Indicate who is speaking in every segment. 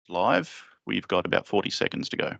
Speaker 1: live. We've got about 40 seconds to go.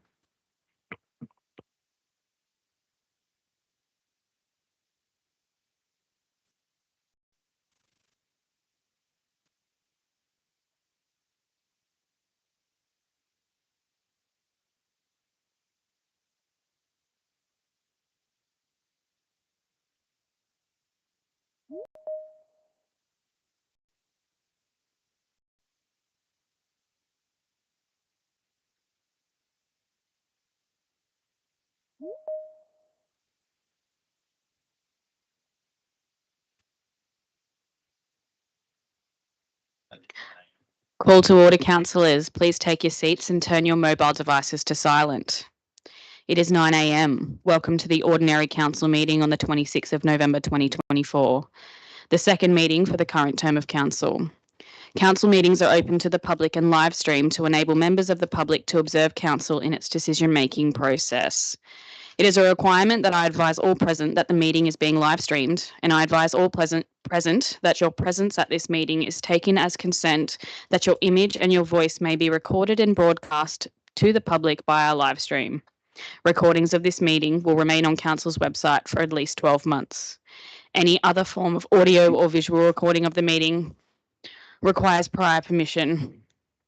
Speaker 2: Call to order, councillors. Please take your seats and turn your mobile devices to silent. It is 9 a.m. Welcome to the Ordinary Council meeting on the 26th of November 2024, the second meeting for the current term of council. Council meetings are open to the public and live streamed to enable members of the public to observe council in its decision-making process. It is a requirement that I advise all present that the meeting is being live streamed, and I advise all present that your presence at this meeting is taken as consent that your image and your voice may be recorded and broadcast to the public by our live stream. Recordings of this meeting will remain on Council's website for at least 12 months. Any other form of audio or visual recording of the meeting requires prior permission.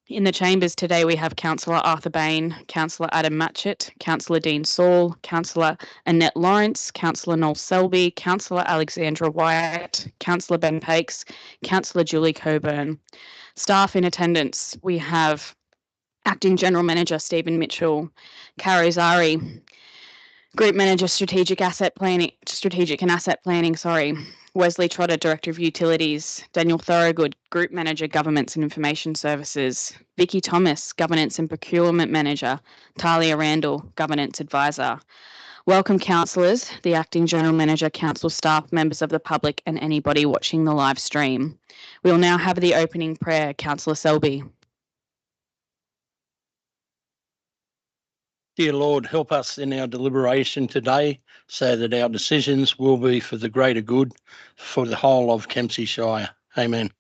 Speaker 2: In the chambers today, we have Councillor Arthur Bain, Councillor Adam Matchett, Councillor Dean Saul, Councillor Annette Lawrence, Councillor Noel Selby, Councillor Alexandra Wyatt, Councillor Ben Pakes, Councillor Julie Coburn. Staff in attendance, we have Acting General Manager Stephen Mitchell, Kara Zari, Group Manager Strategic and Asset Planning, Wesley Trotter, Director of Utilities, Daniel Thorogood, Group Manager, Governments and Information Services, Vicky Thomas, Governance and Procurement Manager, Talia Randall, Governance Advisor. Welcome, councillors, the Acting General Manager, council staff, members of the public and anybody watching the live stream. We will now have the opening prayer. Councillor Selby.
Speaker 3: Dear Lord, help us in our deliberation today so that our decisions will be for the greater good for the whole of Kempsey Shire. Amen.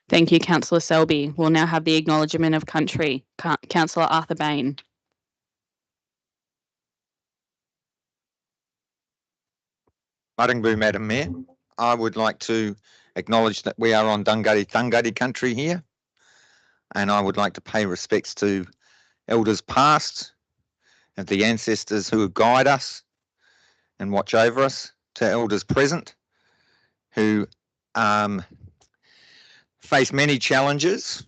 Speaker 2: Thank you, Councillor Selby. We'll now have the acknowledgement of country. Councillor Arthur Bain.
Speaker 4: Maringbu, Madam Mayor. I would like to acknowledge that we are on Dungari country here, and I would like to pay respects to elders past and the ancestors who guide us and watch over us, to elders present who face many challenges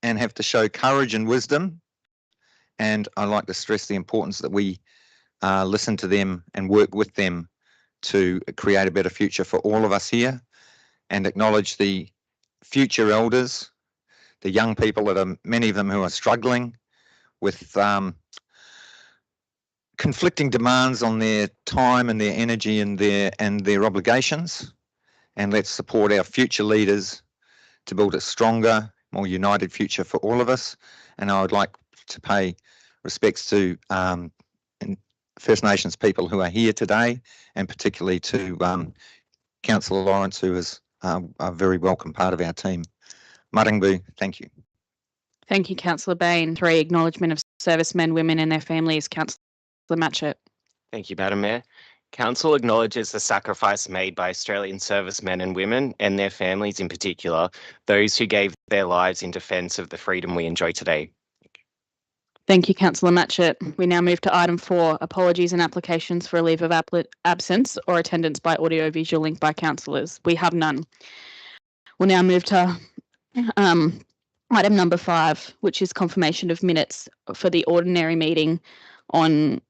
Speaker 4: and have to show courage and wisdom. And I like to stress the importance that we listen to them and work with them to create a better future for all of us here, and acknowledge the future elders, the young people that are, many of them who are struggling with conflicting demands on their time and their energy and their obligations. And let's support our future leaders to build a stronger, more united future for all of us. And I would like to pay respects to First Nations people who are here today, and particularly to Councillor Lawrence, who is a very welcome part of our team. Maringbu, thank you.
Speaker 2: Thank you, Councillor Bain. 3, acknowledgement of servicemen, women and their families. Councillor Matchett.
Speaker 5: Thank you, Madam Mayor. Council acknowledges the sacrifice made by Australian servicemen and women and their families in particular, those who gave their lives in defence of the freedom we enjoy today.
Speaker 2: Thank you, Councillor Matchett. We now move to item 4, apologies and applications for a leave of absence or attendance by audio-visual link by councillors. We have none. We'll now move to item number 5, which is confirmation of minutes for the ordinary meeting on,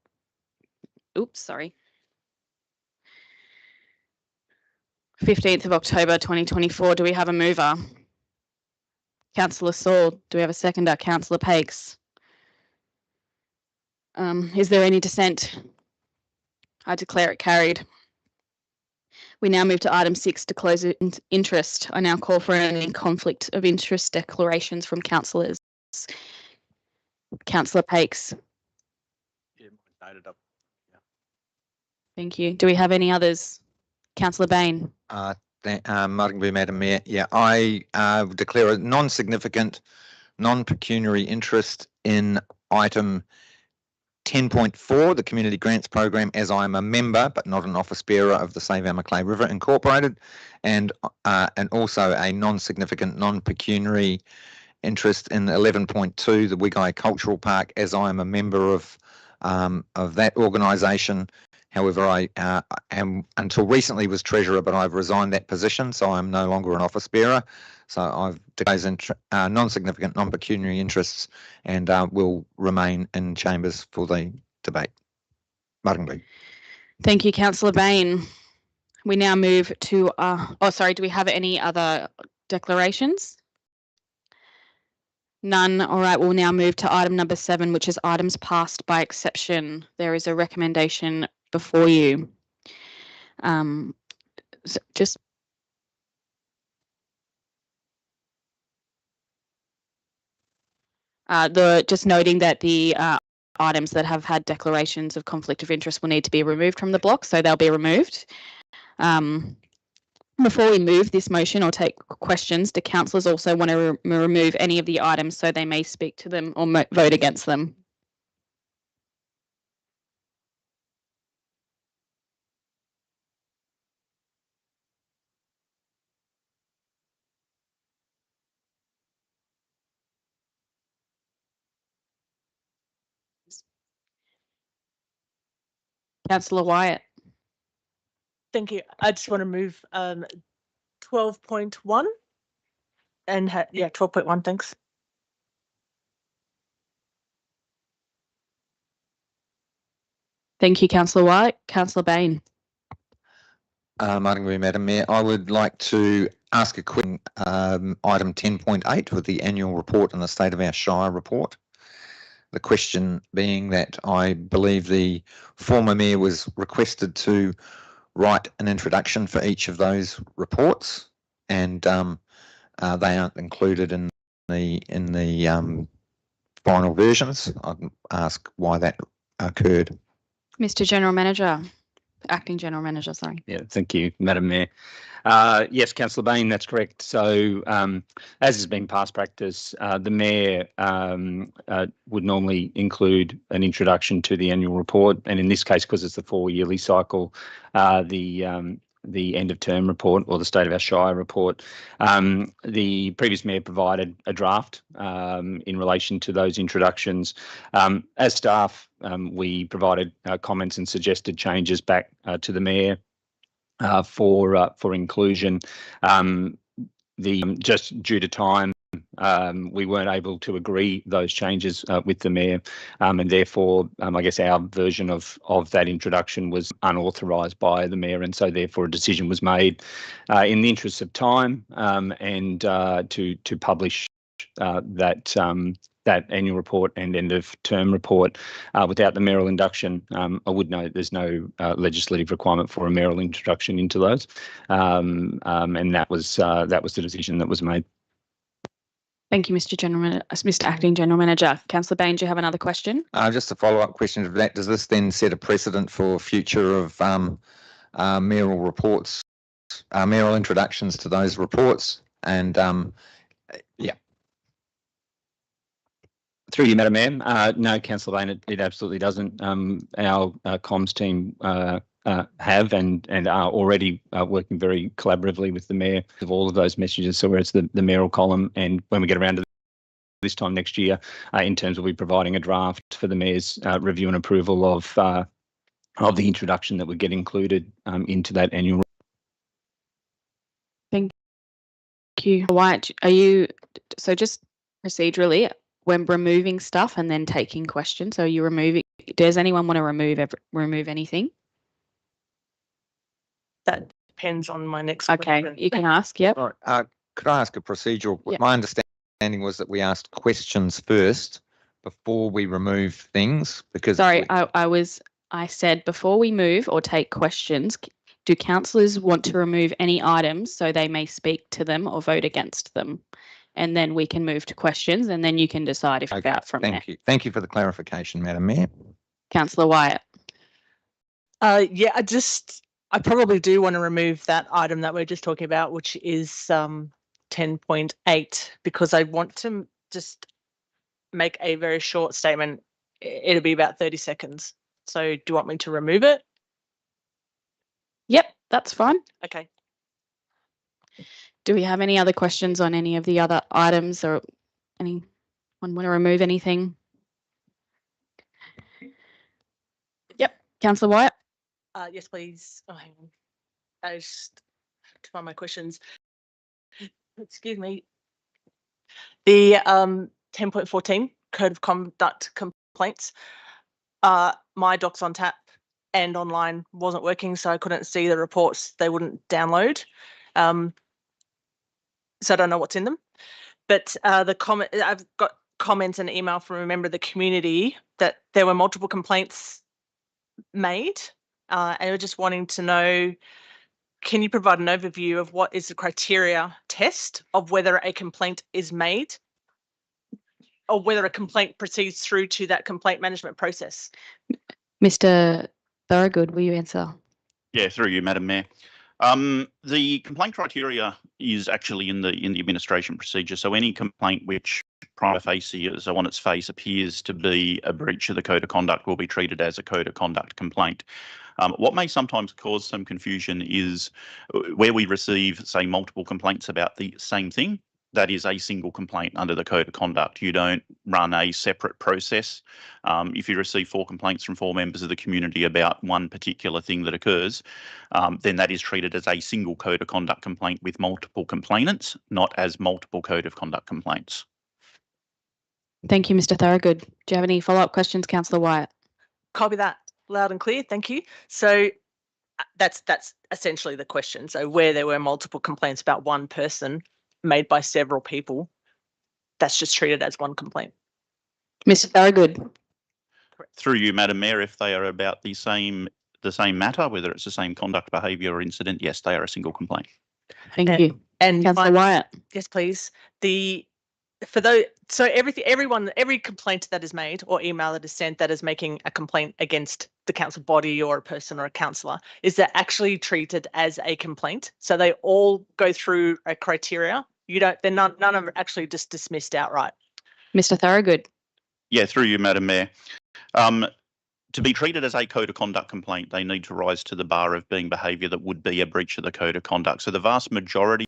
Speaker 2: 15th of October 2024. Do we have a mover? Councillor Saul. Do we have a seconder? Councillor Pakes. Is there any dissent? I declare it carried. We now move to item 6, to close interest. I now call for any conflict of interest declarations from councillors. Councillor Pakes.
Speaker 3: Yeah, dated up. Yeah.
Speaker 2: Thank you. Do we have any others? Councillor Bain.
Speaker 4: Maringbu, Madam Mayor. Yeah, I declare a non-significant, non-pecuniary interest in item 10.4, the Community Grants Program, as I am a member but not an office bearer of the Save Our Macleay River Incorporated, and also a non-significant non-pecuniary interest in 11.2, the Wigayi Cultural Park, as I am a member of that organisation. However, I am until recently was treasurer, but I've resigned that position, so I'm no longer an office bearer. So I've declared non-significant non-pecuniary interests and will remain in chambers for the debate. Martin.
Speaker 2: Thank you, Councillor Bain. We now move to, do we have any other declarations? None. All right, we'll now move to item number 7, which is items passed by exception. There is a recommendation before you. Just noting that the items that have had declarations of conflict of interest will need to be removed from the block, so they'll be removed. Before we move this motion or take questions, do councillors also want to remove any of the items so they may speak to them or vote against them? Councillor Wyatt.
Speaker 6: Thank you. I just want to move 12.1 and 12.1, thanks.
Speaker 2: Thank you, Councillor Wyatt. Councillor Bain.
Speaker 4: Martin, Madam Mayor, I would like to ask a question, item 10.8 with the annual report and the state of our Shire report. The question being that I believe the former mayor was requested to write an introduction for each of those reports, and they aren't included in the final versions. I'd ask why that occurred.
Speaker 2: Mr. General Manager, Acting General Manager, sorry.
Speaker 7: Yeah, thank you, Madam Mayor. Yes, Councillor Bain, that's correct. So, as has been past practice, the Mayor would normally include an introduction to the annual report, and in this case, because it's the 4-yearly cycle, the end of term report or the state of our Shire report. The previous Mayor provided a draft in relation to those introductions. As staff, we provided comments and suggested changes back to the Mayor for inclusion. Just due to time, we weren't able to agree those changes with the Mayor, and therefore, I guess our version of that introduction was unauthorised by the Mayor, and so therefore a decision was made in the interest of time and to publish that annual report and end of term report without the mayoral induction. I would note there's no legislative requirement for a mayoral introduction into those, and that was the decision that was made.
Speaker 2: Thank you, Mr. Acting General Manager. Councillor Bain, do you have another question?
Speaker 4: Just a follow-up question to that. Does this then set a precedent for future of mayoral reports, mayoral introductions to those reports? And yeah.
Speaker 7: Through you, Madam Mayor. No, Councillor Bain, it absolutely doesn't. Our comms team have and are already working very collaboratively with the Mayor of all of those messages. So whereas the mayoral column, and when we get around to this time next year, in terms of we providing a draft for the Mayor's review and approval of the introduction that would get included into that annual.
Speaker 2: Thank you. Wyatt, are you, so just procedurally, when removing stuff and then taking questions, so you removing, does anyone want to remove anything?
Speaker 6: That depends on my next
Speaker 2: Okay,
Speaker 6: question.
Speaker 2: you can ask, yep.
Speaker 4: All right. Could I ask a procedural?
Speaker 2: Yep.
Speaker 4: My understanding was that we asked questions first before we remove things, because
Speaker 2: Sorry, I said before we move or take questions, do councillors want to remove any items so they may speak to them or vote against them? And then we can move to questions, and then you can decide if about from there.
Speaker 4: Thank you. Thank you for the clarification, Madam Mayor.
Speaker 2: Councillor Wyatt.
Speaker 6: Yeah, I probably do want to remove that item that we're just talking about, which is 10.8, because I want to just make a very short statement. It'll be about 30 seconds. So do you want me to remove it?
Speaker 2: Yep, that's fine.
Speaker 6: Okay.
Speaker 2: Do we have any other questions on any of the other items, or anyone want to remove anything? Yep, Councillor Wyatt.
Speaker 6: Yes, please. Oh, hang on. I just have to find my questions. Excuse me. The 10.14 Code of Conduct complaints. My Docs on Tap and online wasn't working, so I couldn't see the reports. They wouldn't download. So I don't know what's in them. But the comment, I've got comments and email from a member of the community that there were multiple complaints made, and we're just wanting to know, can you provide an overview of what is the criteria test of whether a complaint is made or whether a complaint proceeds through to that complaint management process?
Speaker 2: Mr. Thorogood, will you answer?
Speaker 1: Yeah, through you, Madam Mayor. The complaint criteria is actually in the administration procedure. So any complaint which prima facie, so on its face, appears to be a breach of the code of conduct will be treated as a code of conduct complaint. What may sometimes cause some confusion is where we receive, say, multiple complaints about the same thing. That is a single complaint under the code of conduct. You don't run a separate process. If you receive 4 complaints from 4 members of the community about one particular thing that occurs, then that is treated as a single code of conduct complaint with multiple complainants, not as multiple code of conduct complaints.
Speaker 2: Thank you, Mr. Thorogood. Do you have any follow-up questions, Councillor Wyatt?
Speaker 6: Copy that loud and clear. Thank you. So that's essentially the question. So where there were multiple complaints about one person made by several people, that's just treated as one complaint.
Speaker 2: Mr. Thorogood.
Speaker 1: Through you, Madam Mayor, if they are about the same matter, whether it's the same conduct, behaviour or incident, yes, they are a single complaint.
Speaker 2: Thank you.
Speaker 6: And
Speaker 2: Councillor Wyatt.
Speaker 6: yes, please. Every complaint that is made or email that is sent that is making a complaint against the council body or a person or a councillor, is that actually treated as a complaint? So they all go through a criteria. None of them are actually just dismissed outright.
Speaker 2: Mr. Thorogood.
Speaker 1: Yeah, through you, Madam Mayor. To be treated as a code of conduct complaint, they need to rise to the bar of being behaviour that would be a breach of the code of conduct. So the vast majority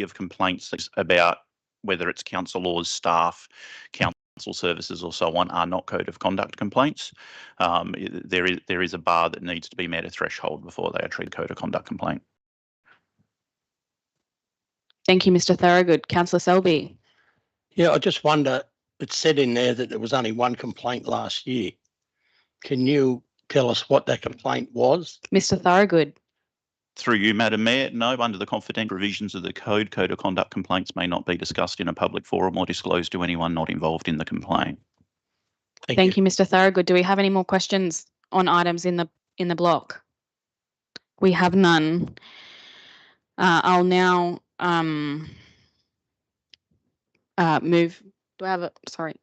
Speaker 1: of complaints about whether it's councillors, staff, council services or so on are not code of conduct complaints. There is a bar that needs to be met, a threshold, before they are treated code of conduct complaint.
Speaker 2: Thank you, Mr. Thorogood. Councillor Selby.
Speaker 3: Yeah, I just wonder, it said in there that there was only one complaint last year. Can you tell us what that complaint was?
Speaker 2: Mr. Thorogood.
Speaker 1: Through you, Madam Mayor, no, under the confidential provisions of the code of conduct complaints may not be discussed in a public forum or disclosed to anyone not involved in the complaint.
Speaker 2: Thank you, Mr. Thorogood. Do we have any more questions on items in the block? We have none. I'll now move. Do I have a, sorry.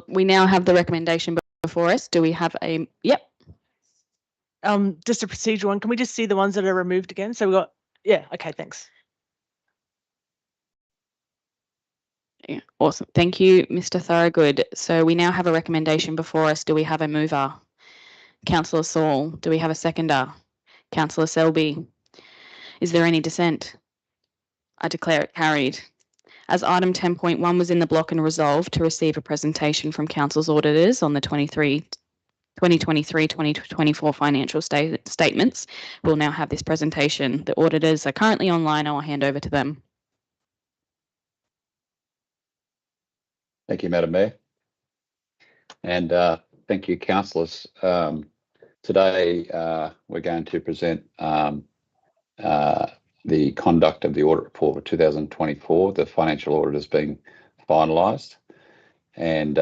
Speaker 2: We now have the recommendation before us. Do we have a, yep.
Speaker 6: Just a procedural one. Can we just see the ones that are removed again? So we got, yeah, okay, thanks.
Speaker 2: Yeah, awesome. Thank you, Mr. Thorogood. So we now have a recommendation before us. Do we have a mover? Councillor Saul. Do we have a seconder? Councillor Selby. Is there any dissent? I declare it carried. As item 10.1 was in the block and resolved to receive a presentation from Council's auditors on the 2023-2024 financial statements, we'll now have this presentation. The auditors are currently online. I'll hand over to them.
Speaker 8: Thank you, Madam Mayor. And thank you, councillors. Today, we're going to present the conduct of the audit report for 2024. The financial audit has been finalised, and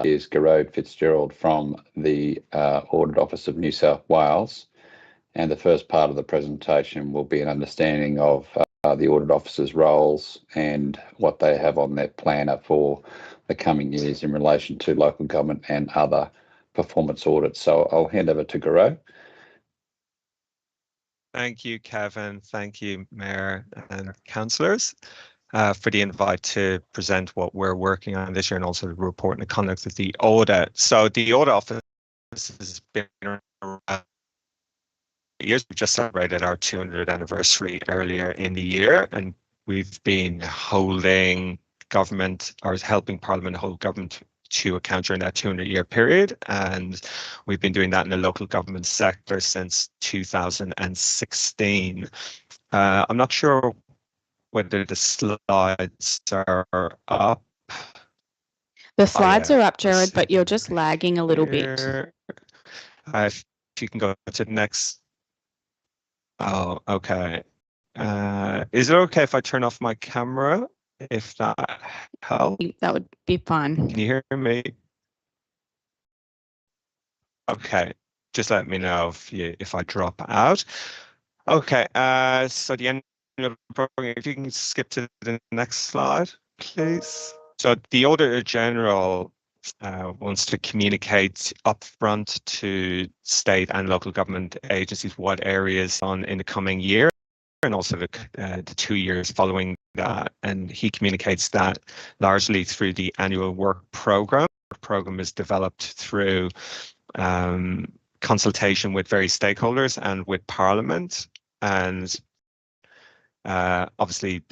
Speaker 8: is Garode Fitzgerald from the Audit Office of New South Wales. And the first part of the presentation will be an understanding of the Audit Officer's roles and what they have on their planner for the coming years in relation to local government and other performance audits. So I'll hand over to Garode.
Speaker 9: Thank you, Kevin. Thank you, Mayor and councillors. for the invite to present what we're working on this year and also the report and the conduct of the audit. So the audit office has been around years. We just celebrated our 200th anniversary earlier in the year, and we've been holding government, or helping Parliament hold government to account during that 200-year period, and we've been doing that in the local government sector since 2016. I'm not sure whether the slides are up.
Speaker 2: The slides
Speaker 9: yeah,
Speaker 2: are up, Jared,
Speaker 9: let's
Speaker 2: but you're just lagging a little bit.
Speaker 9: here. If you can go to the next. Oh, okay. Is it okay if I turn off my camera? If that helps?
Speaker 2: That would be fine.
Speaker 9: Can you hear me? Okay, just let me know if I drop out. Okay, so the end of the program, if you can skip to the next slide, please. So the Auditor General wants to communicate upfront to state and local government agencies what areas on in the coming year, and also the 2 years following that. And he communicates that largely through the annual work program. The program is developed through consultation with various stakeholders and with Parliament, and obviously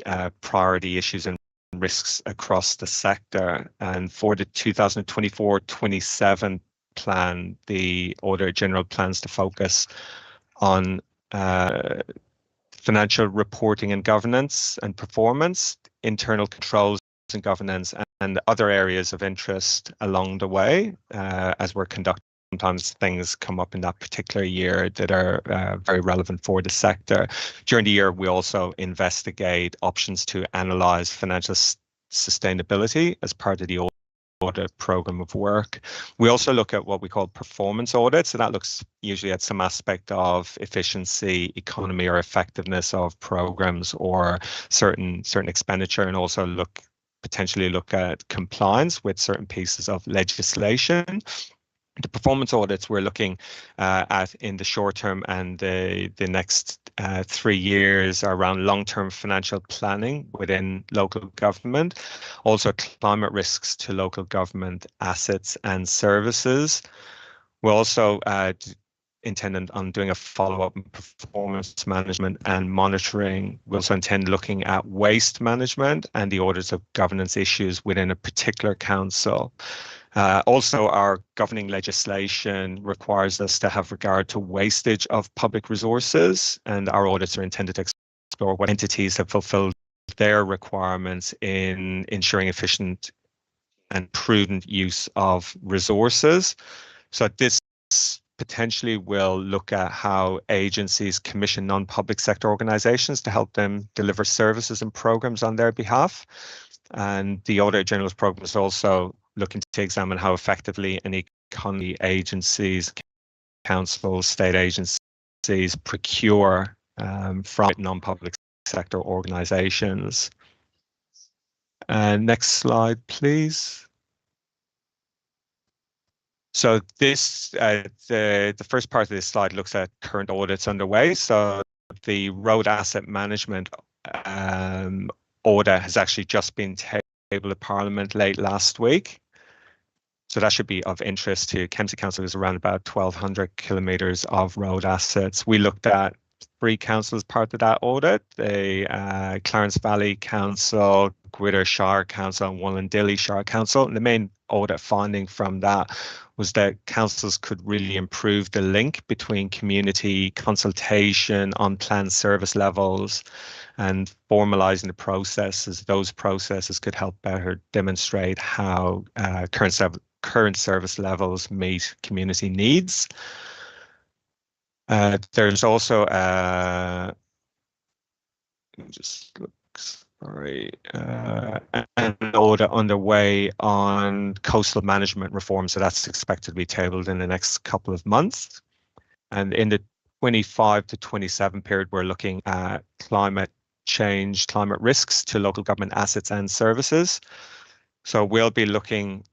Speaker 9: priority issues and risks across the sector. And for the 2024-27 plan, the Auditor General plans to focus on financial reporting and governance and performance, internal controls and governance, and other areas of interest along the way as we're conducting. Sometimes things come up in that particular year that are very relevant for the sector. During the year, we also investigate options to analyse financial sustainability as part of the audit program of work. We also look at what we call performance audits, so that looks usually at some aspect of efficiency, economy, or effectiveness of programs or certain expenditure, and also potentially look at compliance with certain pieces of legislation. The performance audits we're looking at in the short term and the next 3 years are around long-term financial planning within local government, also climate risks to local government assets and services. We're also intended on doing a follow-up on performance management and monitoring. We also intend looking at waste management and the audits of governance issues within a particular council. Also, our governing legislation requires us to have regard to wastage of public resources, and our audits are intended to explore what entities have fulfilled their requirements in ensuring efficient and prudent use of resources. So this potentially will look at how agencies commission non-public sector organisations to help them deliver services and programmes on their behalf. And the Auditor General's programme is also looking to examine how effectively any economy agencies, councils, state agencies procure from non-public sector organisations. Next slide, please. So this, the first part of this slide looks at current audits underway. So the road asset management audit has actually just been tabled at Parliament late last week. So that should be of interest to Kempsey Council. Is around about 1,200 kilometres of road assets. We looked at 3 councils as part of that audit: the Clarence Valley Council, Gwydir Shire Council, and Wallandilly Shire Council. And the main audit finding from that was that councils could really improve the link between community consultation on planned service levels and formalising the processes. Those processes could help better demonstrate how current service levels meet community needs. There's also an audit underway on coastal management reform, so that's expected to be tabled in the next couple of months. And in the 25 to 27 period, we're looking at climate change, climate risks to local government assets and services. So we'll be looking,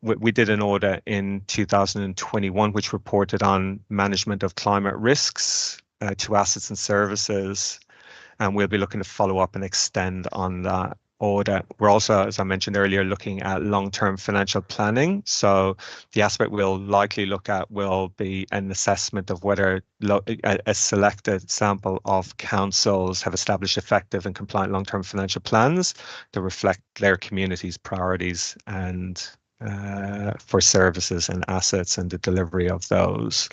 Speaker 9: we did an audit in 2021, which reported on management of climate risks to assets and services. and we'll be looking to follow up and extend on that audit. We're also, as I mentioned earlier, looking at long-term financial planning. So the aspect we'll likely look at will be an assessment of whether a selected sample of councils have established effective and compliant long-term financial plans to reflect their community's priorities and for services and assets and the delivery of those.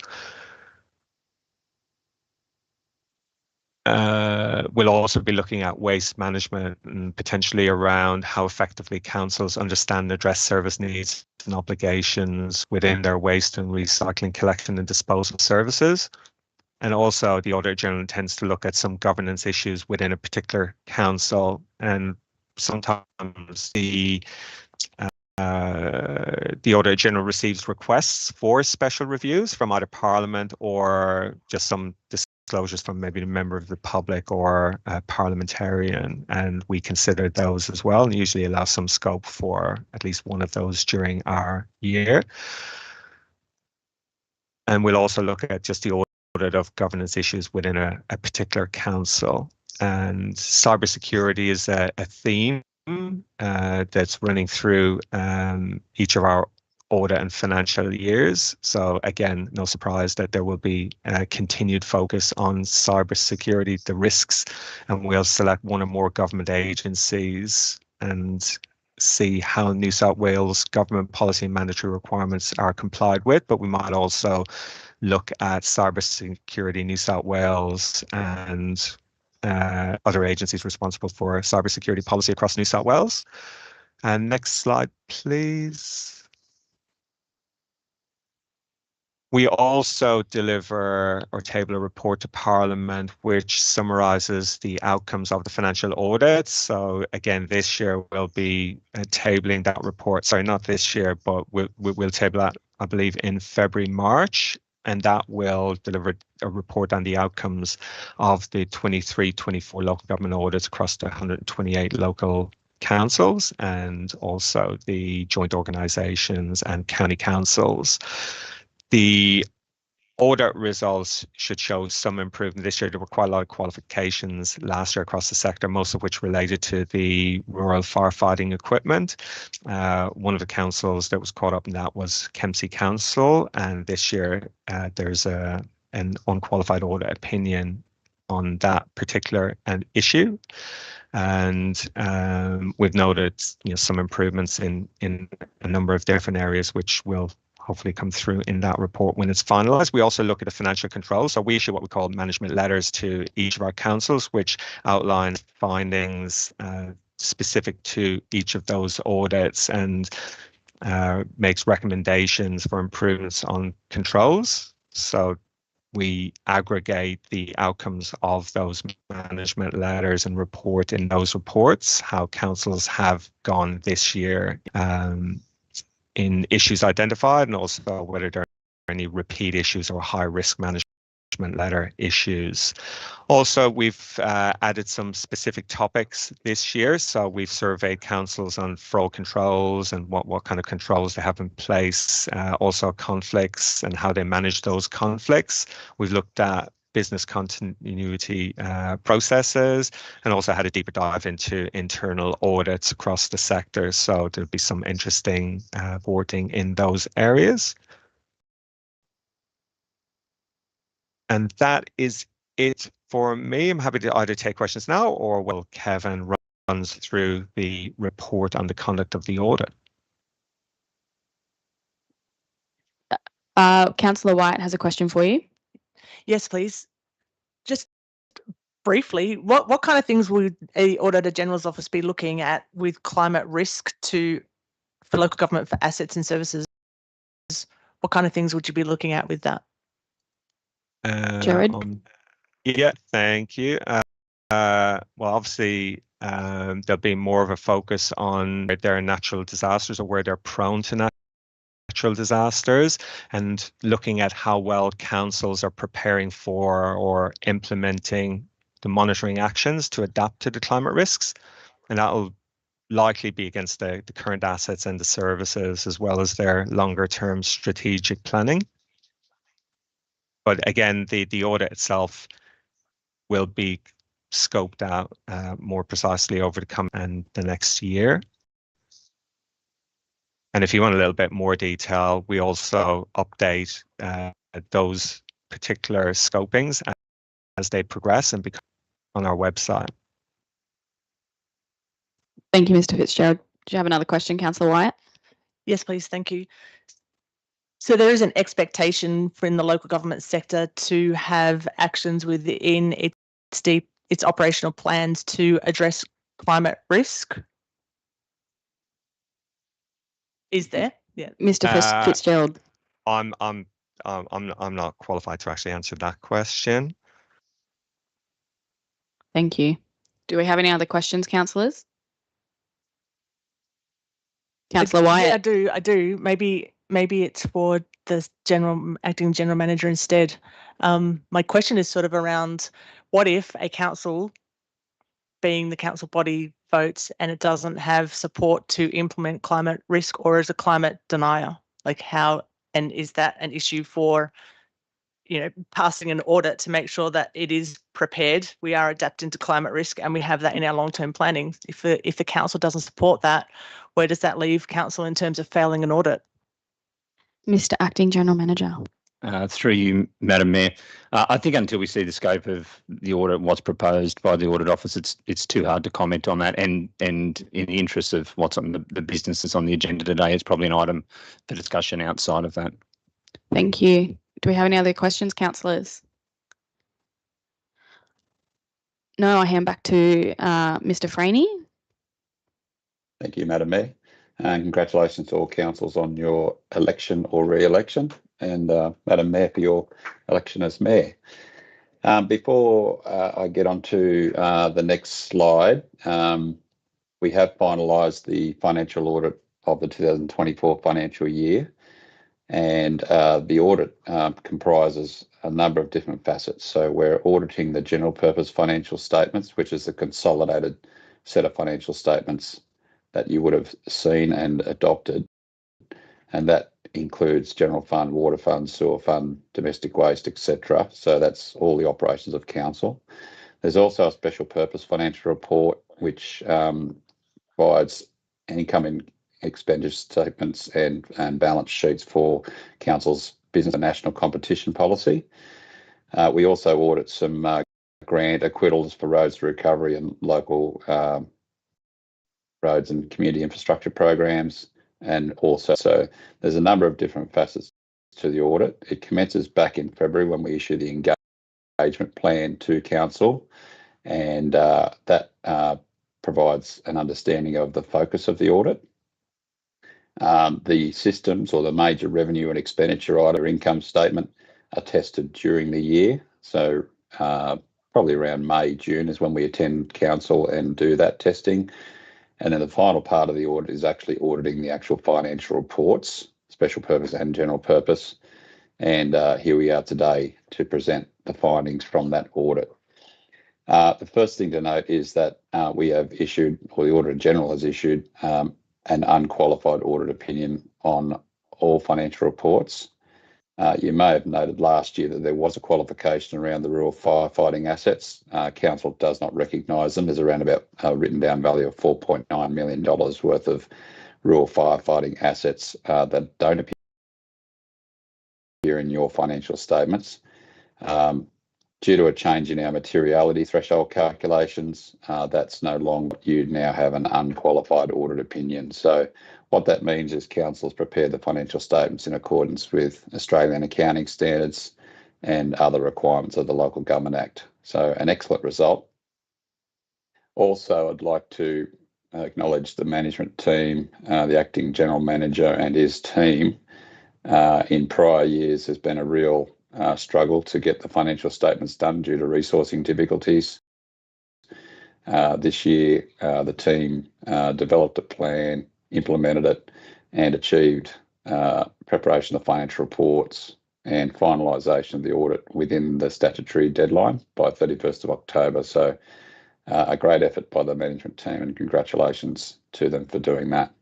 Speaker 9: We'll also be looking at waste management and potentially around how effectively councils understand and address service needs and obligations within their waste and recycling, collection and disposal services. And also the Auditor General intends to look at some governance issues within a particular council, and sometimes the Auditor General receives requests for special reviews from either Parliament or just some disclosures from maybe a member of the public or a parliamentarian, and we consider those as well, and usually allow some scope for at least one of those during our year. And we'll also look at just the audit of governance issues within a particular council. And cybersecurity is a theme that's running through each of our audit and financial years. So again, no surprise that there will be a continued focus on cybersecurity, the risks, and we'll select one or more government agencies and see how New South Wales government policy and mandatory requirements are complied with. But we might also look at Cybersecurity New South Wales and other agencies responsible for cybersecurity policy across New South Wales. And next slide, please. We also deliver or table a report to Parliament which summarises the outcomes of the financial audit. So again, this year we'll be tabling that report. Sorry, not this year, but we'll table that, I believe, in February, March. And that will deliver a report on the outcomes of the 23-24 local government audits across the 128 local councils and also the joint organisations and county councils. The audit results should show some improvement this year. There were quite a lot of qualifications last year across the sector, most of which related to the rural firefighting equipment. One of the councils that was caught up in that was Kempsey Council, and this year there's an unqualified audit opinion on that particular issue. And we've noted some improvements in a number of different areas, which will hopefully come through in that report when it's finalised. We also look at the financial control. So we issue what we call management letters to each of our councils, which outline findings specific to each of those audits and makes recommendations for improvements on controls. So we aggregate the outcomes of those management letters and report in those reports how councils have gone this year in issues identified, and also whether there are any repeat issues or high risk management letter issues. Also, we've added some specific topics this year. So we've surveyed councils on fraud controls and what kind of controls they have in place, also conflicts and how they manage those conflicts. We've looked at business continuity processes, and also had a deeper dive into internal audits across the sector. So there'll be some interesting reporting in those areas. And that is it for me. I'm happy to either take questions now, or will Kevin runs through the report on the conduct of the audit.
Speaker 2: Councillor White has a question for you.
Speaker 6: Yes, please. Just briefly, what kind of things would the Auditor General's Office be looking at with climate risk for local government for assets and services? What kind of things would you be looking at with that?
Speaker 2: Jared?
Speaker 9: Yeah, thank you. Well, obviously, there'll be more of a focus on their natural disasters or where they're prone to natural disasters, and looking at how well councils are preparing for or implementing the monitoring actions to adapt to the climate risks. And that will likely be against the current assets and the services, as well as their longer term strategic planning. But again, the audit itself will be scoped out more precisely over the next year. And if you want a little bit more detail, we also update those particular scopings as they progress and become on our website.
Speaker 2: Thank you, Mr. Fitzgerald. Do you have another question, Councillor Wyatt?
Speaker 6: Yes, please. Thank you. So there is an expectation in the local government sector to have actions within its operational plans to address climate risk. Is there? Yeah.
Speaker 2: Mr. Fitzgerald.
Speaker 9: I'm not qualified to actually answer that question.
Speaker 2: Thank you. Do we have any other questions, councillors? Councillor Wyatt.
Speaker 6: Yeah, I do. Maybe it's for the acting general manager instead. My question is sort of around, what if a council, being the council body, votes and it doesn't have support to implement climate risk or is a climate denier? Like how, and is that an issue for, passing an audit to make sure that it is prepared, we are adapting to climate risk and we have that in our long-term planning? If the council doesn't support that, where does that leave council in terms of failing an audit?
Speaker 2: Mr. Acting General Manager.
Speaker 7: Through you, Madam Mayor. I think until we see the scope of the audit, what's proposed by the Audit Office, it's too hard to comment on that. And in the interest of what's on the business that's on the agenda today, it's probably an item for discussion outside of that.
Speaker 2: Thank you. Do we have any other questions, councillors? No, I hand back to Mr. Franey.
Speaker 8: Thank you, Madam Mayor. And congratulations to all councils on your election or re-election, and Madam Mayor for your election as Mayor. Before I get on to the next slide, we have finalised the financial audit of the 2024 financial year, and the audit comprises a number of different facets. So we're auditing the general purpose financial statements, which is a consolidated set of financial statements that you would have seen and adopted, and that includes general fund, water fund, sewer fund, domestic waste, etc. So that's all the operations of council. There's also a special purpose financial report which provides income and expenditure statements and balance sheets for council's business and national competition policy. We also audit some grant acquittals for roads recovery and local roads and community infrastructure programs, and also so there's a number of different facets to the audit. It commences back in February when we issue the engagement plan to council, and that provides an understanding of the focus of the audit. The systems or the major revenue and expenditure item or income statement are tested during the year, so probably around May, June is when we attend council and do that testing. And then the final part of the audit is actually auditing the actual financial reports, special purpose and general purpose. And here we are today to present the findings from that audit. The first thing to note is that we have issued, or the Auditor General has issued, an unqualified audit opinion on all financial reports. You may have noted last year that there was a qualification around the rural firefighting assets. Council does not recognise them. There's around about a written down value of $4.9 million worth of rural firefighting assets that don't appear in your financial statements. Due to a change in our materiality threshold calculations, that's no longer, you now have an unqualified audit opinion. So what that means is council has prepared the financial statements in accordance with Australian accounting standards and other requirements of the Local Government Act. So an excellent result. Also, I'd like to acknowledge the management team, the Acting General Manager and his team. In prior years, there's been a real struggle to get the financial statements done due to resourcing difficulties. This year, the team developed a plan, implemented it, and achieved preparation of financial reports and finalisation of the audit within the statutory deadline by 31st of October. So a great effort by the management team, and congratulations to them for doing that.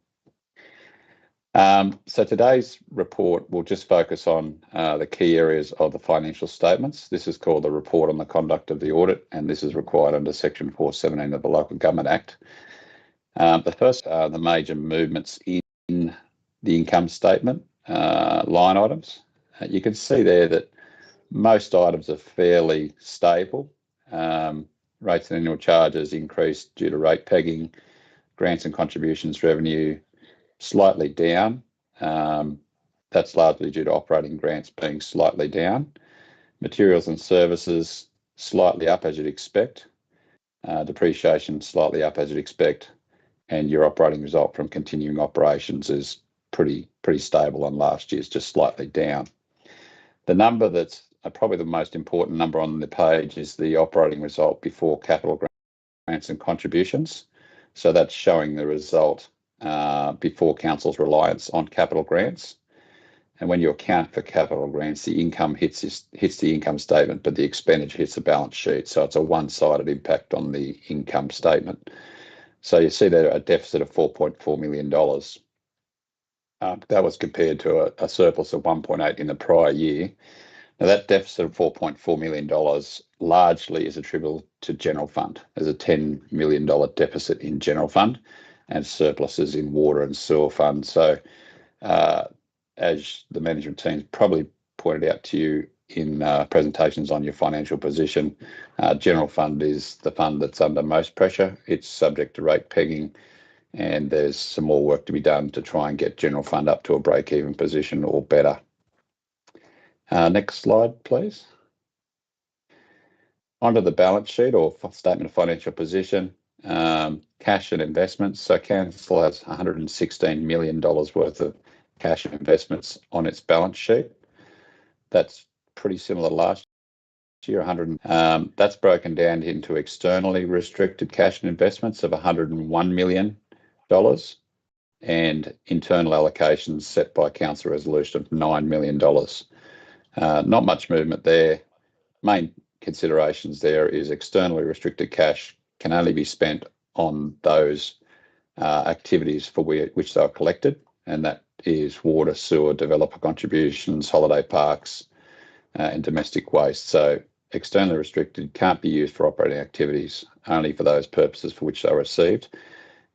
Speaker 8: So today's report will just focus on the key areas of the financial statements. This is called the Report on the Conduct of the Audit, and this is required under Section 417 of the Local Government Act. The first are the major movements in the income statement line items. You can see there that most items are fairly stable. Rates and annual charges increased due to rate pegging, grants and contributions revenue slightly down. That's largely due to operating grants being slightly down. Materials and services slightly up as you'd expect. Depreciation slightly up as you'd expect. And your operating result from continuing operations is pretty stable on last year's, just slightly down. The number that's probably the most important number on the page is the operating result before capital grants and contributions. So that's showing the result before council's reliance on capital grants. And when you account for capital grants, the income hits the income statement, but the expenditure hits the balance sheet. So it's a one-sided impact on the income statement. So you see there a deficit of $4.4 million. That was compared to a surplus of 1.8 in the prior year. Now that deficit of $4.4 million largely is attributable to general fund. There's a $10 million deficit in general fund and surpluses in water and sewer fund. So as the management team probably pointed out to you in presentations on your financial position, general fund is the fund that's under most pressure. It's subject to rate pegging, and there's some more work to be done to try and get general fund up to a break-even position or better. Next slide, please. Onto the balance sheet or statement of financial position, cash and investments. So council has $116 million worth of cash and investments on its balance sheet. That's pretty similar to last year, that's broken down into externally restricted cash and investments of $101 million and internal allocations set by council resolution of $9 million. Not much movement there. Main considerations there is externally restricted cash can only be spent on those activities for which they are collected, and that is water, sewer, developer contributions, holiday parks, and domestic waste. So externally restricted can't be used for operating activities, only for those purposes for which they are received,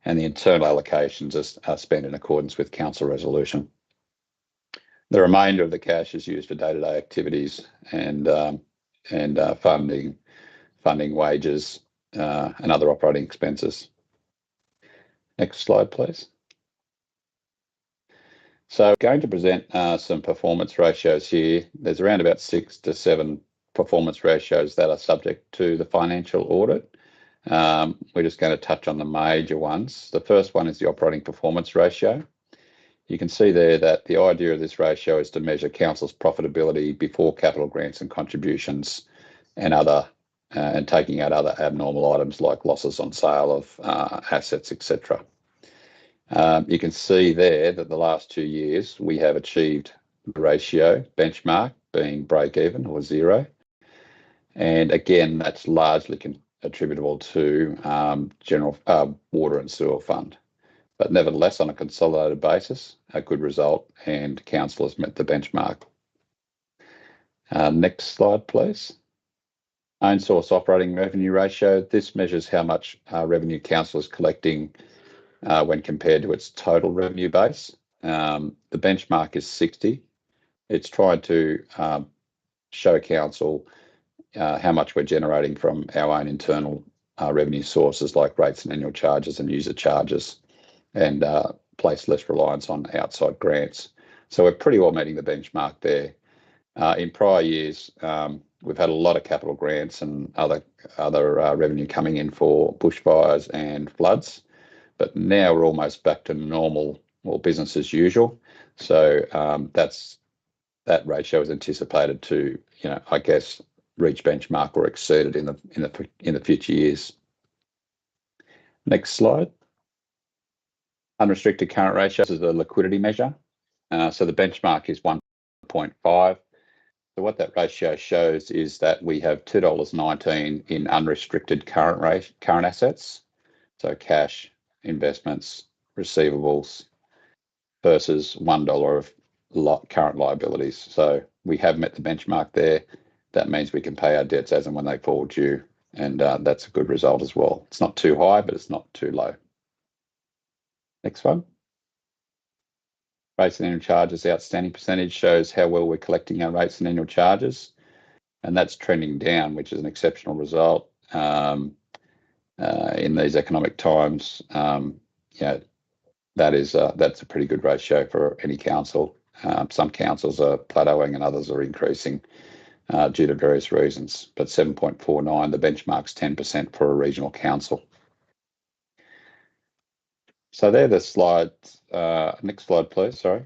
Speaker 8: and the internal allocations are spent in accordance with council resolution. The remainder of the cash is used for day-to-day activities and funding wages and other operating expenses. Next slide, please. So I'm going to present some performance ratios here. There's around about 6 to 7 performance ratios that are subject to the financial audit. We're just going to touch on the major ones. The first one is the operating performance ratio. You can see there that the idea of this ratio is to measure council's profitability before capital grants and contributions and taking out other abnormal items like losses on sale of assets, etc. You can see there that the last 2 years we have achieved the ratio benchmark being break even or zero. And again, that's largely attributable to general water and sewer fund. But nevertheless, on a consolidated basis, a good result, and council has met the benchmark. Next slide, please. Own source operating revenue ratio. This measures how much revenue council is collecting when compared to its total revenue base. The benchmark is 60. It's tried to show council how much we're generating from our own internal revenue sources like rates and annual charges and user charges, and place less reliance on outside grants. So we're pretty well meeting the benchmark there. In prior years, we've had a lot of capital grants and other revenue coming in for bushfires and floods, but now we're almost back to normal or business as usual. So that ratio is anticipated to, I guess, reach benchmark or exceed it in the future years. Next slide. Unrestricted current ratios is a liquidity measure. So the benchmark is 1.5. So what that ratio shows is that we have $2.19 in unrestricted current assets. So cash, investments, receivables, versus $1 of current liabilities. So we have met the benchmark there. That means we can pay our debts as and when they fall due, and that's a good result as well. It's not too high, but it's not too low. Next one. Rates and annual charges outstanding percentage shows how well we're collecting our rates and annual charges, and that's trending down, which is an exceptional result in these economic times. That's a pretty good ratio for any council. Some councils are plateauing and others are increasing due to various reasons, but 7.49, the benchmark's 10% for a regional council. So they're the slides. Next slide, please. Sorry.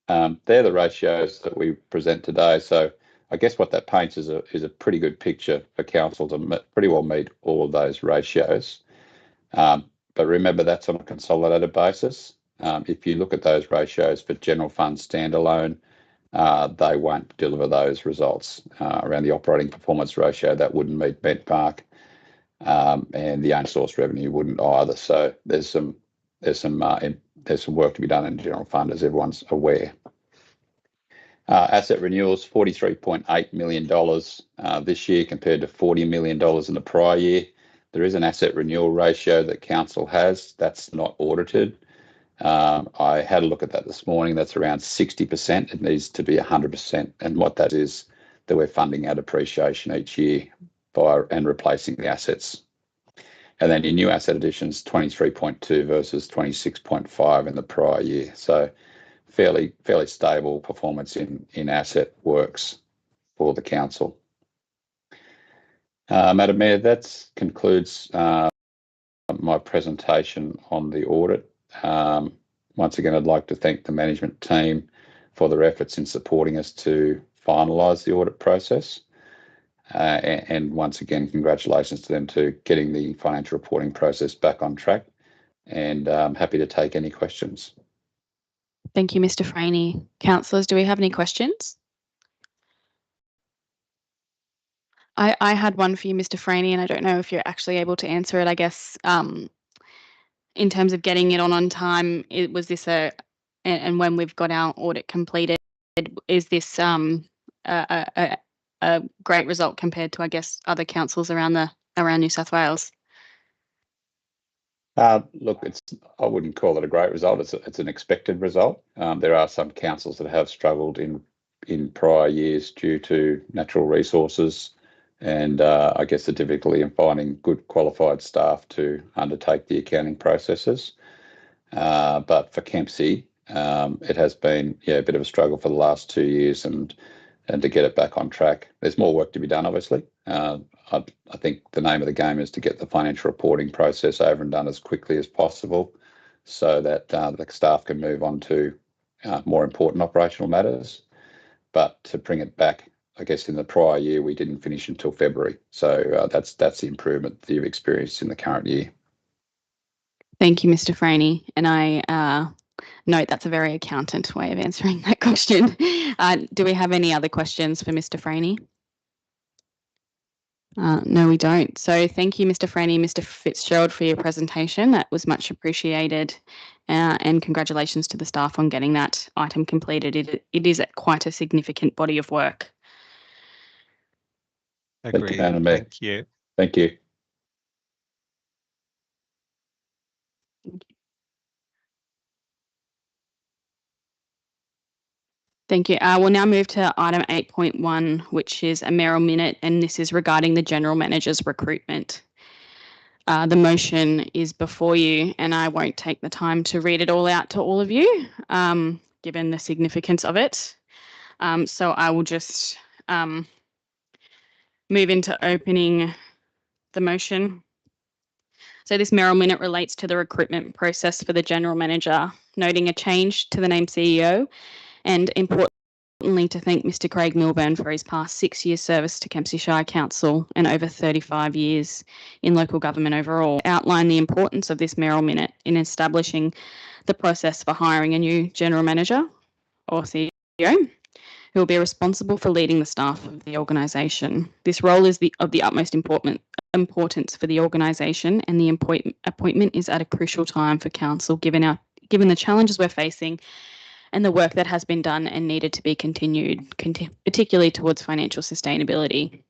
Speaker 8: They're the ratios that we present today. So I guess what that paints is a pretty good picture for council to pretty well meet all of those ratios. But remember, that's on a consolidated basis. If you look at those ratios for general fund standalone, they won't deliver those results. Around the operating performance ratio, that wouldn't meet benchmark. And the own source revenue wouldn't either. So there's some work to be done in the general fund, as everyone's aware. Asset renewals, $43.8 million this year compared to $40 million in the prior year. There is an asset renewal ratio that council has. That's not audited. I had a look at that this morning. That's around 60%. It needs to be 100%. And what that is, that we're funding our depreciation each year and replacing the assets. And then in new asset additions, 23.2 versus 26.5 in the prior year. So fairly stable performance in asset works for the council. Madam Mayor, that concludes my presentation on the audit. Once again, I'd like to thank the management team for their efforts in supporting us to finalise the audit process. And once again, congratulations to them to getting the financial reporting process back on track. And I'm happy to take any questions.
Speaker 2: Thank you, Mr. Franey. Councillors, do we have any questions? I had one for you, Mr. Franey, and I don't know if you're actually able to answer it. I guess in terms of getting it on time, was this and when we've got our audit completed, is this a great result compared to, I guess, other councils around New South Wales?
Speaker 8: Look, I wouldn't call it a great result. It's an expected result. There are some councils that have struggled in prior years due to natural resources and I guess the difficulty in finding good qualified staff to undertake the accounting processes. But for Kempsey, it has been a bit of a struggle for the last 2 years and to get it back on track. There's more work to be done, obviously. I think the name of the game is to get the financial reporting process over and done as quickly as possible so that the staff can move on to more important operational matters. But to bring it back, I guess in the prior year, we didn't finish until February. So that's the improvement that you've experienced in the current year.
Speaker 2: Thank you, Mr. Franey. And I note that's a very accountant way of answering that question. Do we have any other questions for Mr. Franey? No, we don't. So thank you, Mr. Franey, Mr. Fitzgerald, for your presentation. That was much appreciated. And congratulations to the staff on getting that item completed. It is quite a significant body of work.
Speaker 9: Agreed.
Speaker 8: Thank you. Thank you.
Speaker 2: Thank you. We'll now move to item 8.1, which is a mayoral minute, and this is regarding the general manager's recruitment. The motion is before you, and I won't take the time to read it all out to all of you, given the significance of it. So I will just move into opening the motion. So this mayoral minute relates to the recruitment process for the general manager, noting a change to the name CEO, and importantly to thank Mr. Craig Milburn for his past 6 years service to Kempsey Shire Council and over 35 years in local government overall. Outline the importance of this mayoral minute in establishing the process for hiring a new general manager or CEO who will be responsible for leading the staff of the organisation. This role is of the utmost importance for the organisation, and the appointment is at a crucial time for council given given the challenges we're facing and the work that has been done and needed to be continued, particularly towards financial sustainability.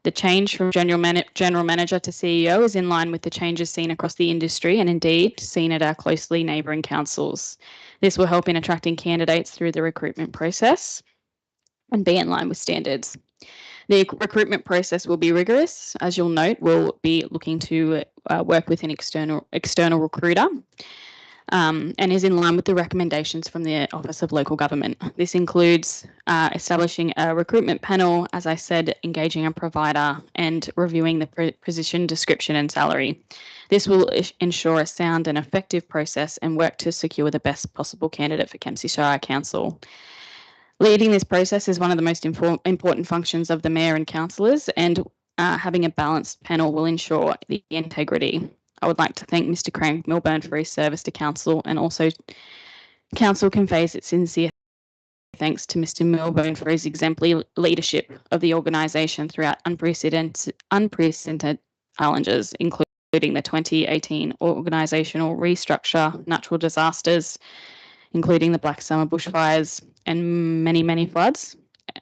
Speaker 2: The change from general manager to CEO is in line with the changes seen across the industry and indeed seen at our closely neighbouring councils. This will help in attracting candidates through the recruitment process and be in line with standards. The recruitment process will be rigorous. As you'll note, we'll be looking to work with an external recruiter and is in line with the recommendations from the Office of Local Government. This includes establishing a recruitment panel, as I said, engaging a provider and reviewing the position description and salary. This will ensure a sound and effective process and work to secure the best possible candidate for Kempsey Shire Council. Leading this process is one of the most important functions of the Mayor and councillors, and having a balanced panel will ensure the integrity. I would like to thank Mr. Craig Milburn for his service to Council, and also Council conveys its sincere thanks to Mr. Milburn for his exemplary leadership of the organisation throughout unprecedented challenges, including the 2018 organisational restructure, natural disasters, including the Black Summer bushfires and many floods,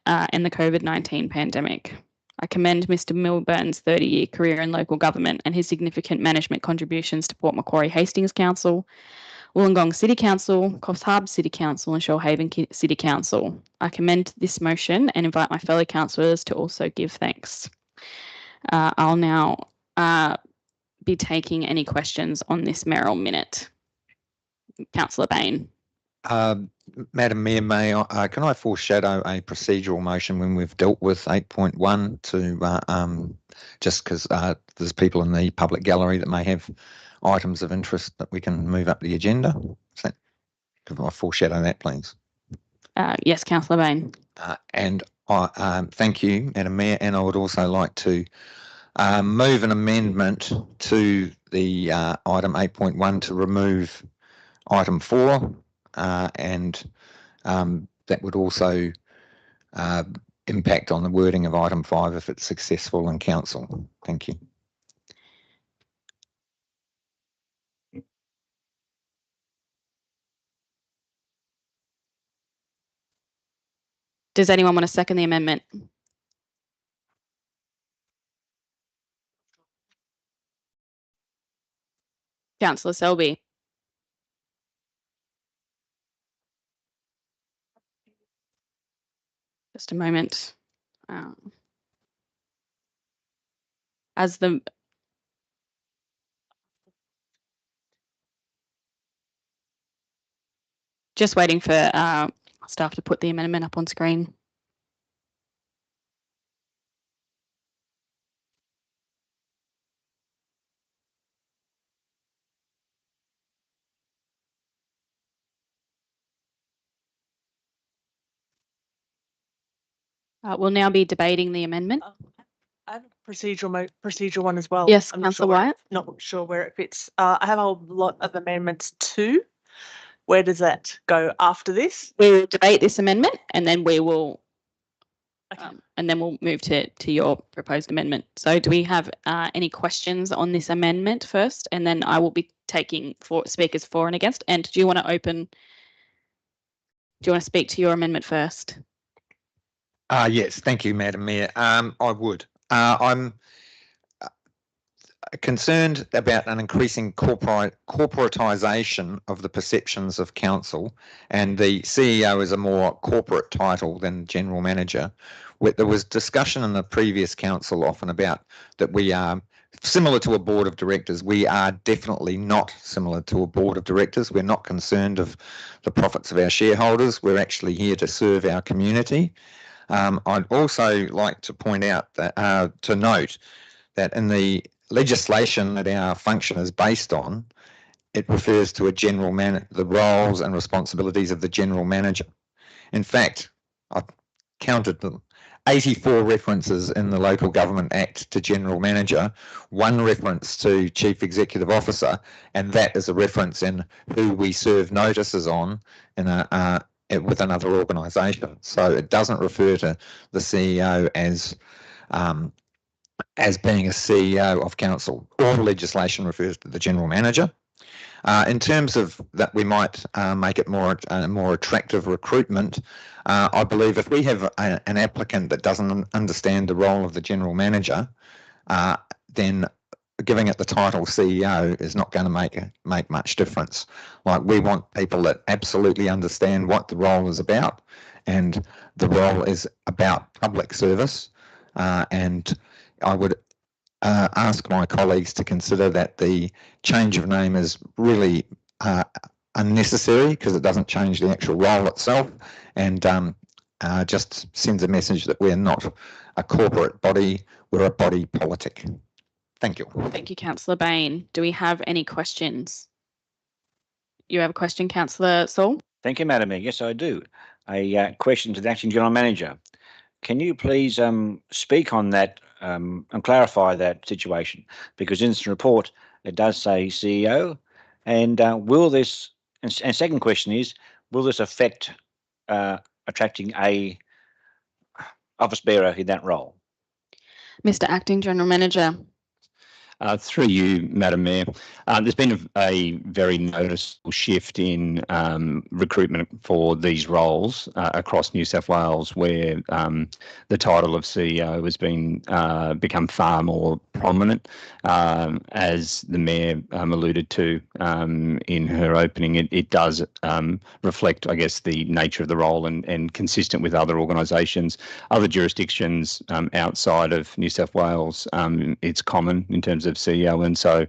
Speaker 2: and the COVID-19 pandemic. I commend Mr. Milburn's 30-year career in local government and his significant management contributions to Port Macquarie Hastings Council, Wollongong City Council, Coffs Harbour City Council and Shoalhaven City Council. I commend this motion and invite my fellow councillors to also give thanks. I'll now be taking any questions on this mayoral minute. Councillor Bain.
Speaker 4: Madam Mayor, can I foreshadow a procedural motion when we've dealt with 8.1 to just because there's people in the public gallery that may have items of interest that we can move up the agenda? Can I foreshadow that, please?
Speaker 2: Yes, Councillor Bain.
Speaker 4: And I thank you, Madam Mayor, and I would also like to move an amendment to the item 8.1 to remove item 4. And that would also impact on the wording of item 5 if it's successful in council. Thank you.
Speaker 2: Does anyone want to second the amendment? Councillor Selby. Just a moment. As the just waiting for staff to put the amendment up on screen. We'll now be debating the amendment.
Speaker 6: I have a procedural one as well.
Speaker 2: Yes,
Speaker 6: I'm
Speaker 2: Councillor Wyatt.
Speaker 6: not sure where it fits. I have a lot of amendments too. Where does that go after this?
Speaker 2: We will debate this amendment and then we will and then we'll move to your proposed amendment. So do we have any questions on this amendment first? And then I will be taking speakers for and against. And do you want to speak to your amendment first?
Speaker 4: Yes, thank you, Madam Mayor. I would. I'm concerned about an increasing corporatisation of the perceptions of council, and the CEO is a more corporate title than general manager. There was discussion in the previous council often about that we are similar to a board of directors. We are definitely not similar to a board of directors. We're not concerned of the profits of our shareholders. We're actually here to serve our community. I'd also like to point out that to note that in the legislation that our function is based on, it refers to a general manager, the roles and responsibilities of the general manager. In fact, I counted them. 84 references in the Local Government Act to General Manager, 1 reference to Chief Executive Officer, and that is a reference in who we serve notices on in with another organisation. So it doesn't refer to the CEO as being a CEO of council. All legislation refers to the General Manager. In terms of that, we might make it more attractive recruitment. I believe if we have an applicant that doesn't understand the role of the general manager, then giving it the title CEO is not going to make much difference. Like, we want people that absolutely understand what the role is about, and the role is about public service. And I would ask my colleagues to consider that the change of name is really unnecessary, because it doesn't change the actual role itself, and just sends a message that we're not a corporate body, we're a body politic. Thank you.
Speaker 2: Thank you, Councillor Bain. Do we have any questions? You have a question, Councillor Saul?
Speaker 10: Thank you, Madam Mayor. Yes, I do. A question to the Acting General Manager. Can you please speak on that and clarify that situation? Because in this report, it does say CEO, and will this, and second question is, will this affect attracting a office bearer in that role?
Speaker 2: Mr. Acting General Manager.
Speaker 7: Through you, Madam Mayor, there's been a very noticeable shift in recruitment for these roles across New South Wales, where the title of CEO has become far more prominent. As the Mayor alluded to in her opening, it does reflect, I guess, the nature of the role, and consistent with other organisations, other jurisdictions outside of New South Wales. It's common in terms of CEO, and so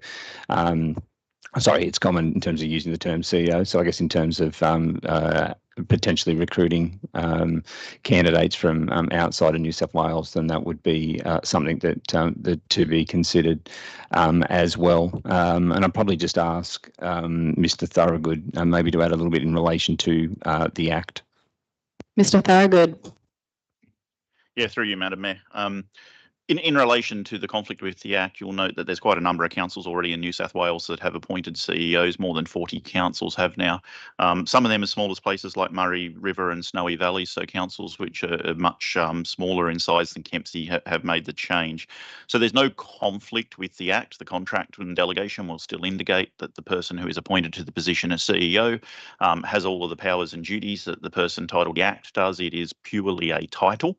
Speaker 7: it's common in terms of using the term CEO. So I guess in terms of potentially recruiting candidates from outside of New South Wales, then that would be something that to be considered as well. And I'd probably just ask Mr. Thorogood maybe to add a little bit in relation to the Act.
Speaker 2: Mr. Thorogood.
Speaker 1: Yeah, through you, Madam Mayor. In relation to the conflict with the Act, you'll note that there's quite a number of councils already in New South Wales that have appointed CEOs. More than 40 councils have now. Some of them as small as places like Murray River and Snowy Valley, so councils which are much smaller in size than Kempsey have made the change. So there's no conflict with the Act. The contract and delegation will still indicate that the person who is appointed to the position as CEO has all of the powers and duties that the person titled the Act does. It is purely a title.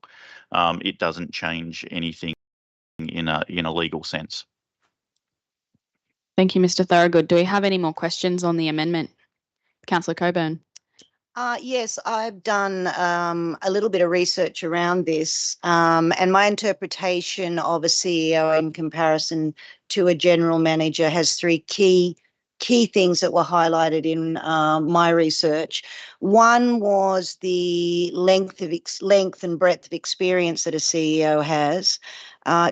Speaker 1: It doesn't change anything in a legal sense.
Speaker 2: Thank you, Mr. Thorogood. Do we have any more questions on the amendment? Councillor Coburn.
Speaker 11: Yes, I've done a little bit of research around this, and my interpretation of a CEO in comparison to a general manager has three key things that were highlighted in my research. One was the length and breadth of experience that a CEO has.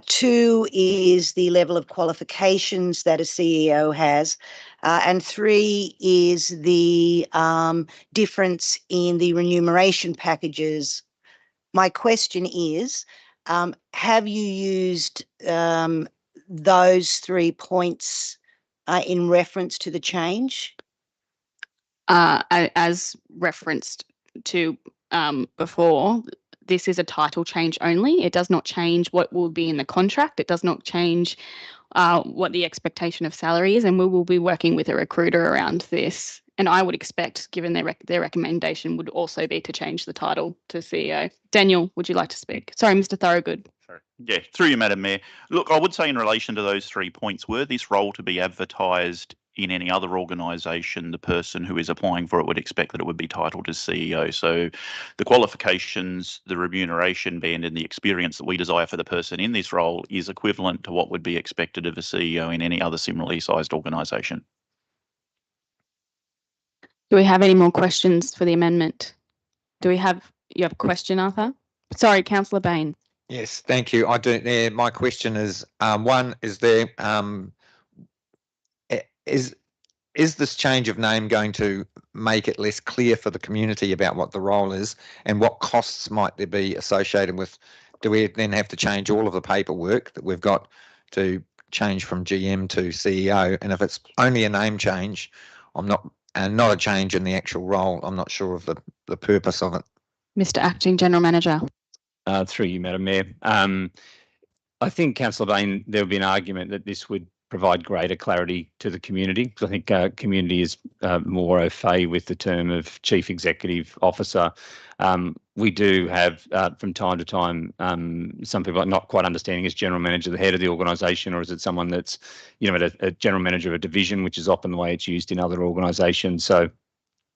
Speaker 11: Two is the level of qualifications that a CEO has. And three is the difference in the remuneration packages. My question is, have you used those 3 points in reference to the change?
Speaker 2: As referenced to before, this is a title change only. It does not change what will be in the contract. It does not change what the expectation of salary is, and we will be working with a recruiter around this. And I would expect, given their recommendation, would also be to change the title to CEO. Daniel, would you like to speak? Sorry, Mr. Thorogood.
Speaker 1: Yeah, through you, Madam Mayor. Look, I would say in relation to those 3 points, were this role to be advertised in any other organisation, the person who is applying for it would expect that it would be titled as CEO. So the qualifications, the remuneration band and the experience that we desire for the person in this role is equivalent to what would be expected of a CEO in any other similarly sized organisation.
Speaker 2: Do we have any more questions for the amendment? You have a question, Arthur? Sorry, Councillor Bain.
Speaker 4: Yes, thank you. I do. My question is, one, is this change of name going to make it less clear for the community about what the role is, and what costs might there be associated with? Do we then have to change all of the paperwork that we've got to change from GM to CEO? And if it's only a name change, not a change in the actual role, I'm not sure of the purpose of it.
Speaker 2: Mr. Acting General Manager.
Speaker 7: Through you, Madam Mayor. I think, Councillor Bain, there would be an argument that this would provide greater clarity to the community. Because I think community is more au fait with the term of chief executive officer. We do have from time to time some people are not quite understanding, is general manager the head of the organisation, or is it someone that's, you know, a general manager of a division, which is often the way it's used in other organisations. So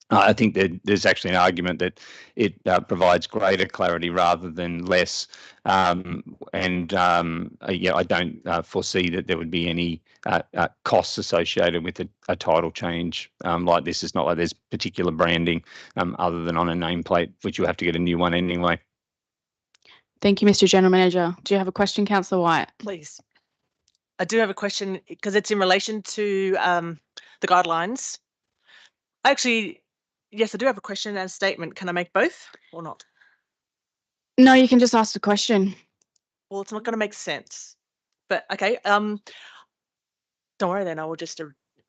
Speaker 7: I think that there's actually an argument that it provides greater clarity rather than less. Yeah, I don't foresee that there would be any costs associated with a title change like this. It's not like there's particular branding other than on a nameplate, which you'll have to get a new one anyway.
Speaker 2: Thank you, Mr. General Manager. Do you have a question, Councillor White?
Speaker 6: Please. I do have a question because it's in relation to the guidelines. Actually, yes, I do have a question and a statement. Can I make both or not?
Speaker 2: No, you can just ask the question.
Speaker 6: Well, it's not going to make sense. But okay, don't worry then. I will just.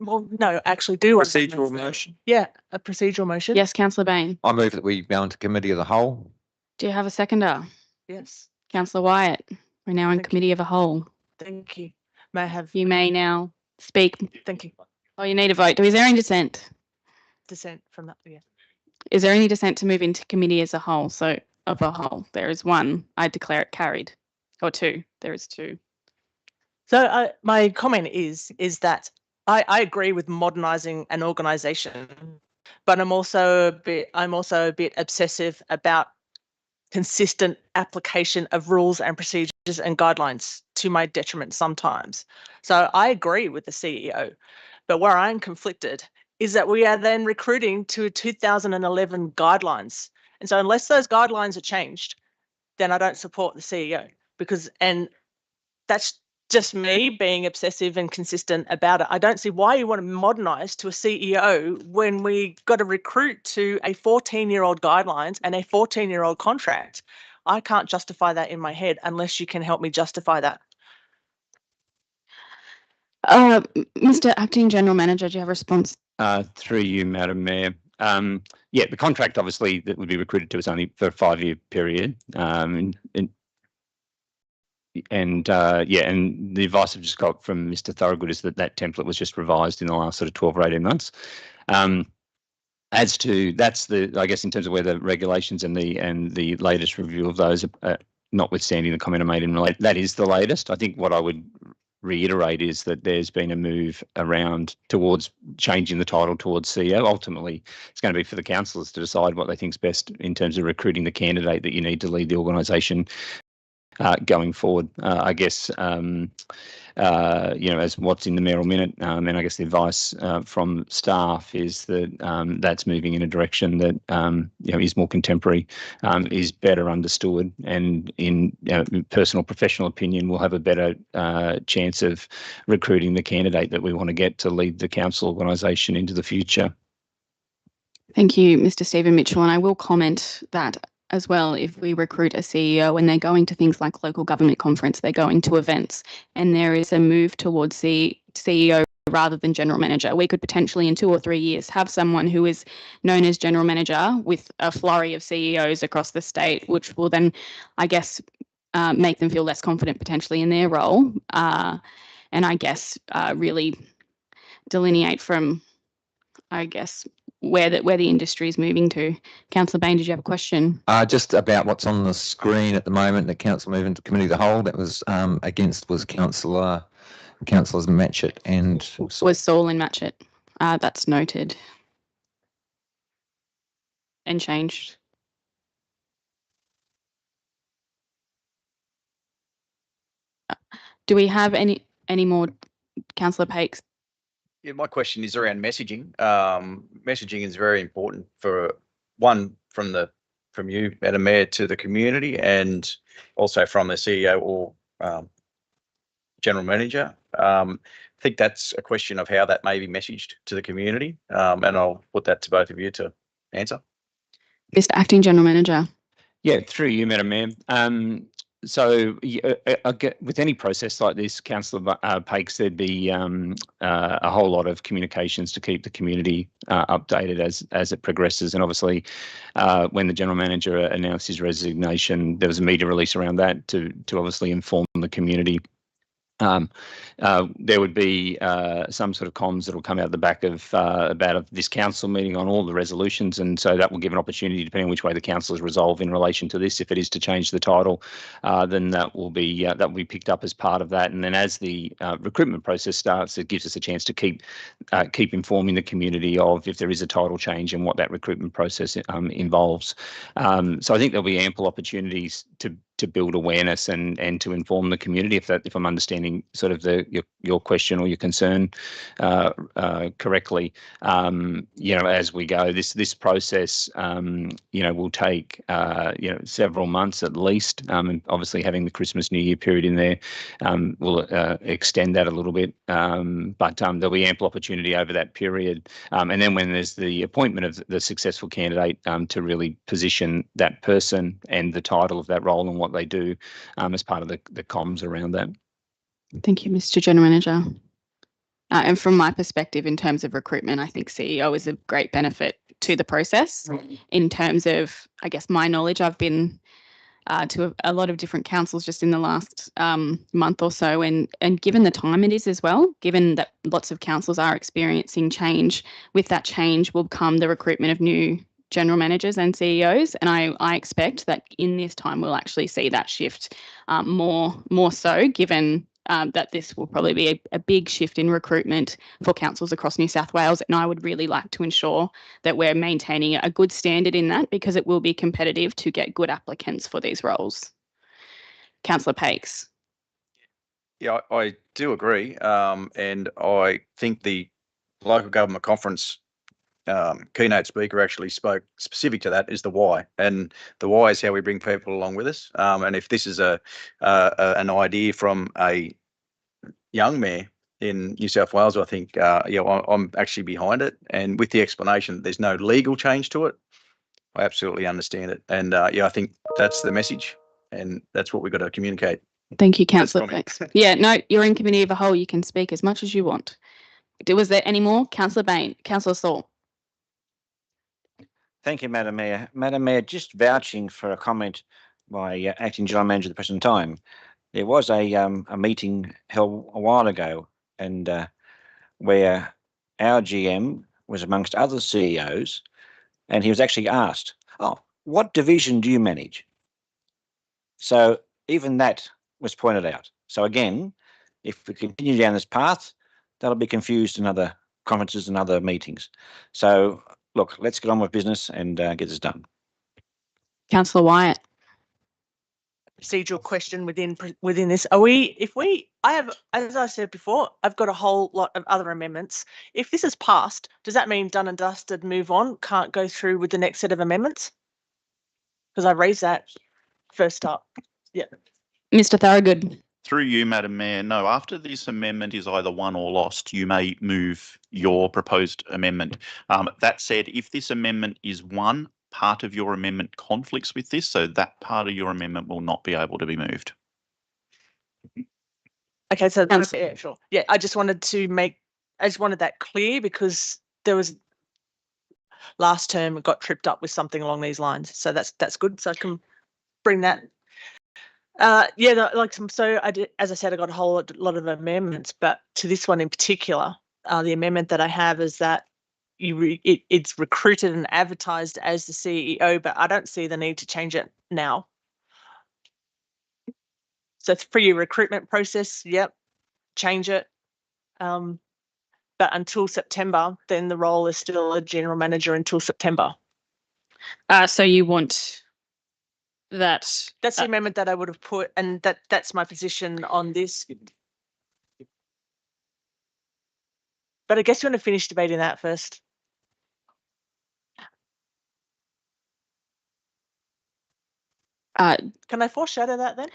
Speaker 6: Well, no, actually, do
Speaker 4: Procedural motion.
Speaker 6: Yeah, a procedural motion.
Speaker 2: Yes, Councillor Bain.
Speaker 4: I move that we go into committee of the whole.
Speaker 2: Do you have a seconder?
Speaker 6: Yes.
Speaker 2: Councillor Wyatt. We're now in
Speaker 6: Thank you.
Speaker 2: committee of a whole.
Speaker 6: Thank you. May I have?
Speaker 2: You may now speak.
Speaker 6: Thank you.
Speaker 2: Oh, you need a vote. Is there any dissent?
Speaker 6: Dissent from that. Yeah.
Speaker 2: Is there any dissent to move into committee as a whole? So of a whole, there is one. I declare it carried. Or two. There is two.
Speaker 6: So my comment is that I agree with modernising an organisation, but I'm also a bit obsessive about consistent application of rules and procedures and guidelines to my detriment sometimes. So I agree with the CEO, but where I'm conflicted is that we are then recruiting to 2011 guidelines. And so unless those guidelines are changed, then I don't support the CEO and that's just me being obsessive and consistent about it. I don't see why you want to modernise to a CEO when we got to recruit to a 14-year-old guidelines and a 14-year-old contract. I can't justify that in my head unless you can help me justify that.
Speaker 2: Mr. Acting General Manager, do you have a response?
Speaker 7: Through you, Madam Mayor. Yeah, the contract obviously that would be recruited to is only for a 5-year period. And the advice I've just got from Mr. Thorogood is that template was just revised in the last sort of 12 or 18 months. As to I guess in terms of where the regulations and the latest review of those, notwithstanding the comment I made that is the latest. I think what I would reiterate is that there's been a move around towards changing the title towards CEO. Ultimately, it's going to be for the councillors to decide what they think is best in terms of recruiting the candidate that you need to lead the organisation going forward. I guess, as what's in the mayoral minute, and I guess the advice from staff is that that's moving in a direction that is more contemporary, is better understood, and in personal professional opinion, will have a better chance of recruiting the candidate that we want to get to lead the council organisation into the future.
Speaker 2: Thank you, Mr. Stephen Mitchell, and I will comment that as well, if we recruit a CEO and they're going to things like local government conference, they're going to events, and there is a move towards the CEO rather than general manager, we could potentially in 2 or 3 years have someone who is known as general manager with a flurry of CEOs across the state, which will then, I guess, make them feel less confident potentially in their role, and I guess really delineate from, I guess, where the industry is moving to. Councillor Bain, did you have a question?
Speaker 4: Just about what's on the screen at the moment, the council moving to committee of the whole, that was against was councillors Matchett and
Speaker 2: was Saul and Matchett. That's noted and changed. Do we have any more, Councillor Pakes?
Speaker 12: Yeah, my question is around messaging. Messaging is very important from you, Madam Mayor, to the community, and also from the CEO or General Manager. I think that's a question of how that may be messaged to the community, and I'll put that to both of you to answer.
Speaker 2: Mr. Acting General Manager.
Speaker 7: Yeah, through you, Madam Mayor. So with any process like this, Councillor Pakes, there'd be a whole lot of communications to keep the community updated as it progresses. And obviously, when the General Manager announced his resignation, there was a media release around that to obviously inform the community There would be some sort of comms that will come out the back of about this council meeting on all the resolutions, and so that will give an opportunity, depending on which way the councillors resolve in relation to this. If it is to change the title, then that will be picked up as part of that. And then as the recruitment process starts, it gives us a chance to keep informing the community of if there is a title change and what that recruitment process involves. So I think there'll be ample opportunities to build awareness and to inform the community, if I'm understanding sort of your question or your concern correctly. As we go, this process will take several months at least, and obviously having the Christmas New Year period in there will extend that a little bit, but there'll be ample opportunity over that period, and then when there's the appointment of the successful candidate, to really position that person and the title of that role and what they do as part of the comms around that.
Speaker 2: Thank you, Mr. General Manager. And from my perspective, in terms of recruitment, I think CEO is a great benefit to the process. In terms of, I guess, my knowledge, I've been to a lot of different councils just in the last month or so, and given the time it is as well, given that lots of councils are experiencing change, with that change will come the recruitment of new general managers and CEOs, and I expect that in this time we'll actually see that shift more so, given that this will probably be a big shift in recruitment for councils across New South Wales, and I would really like to ensure that we're maintaining a good standard in that, because it will be competitive to get good applicants for these roles. Councillor Pakes.
Speaker 12: Yeah, I do agree, and I think the local government conference keynote speaker actually spoke specific to that, is the why, and the why is how we bring people along with us. And if this is an idea from a young mayor in New South Wales, I think I'm actually behind it. And with the explanation that there's no legal change to it, I absolutely understand it. And I think that's the message, and that's what we've got to communicate.
Speaker 2: Thank you, Councillor Pakes. Yeah, no, you're in committee of a whole. You can speak as much as you want. Was there any more? Councillor Bain, Councillor Saul.
Speaker 10: Thank you, Madam Mayor. Madam Mayor, just vouching for a comment by Acting General Manager at the present time. There was a meeting held a while ago, and where our GM was amongst other CEOs, and he was actually asked, "Oh, what division do you manage?" So even that was pointed out. So again, if we continue down this path, that'll be confused in other conferences and other meetings. So look, let's get on with business and get this done.
Speaker 2: Councillor Wyatt.
Speaker 6: Procedural question within this. I have, as I said before, I've got a whole lot of other amendments. If this is passed, does that mean done and dusted, move on, can't go through with the next set of amendments? Because I raised that first up. Yeah.
Speaker 2: Mr. Thorogood.
Speaker 1: Through you, Madam Mayor, no, after this amendment is either won or lost, you may move your proposed amendment. That said, if this amendment is won, part of your amendment conflicts with this, so that part of your amendment will not be able to be moved.
Speaker 6: Okay, so yeah, sure. Yeah, I just wanted that clear, because there was last term it got tripped up with something along these lines. So that's good. So I can bring that. So I did, as I said, I got a whole lot of amendments, but to this one in particular, the amendment that I have is that it's recruited and advertised as the CEO, but I don't see the need to change it now. So it's for your recruitment process, yep, change it. But until September, then the role is still a general manager until September.
Speaker 2: So you want that?
Speaker 6: That's the amendment that I would have put, and that's my position on this. But I guess you want to finish debating that first. Can I foreshadow that then?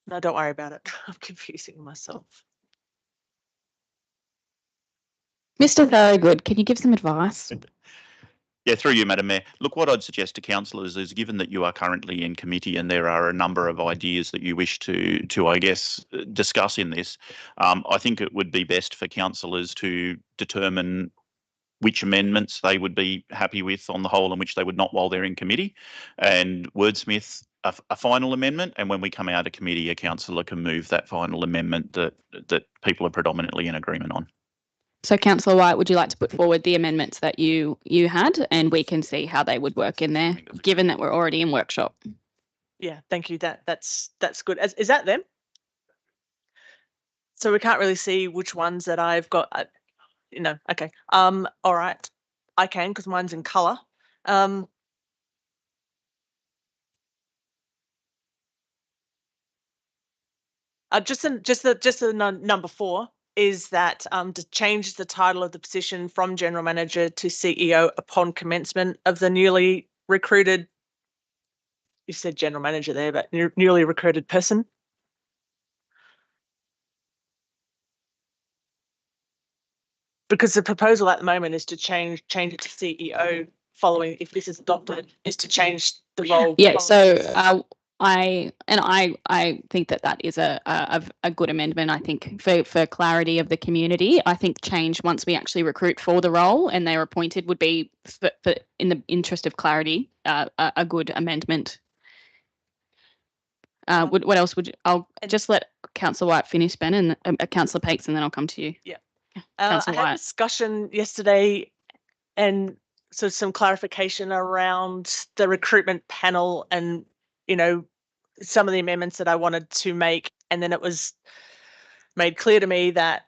Speaker 6: No, don't worry about it. I'm confusing myself.
Speaker 2: Mr. Thorogood, can you give some advice?
Speaker 1: Yeah, through you, Madam Mayor. Look, what I'd suggest to councillors is, given that you are currently in committee and there are a number of ideas that you wish to I guess, discuss in this, I think it would be best for councillors to determine which amendments they would be happy with on the whole and which they would not while they're in committee, and wordsmith a final amendment, and when we come out of committee, a councillor can move that final amendment that people are predominantly in agreement on.
Speaker 2: So, Councillor White, would you like to put forward the amendments that you had, and we can see how they would work in there, given that we're already in workshop?
Speaker 6: Yeah, thank you. That's good. Is that them? So we can't really see which ones that I've got. Okay. All right. I can, because mine's in colour. Just the number 4 is that to change the title of the position from General Manager to CEO upon commencement of the newly recruited, you said General Manager there, but newly recruited person. Because the proposal at the moment is to change it to CEO following, if this is adopted, is to change the role.
Speaker 2: Yeah, so I think that is a good amendment. I think for clarity of the community, I think change once we actually recruit for the role and they're appointed would be, for in the interest of clarity, a good amendment. What else would you? I'll just let Councillor White finish, Ben, and Councillor Pakes, and then I'll come to you.
Speaker 6: Yeah.
Speaker 2: Councillor
Speaker 6: I had
Speaker 2: White.
Speaker 6: a discussion yesterday, and so some clarification around the recruitment panel and, some of the amendments that I wanted to make. And then it was made clear to me that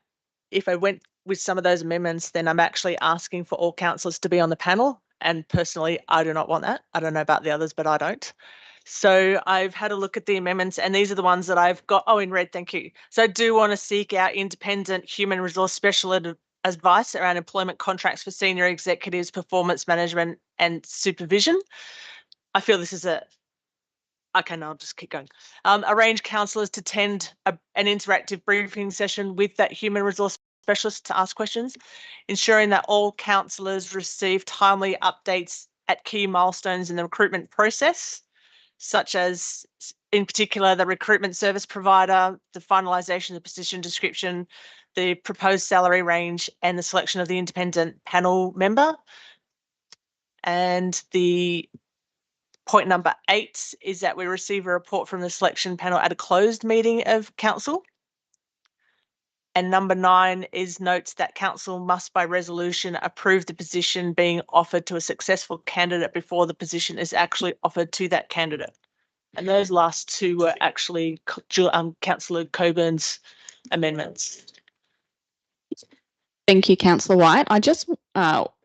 Speaker 6: if I went with some of those amendments, then I'm actually asking for all councillors to be on the panel. And personally, I do not want that. I don't know about the others, but I don't. So I've had a look at the amendments, and these are the ones that I've got. Oh, in red, thank you. So I do want to seek out independent human resource specialist advice around employment contracts for senior executives, performance management and supervision. I feel this is okay, no, I'll just keep going. Arrange councillors to attend an interactive briefing session with that human resource specialist to ask questions, ensuring that all councillors receive timely updates at key milestones in the recruitment process, such as, in particular, the recruitment service provider, the finalisation of the position description, the proposed salary range, and the selection of the independent panel member. And the point number 8 is that we receive a report from the selection panel at a closed meeting of council. And number 9 is notes that council must by resolution approve the position being offered to a successful candidate before the position is actually offered to that candidate. And those last 2 were actually Councillor Coburn's amendments.
Speaker 2: Thank you, Councillor White. I just,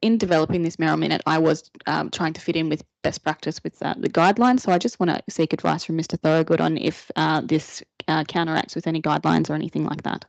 Speaker 2: in developing this Merrill Minute, I was trying to fit in with best practice with the guidelines. So I just want to seek advice from Mr. Thorogood on if this counteracts with any guidelines or anything like that.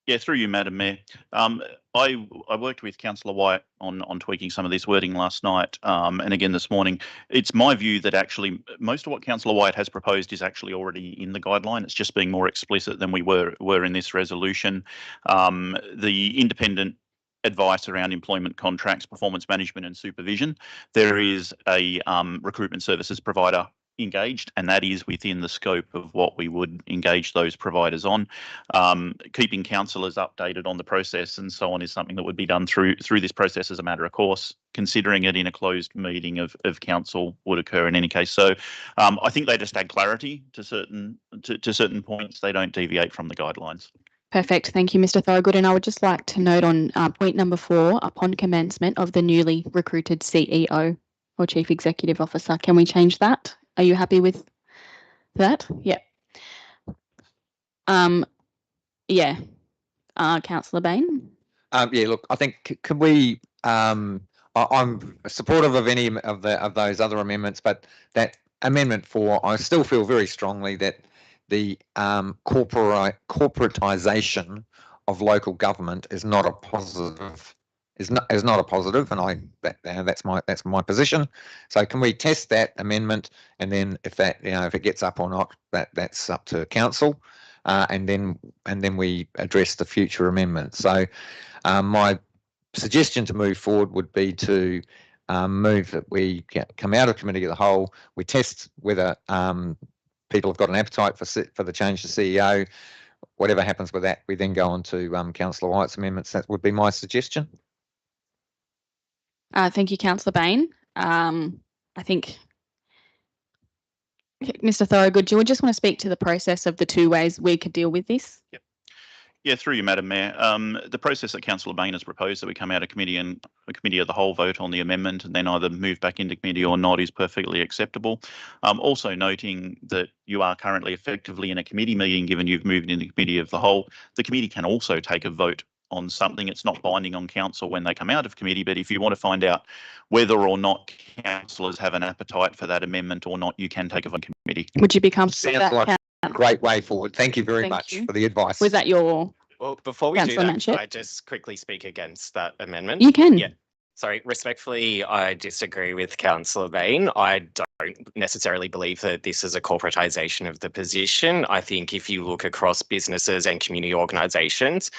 Speaker 1: Yeah, through you, Madam Mayor. I worked with Councillor White on tweaking some of this wording last night, and again this morning. It's my view that actually most of what Councillor White has proposed is actually already in the guideline. It's just being more explicit than we were in this resolution. The independent advice around employment contracts, performance management and supervision. There is a recruitment services provider engaged, and that is within the scope of what we would engage those providers on. Keeping councillors updated on the process and so on is something that would be done through this process as a matter of course. Considering it in a closed meeting of council would occur in any case. So I think they just add clarity to certain points. They don't deviate from the guidelines.
Speaker 2: Perfect. Thank you, Mr. Thorogood. And I would just like to note on point number 4, upon commencement of the newly recruited CEO or Chief Executive Officer. Can we change that? Are you happy with that? Yeah. Yeah. Councillor Bain?
Speaker 4: Yeah, look, I think, can we, I'm supportive of any of those other amendments, but that amendment 4, I still feel very strongly that the corporatisation of local government is not a positive. Is not a positive, and that's my position. So can we test that amendment, and then if it gets up or not, that's up to council, and then we address the future amendments. So my suggestion to move forward would be to move that we come out of committee of the whole, we test whether people have got an appetite for the change to CEO. Whatever happens with that, we then go on to Councillor White's amendments. That would be my suggestion.
Speaker 2: Thank you, Councillor Bain. I think, Mr. Thorogood, do you just want to speak to the process of the two ways we could deal with this?
Speaker 1: Yep. Yeah, through you, Madam Mayor. The process that Councillor Bain has proposed, that we come out of committee and a committee of the whole vote on the amendment and then either move back into committee or not, is perfectly acceptable. Also noting that you are currently effectively in a committee meeting, given you've moved into committee of the whole. The committee can also take a vote on something. It's not binding on council when they come out of committee, but if you want to find out whether or not councillors have an appetite for that amendment or not, you can take a vote in committee.
Speaker 2: Would you be comfortable with
Speaker 4: Sounds
Speaker 2: that?
Speaker 4: like a great way forward. Thank you very
Speaker 2: Thank
Speaker 4: much
Speaker 2: you.
Speaker 4: for the advice.
Speaker 2: Was that your?
Speaker 5: Well, before we do
Speaker 2: Councillor
Speaker 5: that,
Speaker 2: Manship?
Speaker 5: can I just quickly speak against that amendment?
Speaker 2: You can.
Speaker 5: Yeah. Sorry, respectfully, I disagree with Councillor Bain. I don't necessarily believe that this is a corporatisation of the position. I think if you look across businesses and community organisations,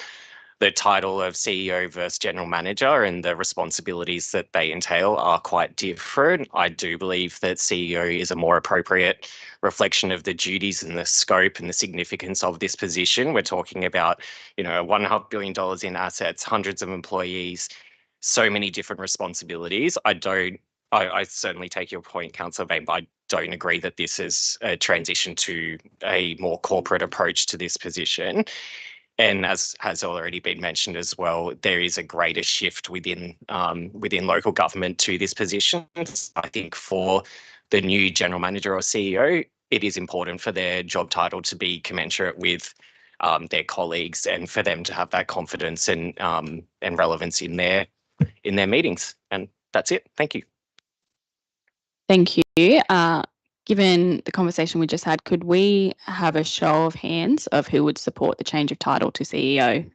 Speaker 5: the title of CEO versus General Manager and the responsibilities that they entail are quite different. I do believe that CEO is a more appropriate reflection of the duties and the scope and the significance of this position. We're talking about, $1.5 billion in assets, hundreds of employees, so many different responsibilities. I certainly take your point, Councillor Bain, but I don't agree that this is a transition to a more corporate approach to this position. And as has already been mentioned as well, there is a greater shift within local government to this position. I think for the new general manager or CEO, it is important for their job title to be commensurate with their colleagues and for them to have that confidence and relevance in their meetings. And that's it. Thank you.
Speaker 2: Thank you. Given the conversation we just had, could we have a show of hands of who would support the change of title to CEO?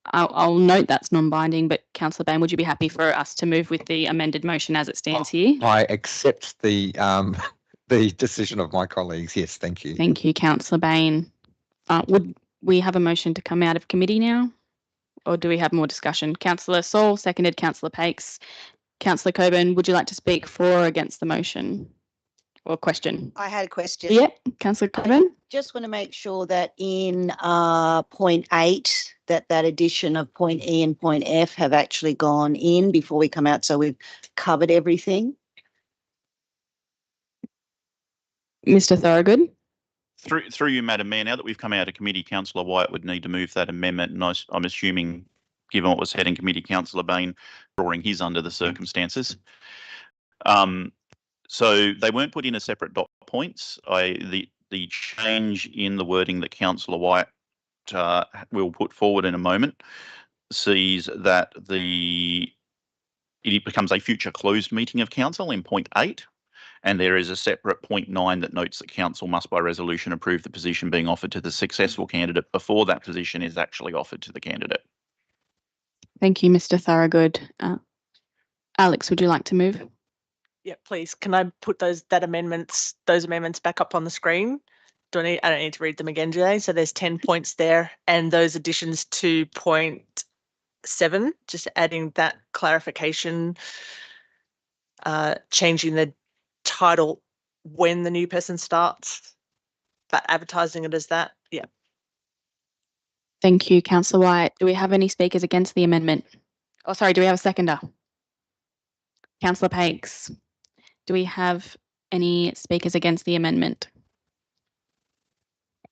Speaker 2: I'll note that's non-binding, but Councillor Bain, would you be happy for us to move with the amended motion as it stands here?
Speaker 4: I accept the the decision of my colleagues. Yes, thank you.
Speaker 2: Thank you, Councillor Bain. Would we have a motion to come out of committee now? Or do we have more discussion? Councillor Saul, seconded Councillor Pakes. Councillor Coburn, would you like to speak for or against the motion or question?
Speaker 11: I had a question.
Speaker 2: Yep, Councillor Coburn.
Speaker 11: Just want to make sure that in point 8, that addition of point E and point F have actually gone in before we come out, so we've covered everything.
Speaker 2: Mr. Thorogood.
Speaker 1: Through you, Madam Mayor, now that we've come out of committee, Councillor White would need to move that amendment, and I'm assuming, given what was said in committee, Councillor Bain drawing his under the circumstances. So they weren't put in as separate dot points. The change in the wording that Councillor White will put forward in a moment sees that it becomes a future closed meeting of council in point 8. And there is a separate point 9 that notes that council must by resolution approve the position being offered to the successful candidate before that position is actually offered to the candidate.
Speaker 2: Thank you, Mr. Thorogood. Alex, would you like to move?
Speaker 6: Yeah, please. Can I put those amendments back up on the screen? I don't need to read them again, do I? So there's 10 points there, and those additions to point 7, just adding that clarification, changing the title when the new person starts, but advertising it as that. Yeah.
Speaker 2: Thank you, Councillor White. Do we have any speakers against the amendment? Oh, sorry, do we have a seconder? Councillor Pakes. Do we have any speakers against the amendment?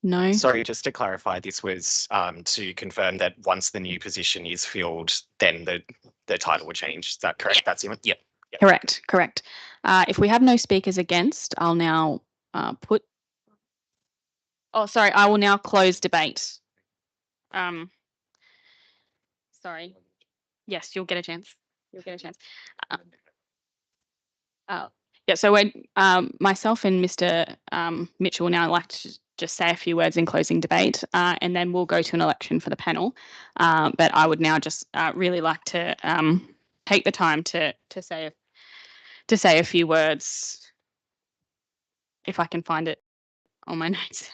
Speaker 2: No.
Speaker 5: Sorry, just to clarify, this was to confirm that once the new position is filled, then the title will change. Is that correct? That's it. Yep.
Speaker 2: Correct. If we have no speakers against, I'll now I will now close debate. Sorry. Yes, you'll get a chance. Yeah, so when myself and Mr. Mitchell will now like to just say a few words in closing debate, and then we'll go to an election for the panel. But I would now just really like to take the time to say a few words, if I can find it on my notes.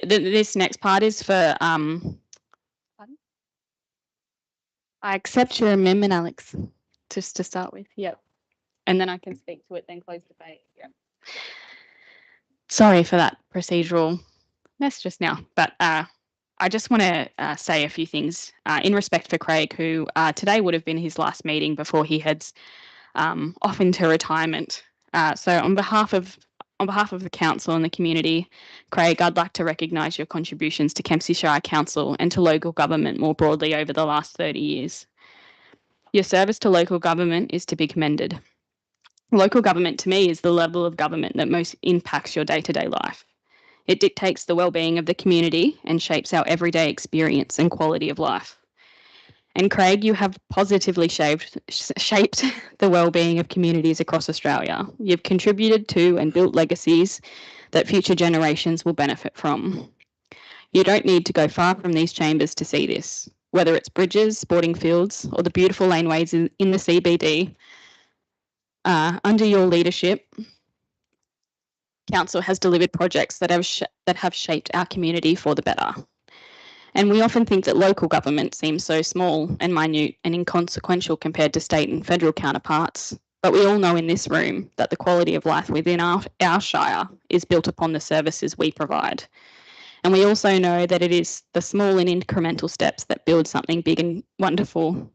Speaker 2: This next part is for I accept your amendment, Alex, just to start with. Yep. And then I can speak to it, then close debate. Yep. Sorry for that procedural mess just now, but I just want to say a few things in respect for Craig, who today would have been his last meeting before he heads off into retirement. So on behalf of the council and the community, Craig, I'd like to recognise your contributions to Kempsey Shire Council and to local government more broadly over the last 30 years. Your service to local government is to be commended. Local government to me is the level of government that most impacts your day-to-day life. It dictates the well-being of the community and shapes our everyday experience and quality of life. And Craig, you have positively shaped the well-being of communities across Australia. You've contributed to and built legacies that future generations will benefit from. You don't need to go far from these chambers to see this, whether it's bridges, sporting fields, or the beautiful laneways in the CBD. Under your leadership, Council has delivered projects that have shaped our community for the better. And we often think that local government seems so small and minute and inconsequential compared to state and federal counterparts. But we all know in this room that the quality of life within our shire is built upon the services we provide. And we also know that it is the small and incremental steps that build something big and wonderful.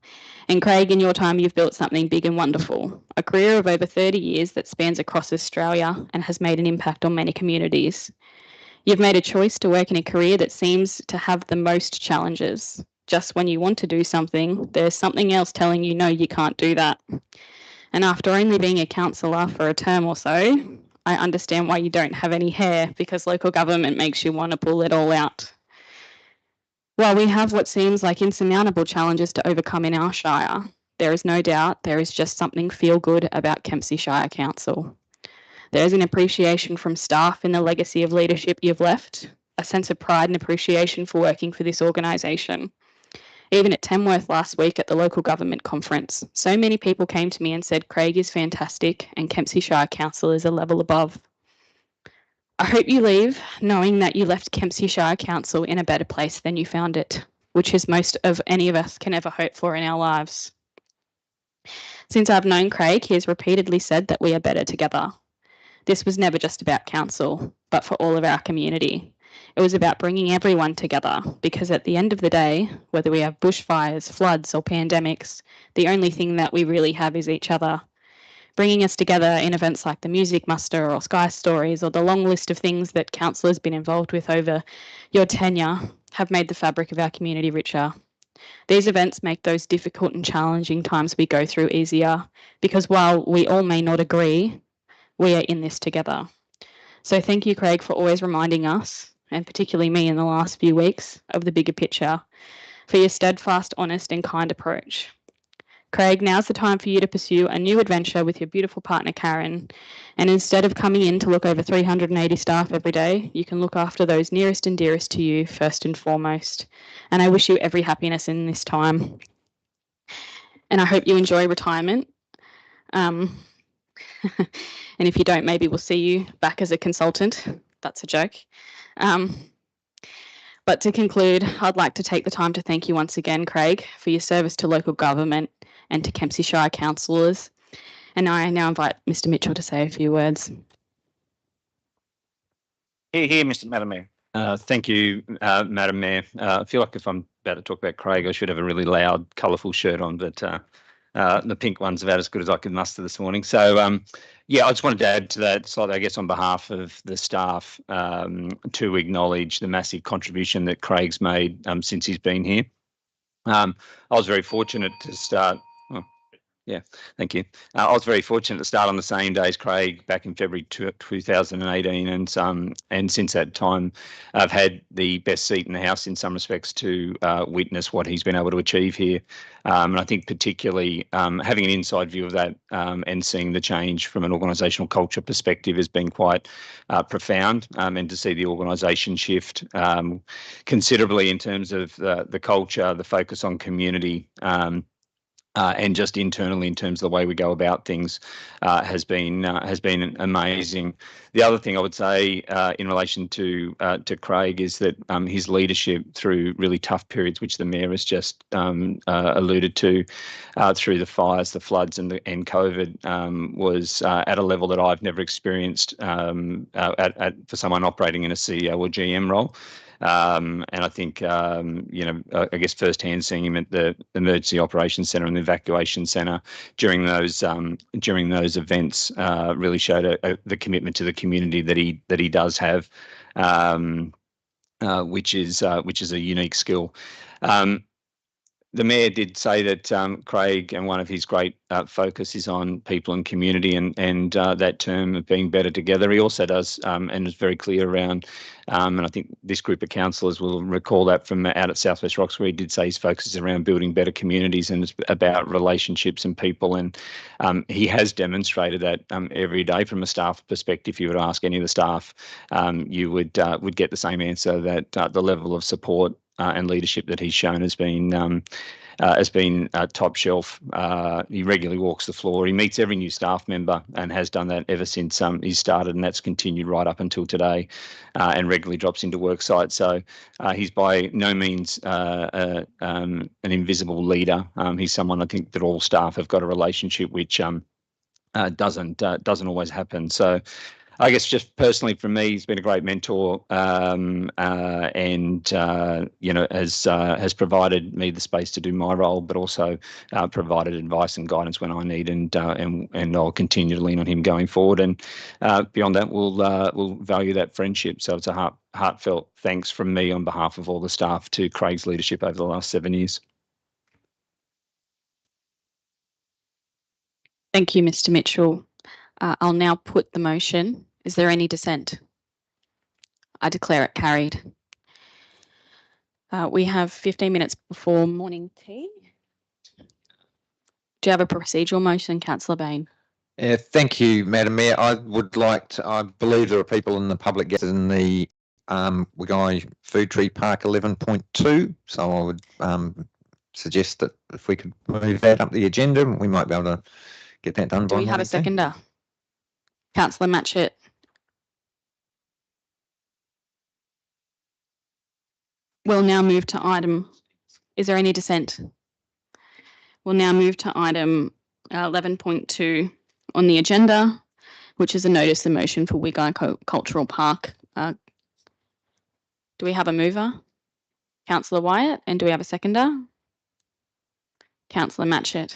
Speaker 2: And Craig, in your time, you've built something big and wonderful, a career of over 30 years that spans across Australia and has made an impact on many communities. You've made a choice to work in a career that seems to have the most challenges. Just when you want to do something, there's something else telling you, no, you can't do that. And after only being a councillor for a term or so, I understand why you don't have any hair, because local government makes you want to pull it all out. While we have what seems like insurmountable challenges to overcome in our shire, there is no doubt there is just something feel good about Kempsey Shire Council. There is an appreciation from staff in the legacy of leadership you've left, a sense of pride and appreciation for working for this organisation. Even at Tamworth last week at the local government conference, so many people came to me and said Craig is fantastic and Kempsey Shire Council is a level above. I hope you leave knowing that you left Kempsey Shire Council in a better place than you found it, which is most of any of us can ever hope for in our lives. Since I've known Craig, he has repeatedly said that we are better together. This was never just about council, but for all of our community. It was about bringing everyone together, because at the end of the day, whether we have bushfires, floods or pandemics, the only thing that we really have is each other. Bringing us together in events like the Music Muster or Sky Stories or the long list of things that council has been involved with over your tenure have made the fabric of our community richer. These events make those difficult and challenging times we go through easier, because while we all may not agree, we are in this together. So thank you, Craig, for always reminding us, and particularly me in the last few weeks, of the bigger picture, for your steadfast, honest and kind approach. Craig, now's the time for you to pursue a new adventure with your beautiful partner, Karen. And instead of coming in to look over 380 staff every day, you can look after those nearest and dearest to you first and foremost. And I wish you every happiness in this time. And I hope you enjoy retirement. And if you don't, maybe we'll see you back as a consultant. That's a joke. But to conclude, I'd like to take the time to thank you once again, Craig, for your service to local government and to Kempsey Shire councillors. And I now invite Mr. Mitchell to say a few words.
Speaker 10: Here, Madam Mayor.
Speaker 7: Thank you, Madam Mayor. I feel like if I'm about to talk about Craig, I should have a really loud, colourful shirt on, but the pink one's about as good as I could muster this morning. So, yeah, I just wanted to add to that slightly, I guess, on behalf of the staff, to acknowledge the massive contribution that Craig's made since he's been here. I was very fortunate to start. Yeah, thank you. I was very fortunate to start on the same day as Craig back in February 2018, and since that time, I've had the best seat in the House in some respects to witness what he's been able to achieve here. And I think particularly having an inside view of that and seeing the change from an organisational culture perspective has been quite profound, and to see the organisation shift considerably in terms of the culture, the focus on community, and just internally in terms of the way we go about things has been amazing. The other thing I would say in relation to Craig is that his leadership through really tough periods, which the Mayor has just alluded to, through the fires, the floods, and COVID, was at a level that I've never experienced for someone operating in a CEO or GM role. And I think, I guess firsthand seeing him at the Emergency Operations Centre and the Evacuation Centre during those events really showed the commitment to the community that he does have, which is a unique skill. The Mayor did say that Craig, and one of his great focus is on people and community, and that term of being better together. He also does, and is very clear around, and I think this group of councillors will recall that from out at South West Rocks, where he did say his focus is around building better communities and it's about relationships and people. And he has demonstrated that every day from a staff perspective. If you were to ask any of the staff, you would get the same answer, that the level of support and leadership that he's shown has been top shelf. He regularly walks the floor. He meets every new staff member and has done that ever since he started, and that's continued right up until today, and regularly drops into work sites. So he's by no means an invisible leader. He's someone I think that all staff have got a relationship, which doesn't always happen. So I guess just personally for me, he's been a great mentor, and has provided me the space to do my role, but also provided advice and guidance when I need, and I'll continue to lean on him going forward. And beyond that, we'll value that friendship. So it's a heartfelt thanks from me on behalf of all the staff to Craig's leadership over the last 7 years.
Speaker 2: Thank you, Mr. Mitchell. I'll now put the motion. Is there any dissent? I declare it carried. We have 15 minutes before morning tea. Do you have a procedural motion, Councillor Bain?
Speaker 4: Thank you, Madam Mayor. I believe there are people in the public in the Wigayi Food Tree Park 11.2, so I would suggest that if we could move that up the agenda, we might be able to get that done.
Speaker 2: Do we have a seconder? Councillor Matchett. We'll now move to item. Is there any dissent? We'll now move to item 11.2 on the agenda, which is a notice of motion for Wigayi Cultural Park. Do we have a mover? Councillor Wyatt. And do we have a seconder? Councillor Matchett.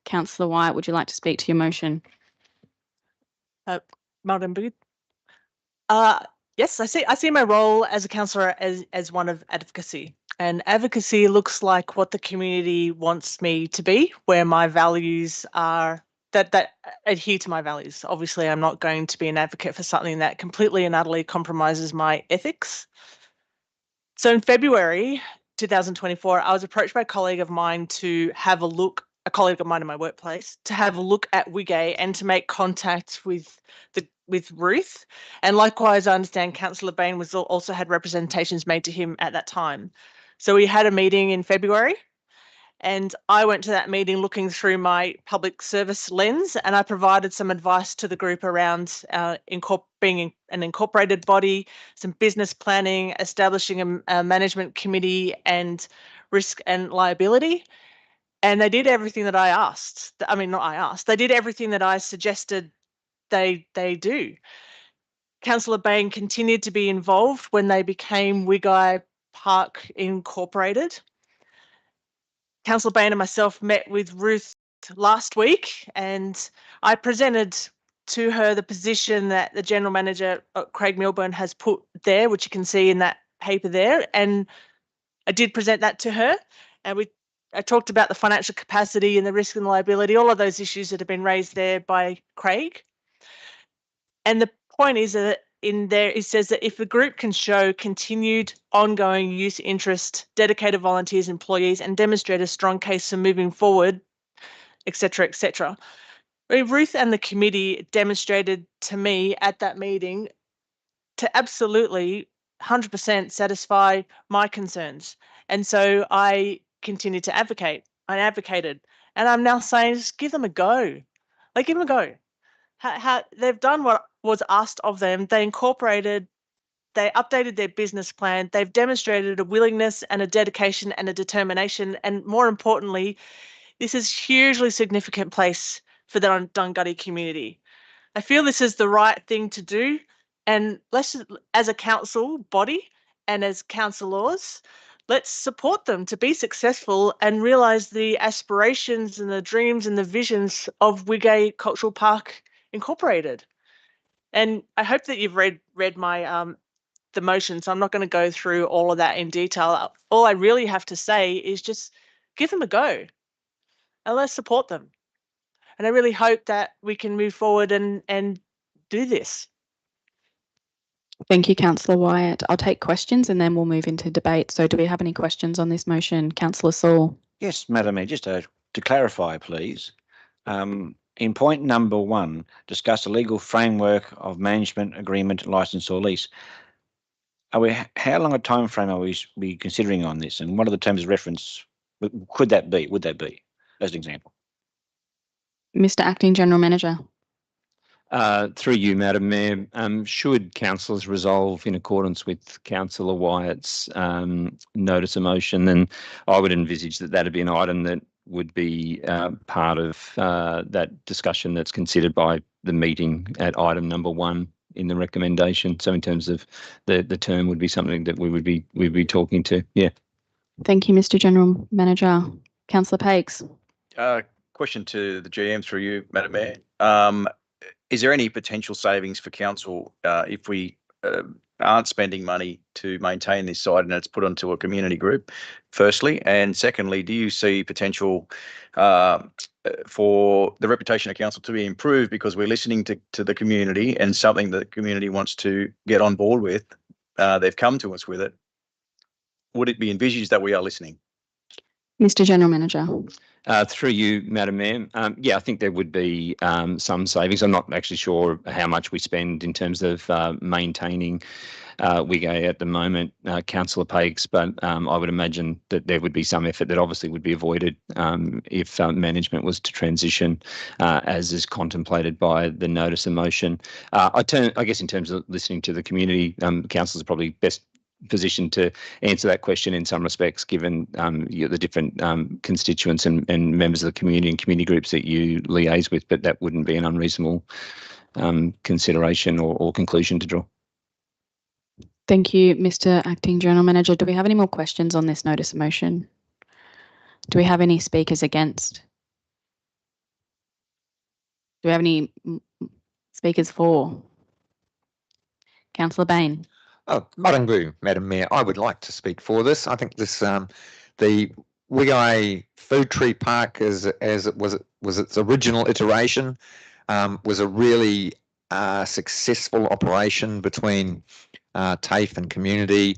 Speaker 2: Councillor Wyatt, would you like to speak to your motion?
Speaker 6: Madam Booth. Yes, I see my role as a councillor as one of advocacy, and advocacy looks like what the community wants me to be, where my values are that adhere to my values. Obviously, I'm not going to be an advocate for something that completely and utterly compromises my ethics. So in February 2024, I was approached by a colleague of mine to have a look, a colleague of mine in my workplace, to have a look at Wigayi and to make contact with Ruth. And likewise, I understand Councillor Bain also had representations made to him at that time. So we had a meeting in February, and I went to that meeting looking through my public service lens, and I provided some advice to the group around being an incorporated body, some business planning, establishing a management committee, and risk and liability. And they did everything that I asked. I mean, not I asked. They did everything that I suggested they do. Councillor Bain continued to be involved when they became Wigayi Park Incorporated. Councillor Bain and myself met with Ruth last week, and I presented to her the position that the General Manager, Craig Milburn, has put there, which you can see in that paper there. And I did present that to her, and I talked about the financial capacity and the risk and liability, all of those issues that have been raised there by Craig. And the point is that in there, it says that if the group can show continued ongoing youth interest, dedicated volunteers, employees, and demonstrate a strong case for moving forward, etc., etc. Ruth and the committee demonstrated to me at that meeting to absolutely 100% satisfy my concerns. And so I continued to advocate. I advocated. And I'm now saying, just give them a go. Like, give them a go. How they've done what was asked of them. They updated their business plan. They've demonstrated a willingness and a dedication and a determination. And more importantly, this is hugely significant place for the Dungutty community. I feel this is the right thing to do. And let's, as a council body and as councillors, let's support them to be successful and realise the aspirations and the dreams and the visions of Wigayi Cultural Park Incorporated. And I hope that you've read my the motion, so I'm not going to go through all of that in detail. All I really have to say is just give them a go and let's support them. And I really hope that we can move forward and do this.
Speaker 2: Thank you, Councillor Wyatt. I'll take questions and then we'll move into debate. So do we have any questions on this motion? Councillor Saul.
Speaker 10: Yes, Madam Mayor, just to clarify, please. In point number 1, discuss a legal framework of management agreement, licence or lease. How long a time frame are we considering on this, and what are the terms of reference? Would that be, as an example?
Speaker 2: Mr. Acting General Manager.
Speaker 7: Through you, Madam Mayor, should councillors resolve in accordance with Councillor Wyatt's notice of motion, then I would envisage that would be an item that would be part of that discussion that's considered by the meeting at item number 1 in the recommendation. So in terms of the term would be something that we'd be talking to. Yeah.
Speaker 2: Thank you, Mr. General Manager. Councillor Pakes.
Speaker 12: Question to the GM through you, Madam Mayor. Is there any potential savings for council if we aren't spending money to maintain this site and it's put onto a community group, firstly? And secondly, do you see potential for the reputation of council to be improved because we're listening to the community and something that the community wants to get on board with? They've come to us with it. Would it be envisaged that we are listening?
Speaker 2: Mr. General Manager.
Speaker 7: Through you, Madam Mayor. Yeah, I think there would be some savings. I'm not actually sure how much we spend in terms of maintaining Wigayi at the moment, Councillor Pakes, but I would imagine that there would be some effort that obviously would be avoided if management was to transition as is contemplated by the notice of motion. I guess in terms of listening to the community, councillors are probably best positioned to answer that question in some respects, given the different constituents and members of the community and community groups that you liaise with, but that wouldn't be an unreasonable consideration or conclusion to draw.
Speaker 2: Thank you, Mr. Acting General Manager. Do we have any more questions on this notice of motion? Do we have any speakers against? Do we have any speakers for? Councillor Bain.
Speaker 4: Marangu, Madam Mayor, I would like to speak for this. I think this the Wigayi Food Tree Park, as it was its original iteration, was a really successful operation between TAFE and community.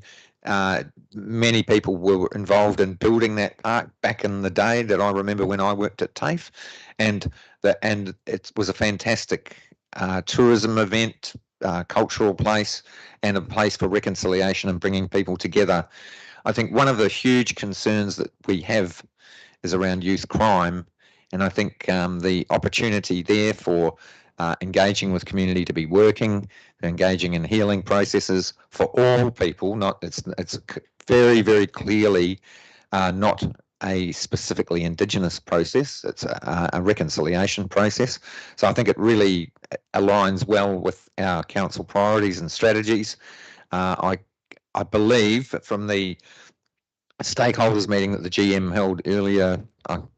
Speaker 4: Many people were involved in building that park back in the day that I remember when I worked at TAFE, and it was a fantastic tourism event, cultural place, and a place for reconciliation and bringing people together. I think one of the huge concerns that we have is around youth crime, and I think the opportunity there for engaging with community to be working, engaging in healing processes for all people. It's very, very clearly not a specifically Indigenous process. It's a reconciliation process. So I think it really aligns well with our council priorities and strategies. I believe from the stakeholders meeting that the GM held earlier, I'm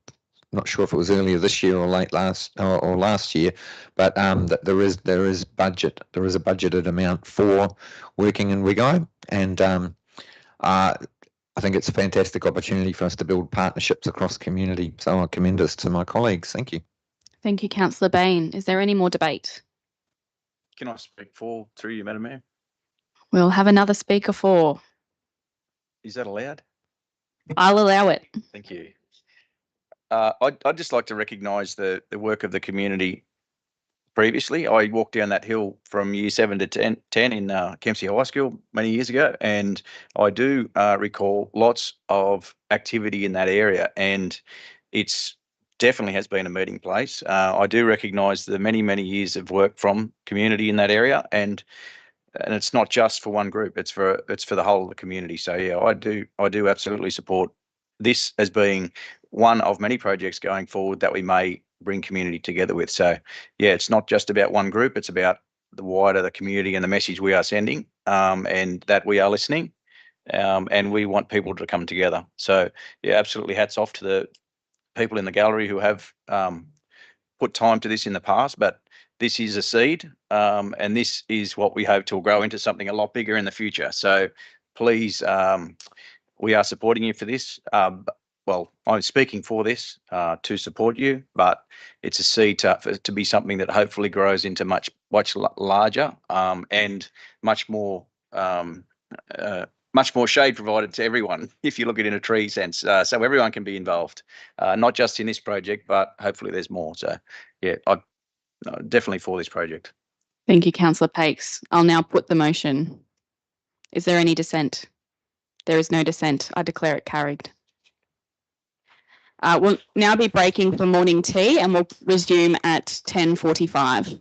Speaker 4: not sure if it was earlier this year or last year, but that there is a budgeted amount for working in Wigayi, and I think it's a fantastic opportunity for us to build partnerships across community. So I commend this to my colleagues. Thank you.
Speaker 2: Thank you, Councillor Bain. Is there any more debate?
Speaker 12: Can I speak for through you, Madam Mayor?
Speaker 2: We'll have another speaker for.
Speaker 12: Is that allowed?
Speaker 2: I'll allow it.
Speaker 12: Thank you. I'd just like to recognise the work of the community. Previously, I walked down that hill from year 7 to 10 in Kempsey High School many years ago, and I do recall lots of activity in that area, and it's definitely has been a meeting place. I do recognise the many years of work from community in that area, and it's not just for one group; it's for the whole of the community. So yeah, I do absolutely support this as being one of many projects going forward that we may bring community together with. So yeah, it's not just about one group; it's about the wider the community and the message we are sending, and that we are listening, and we want people to come together. So yeah, absolutely hats off to the people in the gallery who have put time to this in the past, but this is a seed, and this is what we hope to grow into something a lot bigger in the future. So please, we are supporting you for this. Well, I'm speaking for this to support you, but it's a seed to be something that hopefully grows into much larger, and much more shade provided to everyone, if you look at it in a tree sense, so everyone can be involved, not just in this project, but hopefully there's more. So yeah, I'm definitely for this project.
Speaker 2: Thank you, Councillor Pakes. I'll now put the motion. Is there any dissent? There is no dissent. I declare it carried. We'll now be breaking for morning tea and we'll resume at 10:45.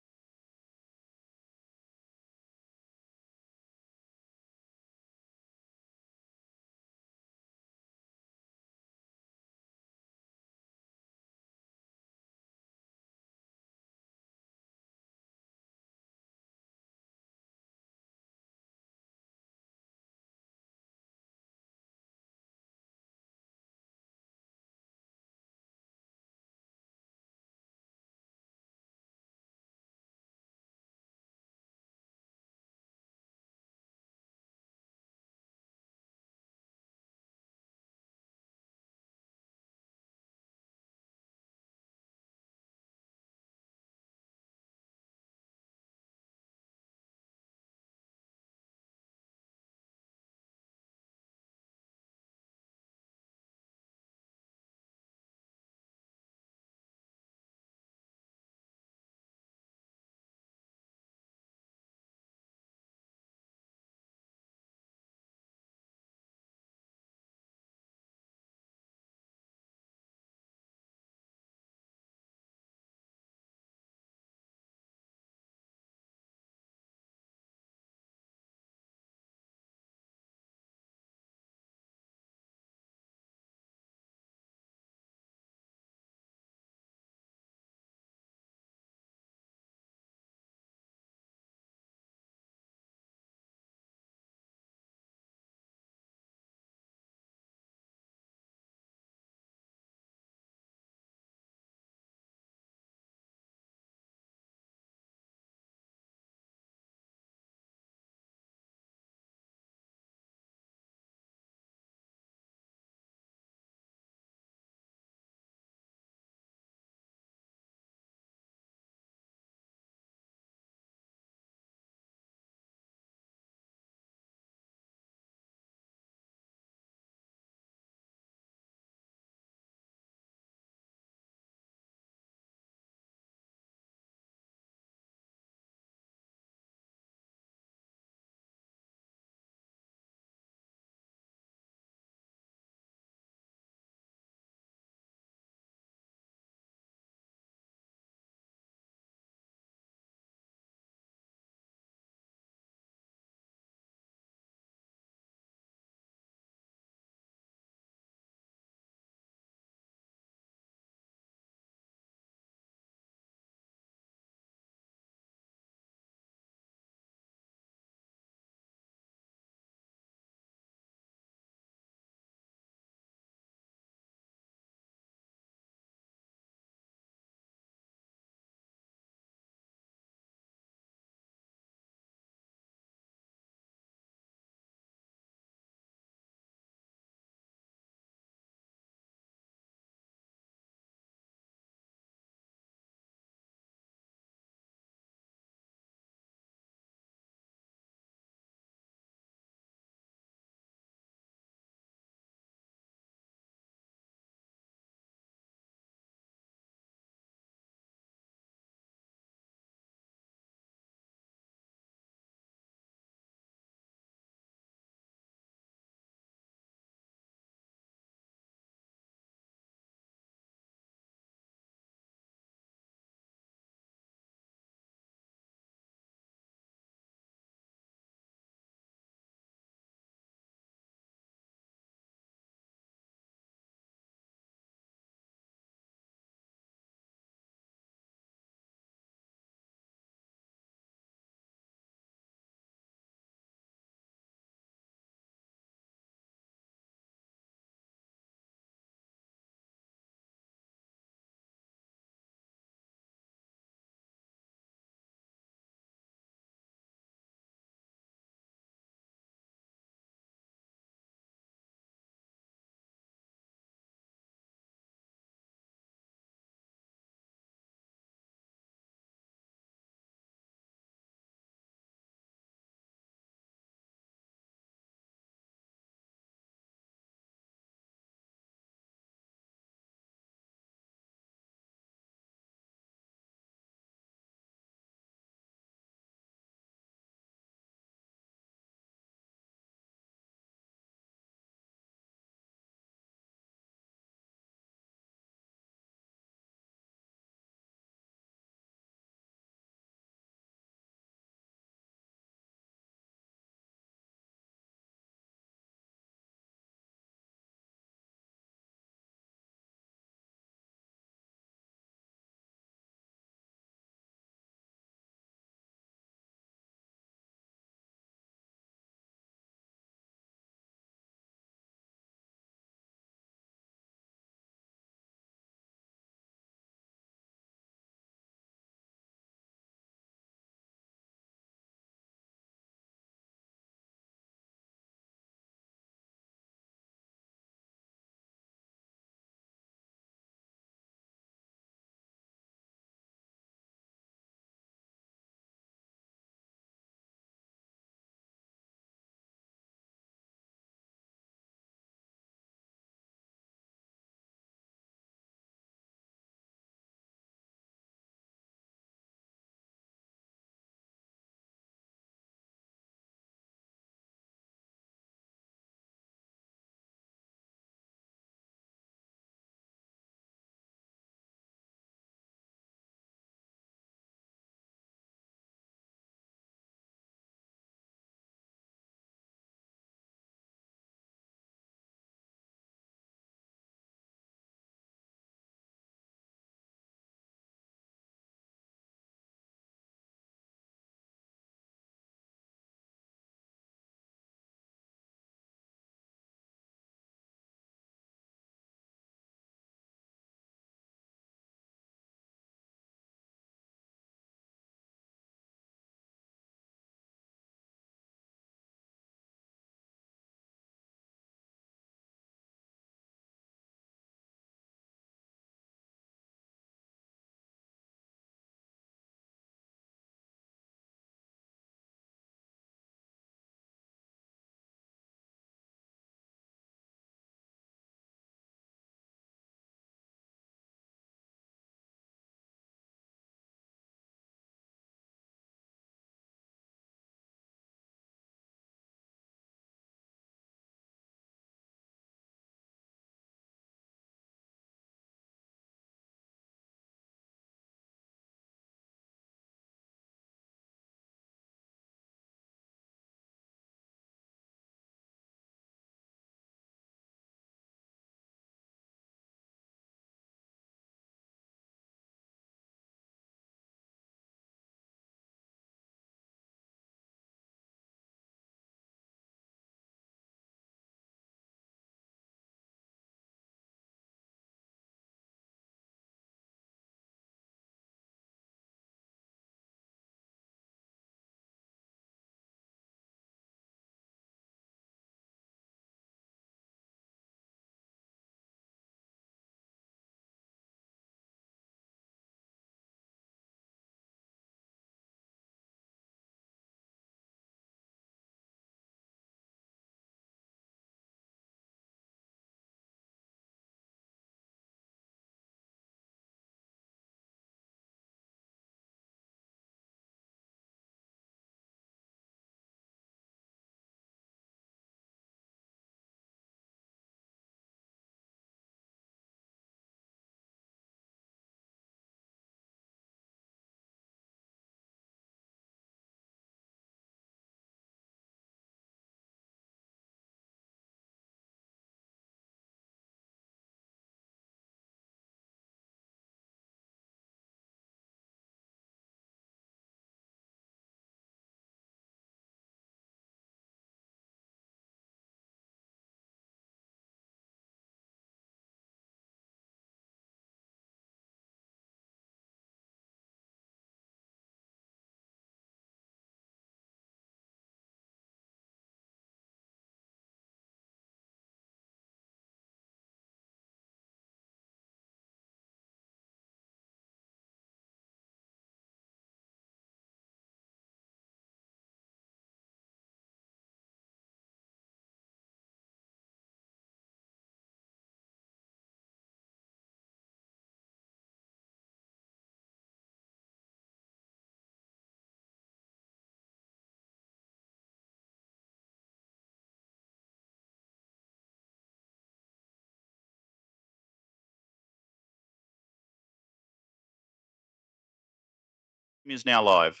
Speaker 1: Is now live.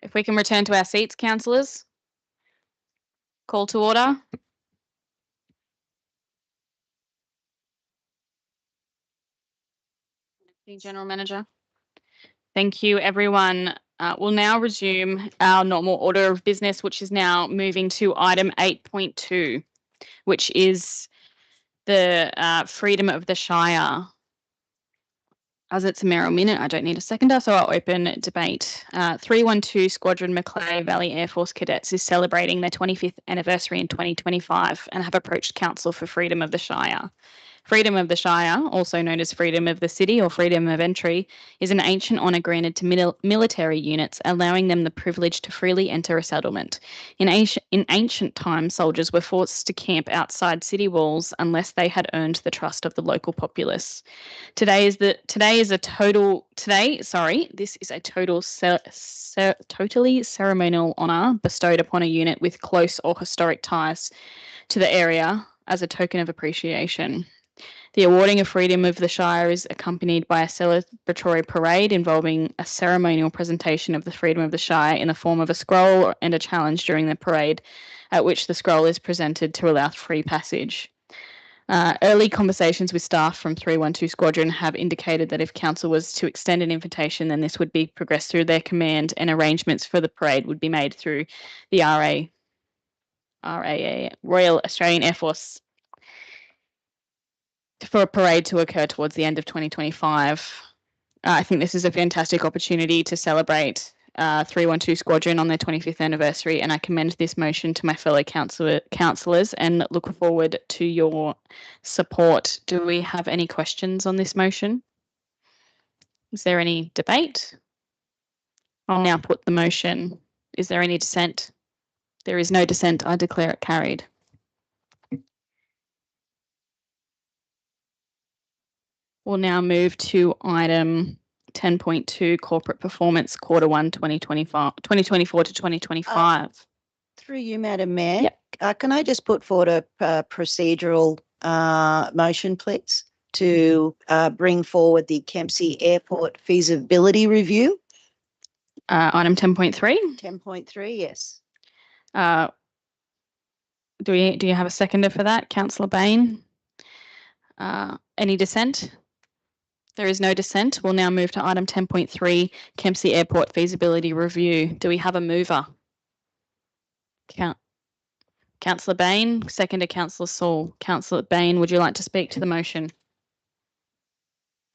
Speaker 2: If we can return to our seats, councillors. Call to order. General Manager. Thank you, everyone. We'll now resume our normal order of business, which is now moving to item 8.2, which is the freedom of the Shire. As it's a mere minute, I don't need a seconder, so I'll open debate. 312 Squadron Macleay Valley Air Force Cadets is celebrating their 25th anniversary in 2025 and have approached Council for freedom of the Shire. Freedom of the Shire, also known as freedom of the city or freedom of entry, is an ancient honour granted to military units, allowing them the privilege to freely enter a settlement. In ancient times, soldiers were forced to camp outside city walls unless they had earned the trust of the local populace. This is a totally ceremonial honour bestowed upon a unit with close or historic ties to the area as a token of appreciation. The awarding of freedom of the Shire is accompanied by a celebratory parade involving a ceremonial presentation of the freedom of the Shire in the form of a scroll and a challenge during the parade, at which the scroll is presented to allow free passage. Early conversations with staff from 312 Squadron have indicated that if Council was to extend an invitation, then this would be progressed through their command and arrangements for the parade would be made through the RAA, Royal Australian Air Force, for a parade to occur towards the end of 2025. I think this is a fantastic opportunity to celebrate 312 Squadron on their 25th anniversary, and I commend this motion to my fellow councillors and look forward to your support. Do we have any questions on this motion? Is there any debate? I'll now put the motion. Is there any dissent? There is no dissent. I declare it carried. We'll now move to item 10.2, corporate performance, quarter 1, 2024 to 2025.
Speaker 11: Through you, Madam Mayor.
Speaker 2: Yep.
Speaker 11: Can I just put forward a procedural motion, please, to bring forward the Kempsey Airport feasibility review?
Speaker 2: Item 10.3.
Speaker 11: 10.3, yes.
Speaker 2: Do you have a seconder for that, Councillor Bain? Any dissent? There is no dissent. We'll now move to item 10.3, Kempsey Airport feasibility review. Do we have a mover? Councillor Bain, seconder Councillor Saul. Councillor Bain, would you like to speak to the motion?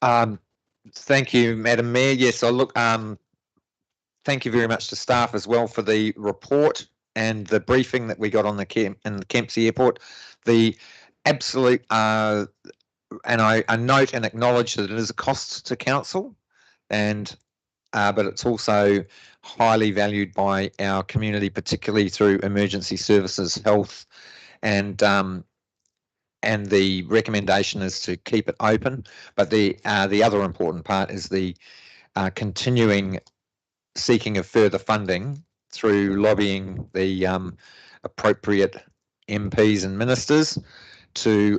Speaker 4: Thank you, Madam Mayor. Yes, thank you very much to staff as well for the report and the briefing that we got on the Kempsey Airport. The absolute and I note and acknowledge that it is a cost to council, and but it's also highly valued by our community, particularly through emergency services, health, and the recommendation is to keep it open. But the other important part is the continuing seeking of further funding through lobbying the appropriate MPs and ministers to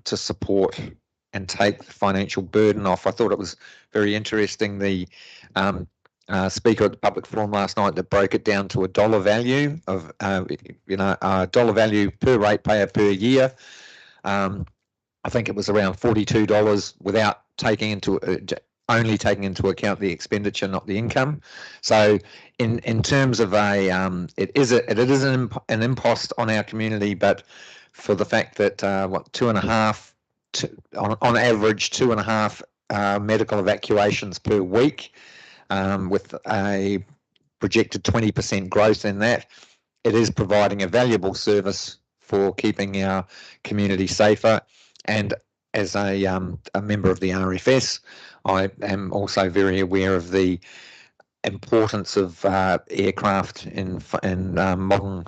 Speaker 4: support and take the financial burden off. I thought it was very interesting, the speaker at the public forum last night that broke it down to a dollar value of dollar value per ratepayer per year. I think it was around $42 without only taking into account the expenditure, not the income. So in terms of it is an impost on our community, but for the fact that on average 2.5 medical evacuations per week, with a projected 20% growth in that, it is providing a valuable service for keeping our community safer. And as a member of the RFS, I am also very aware of the importance of aircraft in modern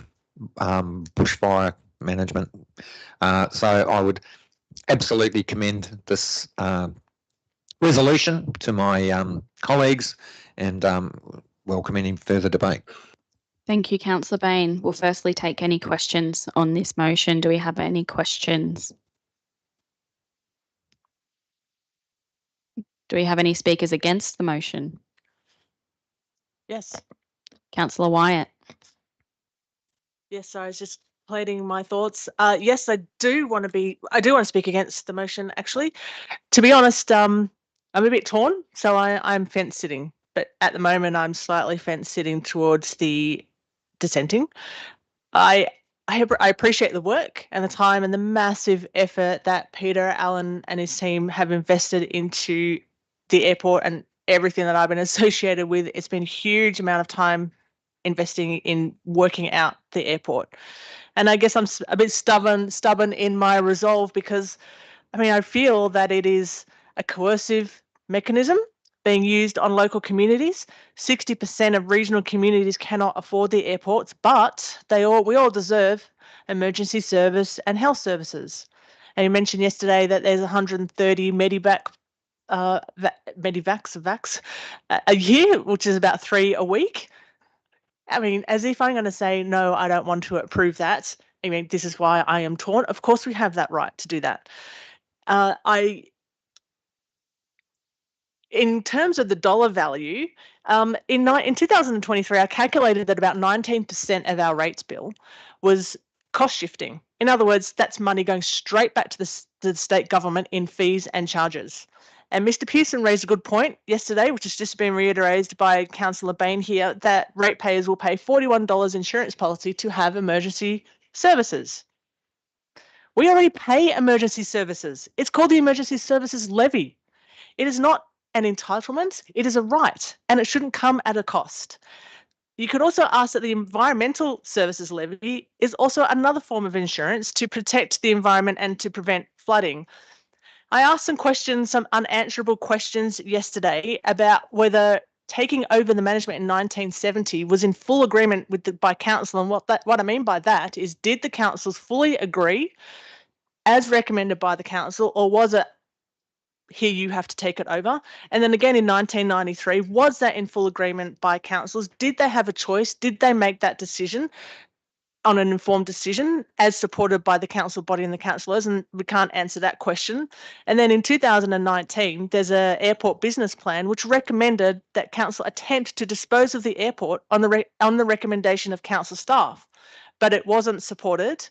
Speaker 4: bushfire management. So I would absolutely commend this resolution to my colleagues and welcome any further debate.
Speaker 2: Thank you, Councillor Bain. We'll firstly take any questions on this motion. Do we have any questions? Do we have any speakers against the motion?
Speaker 6: Yes.
Speaker 2: Councillor Wyatt.
Speaker 6: Yes, I was just collating my thoughts. Yes, I do want to speak against the motion, actually. To be honest, I'm a bit torn, so I'm fence sitting, but at the moment I'm slightly fence sitting towards the dissenting. I appreciate the work and the time and the massive effort that Peter, Alan and his team have invested into the airport and everything that I've been associated with. It's been a huge amount of time investing in working out the airport. And I guess I'm a bit stubborn in my resolve because, I mean, I feel that it is a coercive mechanism being used on local communities. 60% of regional communities cannot afford the airports, but we all deserve emergency service and health services. And you mentioned yesterday that there's 130 medivacs a year, which is about 3 a week. I mean, as if I'm going to say, no, I don't want to approve that. I mean, this is why I am torn. Of course, we have that right to do that. In terms of the dollar value, in 2023, I calculated that about 19% of our rates bill was cost shifting. In other words, that's money going straight back to the state government in fees and charges. And Mr. Pearson raised a good point yesterday, which has just been reiterated by Councillor Bain here, that ratepayers will pay $41 insurance policy to have emergency services. We already pay emergency services. It's called the Emergency Services Levy. It is not an entitlement, it is a right, and it shouldn't come at a cost. You could also ask that the Environmental Services Levy is also another form of insurance to protect the environment and to prevent flooding. I asked some unanswerable questions yesterday about whether taking over the management in 1970 was in full agreement by council, and what I mean by that is, did the councils fully agree as recommended by the council, or was it, here you have to take it over? And then again in 1993, was that in full agreement by councils? Did they have a choice? Did they make that decision on an informed decision as supported by the council body and the councillors? And we can't answer that question. And then in 2019, there's an airport business plan which recommended that council attempt to dispose of the airport on the recommendation of council staff, but it wasn't supported.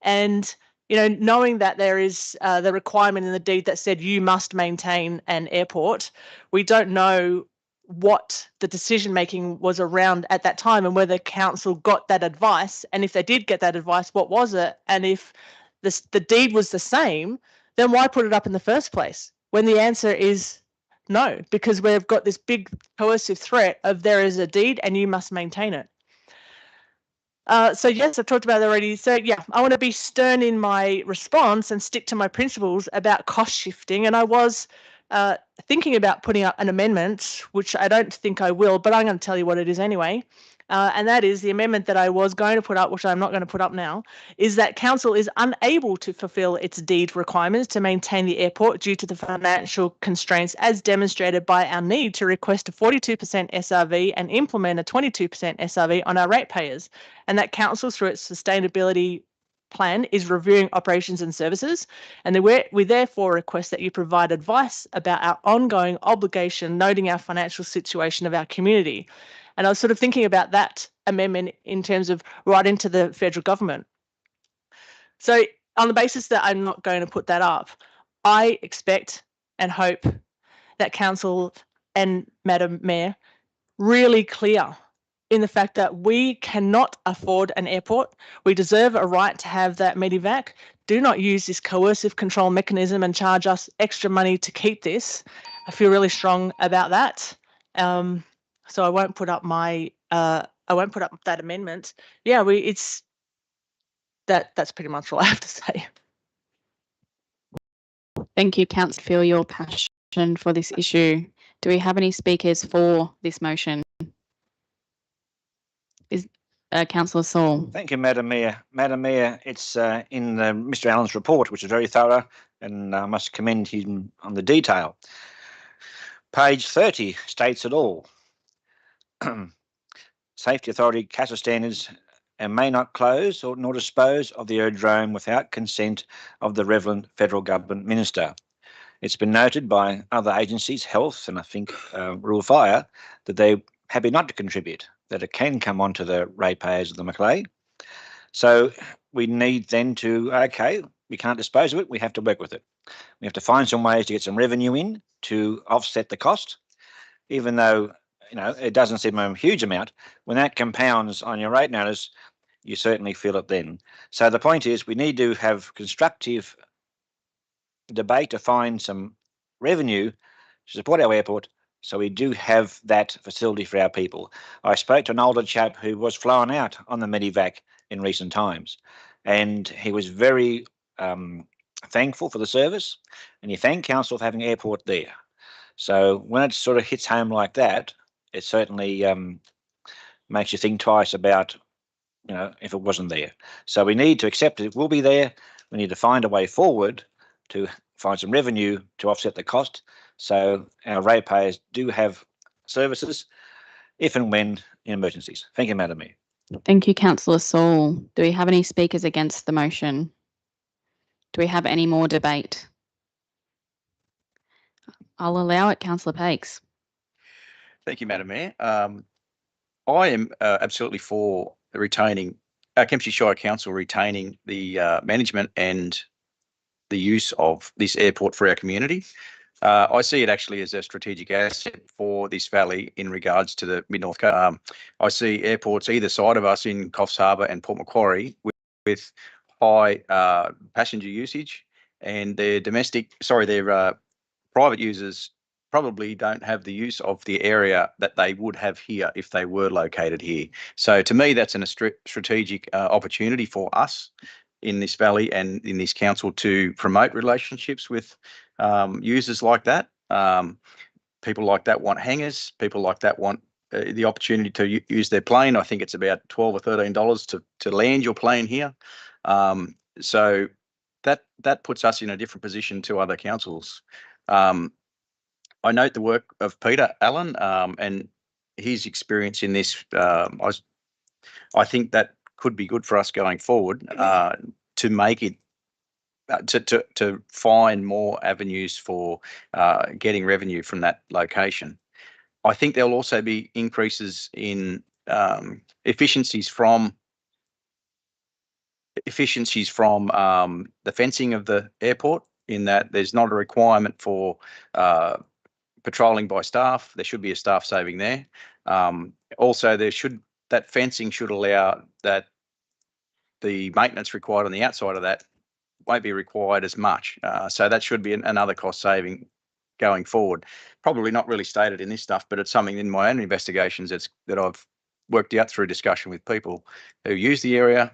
Speaker 6: And knowing that there is the requirement in the deed that said you must maintain an airport, we don't know what the decision making was around at that time and whether council got that advice. And if they did get that advice, what was it? And if the deed was the same, then why put it up in the first place? When the answer is no, because we've got this big coercive threat of there is a deed and you must maintain it. So yes, I've talked about it already. So yeah, I want to be stern in my response and stick to my principles about cost shifting. And I was thinking about putting up an amendment, which I don't think I will, but I'm going to tell you what it is anyway. And that is the amendment that I was going to put up, which I'm not going to put up now, is that council is unable to fulfil its deed requirements to maintain the airport due to the financial constraints as demonstrated by our need to request a 42% SRV and implement a 22% SRV on our ratepayers. And that council, through its sustainability plan, is reviewing operations and services, and we therefore request that you provide advice about our ongoing obligation, noting our financial situation of our community. And I was sort of thinking about that amendment in terms of writing to the federal government. So on the basis that I'm not going to put that up, I expect and hope that council and Madam Mayor really clear in the fact that we cannot afford an airport. We deserve a right to have that medevac. Do not use this coercive control mechanism and charge us extra money to keep this. I feel really strong about that. So I won't put up that amendment. Yeah, that's pretty much all I have to say.
Speaker 2: Thank you, Councillor, for your passion for this issue. Do we have any speakers for this motion? Is Councillor Saul?
Speaker 10: Thank you, Madam Mayor. Madam Mayor, it's in Mr. Allen's report, which is very thorough, and I must commend him on the detail. Page 30 states it all. Safety Authority CASA standards and may not close or nor dispose of the aerodrome without consent of the relevant federal government minister. It's been noted by other agencies, health and I think Rural Fire, that they happy not to contribute, that it can come onto the ratepayers of the Macleay. So we need then to, okay, we can't dispose of it, we have to work with it. We have to find some ways to get some revenue in to offset the cost, even though, you know, it doesn't seem a huge amount. When that compounds on your rate notice, you certainly feel it then. So the point is we need to have constructive debate to find some revenue to support our airport, so we do have that facility for our people. I spoke to an older chap who was flown out on the Medivac in recent times, and he was very thankful for the service, and he thanked council for having airport there. So when it sort of hits home like that, it certainly makes you think twice about, you know, if it wasn't there. So we need to accept it will be there. We need to find a way forward to find some revenue to offset the cost, so our ratepayers do have services if and when in emergencies. Thank you, Madam Mayor.
Speaker 2: Thank you, Councillor Saul. Do we have any speakers against the motion? Do we have any more debate? I'll allow it, Councillor Pakes.
Speaker 12: Thank you, Madam Mayor. I am absolutely for retaining Kempsey Shire Council retaining the management and the use of this airport for our community. I see it actually as a strategic asset for this valley in regards to the Mid-North Coast. I see airports either side of us in Coffs Harbour and Port Macquarie with high passenger usage, and their private users probably don't have the use of the area that they would have here if they were located here. So to me, that's a strategic opportunity for us in this valley and in this council to promote relationships with users like that. People like that want hangars. People like that want the opportunity to use their plane. I think it's about $12 or $13 to land your plane here. So that puts us in a different position to other councils. I note the work of Peter Allen and his experience in this. I think that could be good for us going forward to make it to find more avenues for getting revenue from that location. I think there'll also be increases in efficiencies from the fencing of the airport, in that there's not a requirement for patrolling by staff. There should be a staff saving there. Also, that fencing should allow that the maintenance required on the outside of that won't be required as much. So that should be another cost saving going forward. Probably not really stated in this stuff, but it's something in my own investigations that I've worked out through discussion with people who use the area.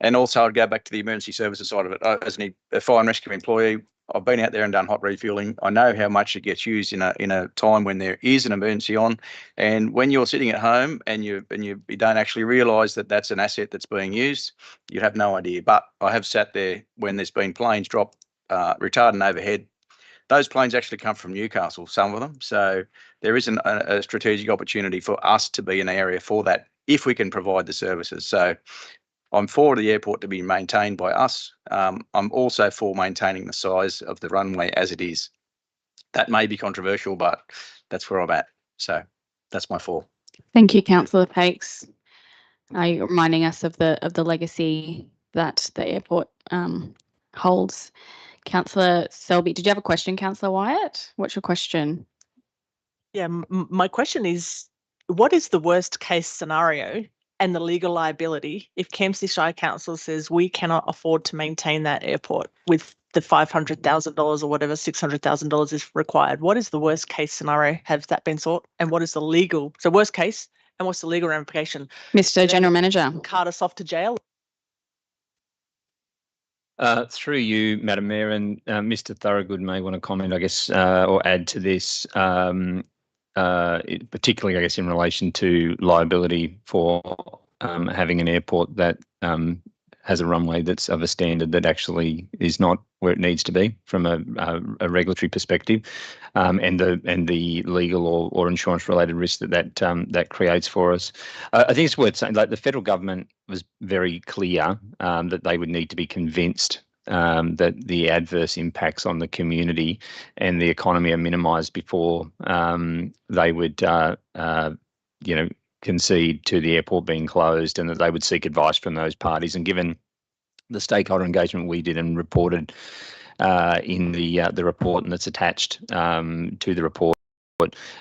Speaker 12: And also I'd go back to the emergency services side of it. As a fire and rescue employee, I've been out there and done hot refueling. I know how much it gets used in a time when there is an emergency on. And when you're sitting at home and you don't actually realise that that's an asset that's being used, you have no idea. But I have sat there when there's been planes drop retardant overhead. Those planes actually come from Newcastle, some of them. So there is a strategic opportunity for us to be an area for that if we can provide the services. So I'm for the airport to be maintained by us. I'm also for maintaining the size of the runway as it is. That may be controversial, but that's where I'm at. So that's my for.
Speaker 2: Thank you, Councillor Pakes. Reminding us of the legacy that the airport holds. Councillor Selby, did you have a question, Councillor Wyatt? What's your question?
Speaker 6: Yeah, my question is, what is the worst case scenario and the legal liability if Kempsey Shire Council says we cannot afford to maintain that airport with the $500,000 or whatever $600,000 is required? What is the worst case scenario? Has that been sought? And what is the legal? So worst case, and what's the legal ramification?
Speaker 2: Mr. General Manager.
Speaker 6: Cart us off to jail?
Speaker 7: Through you, Madam Mayor, and Mr. Thorogood may want to comment, I guess, or add to this, particularly, I guess, in relation to liability for having an airport that has a runway that's of a standard that actually is not where it needs to be from a regulatory perspective, and the legal or insurance related risk that creates for us. I think it's worth saying, like, the federal government was very clear that they would need to be convinced that the adverse impacts on the community and the economy are minimised before they would, concede to the airport being closed, and that they would seek advice from those parties. And given the stakeholder engagement we did and reported in the report, and that's attached to the report,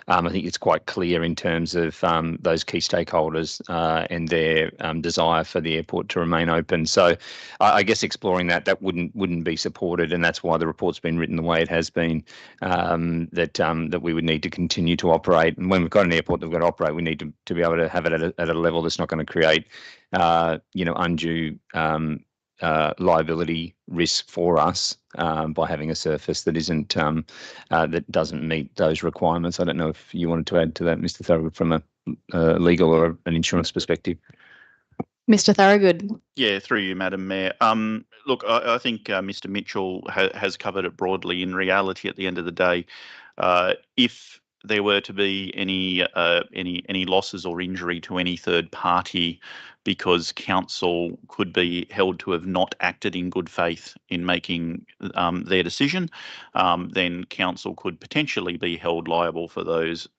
Speaker 7: I think it's quite clear in terms of those key stakeholders and their desire for the airport to remain open. So I guess exploring that wouldn't be supported, and that's why the report's been written the way it has been, that we would need to continue to operate. And when we've got an airport that we've got to operate, we need to be able to have it at a level that's not going to create undue liability risk for us by having a surface that isn't that doesn't meet those requirements. I don't know if you wanted to add to that, Mr. Thorogood, from a legal or an insurance perspective.
Speaker 2: Mr. Thorogood.
Speaker 1: Yeah, through you, Madam Mayor. Look, I think Mr. Mitchell has covered it broadly. In reality, at the end of the day, if there were to be any losses or injury to any third party because council could be held to have not acted in good faith in making their decision, then council could potentially be held liable for those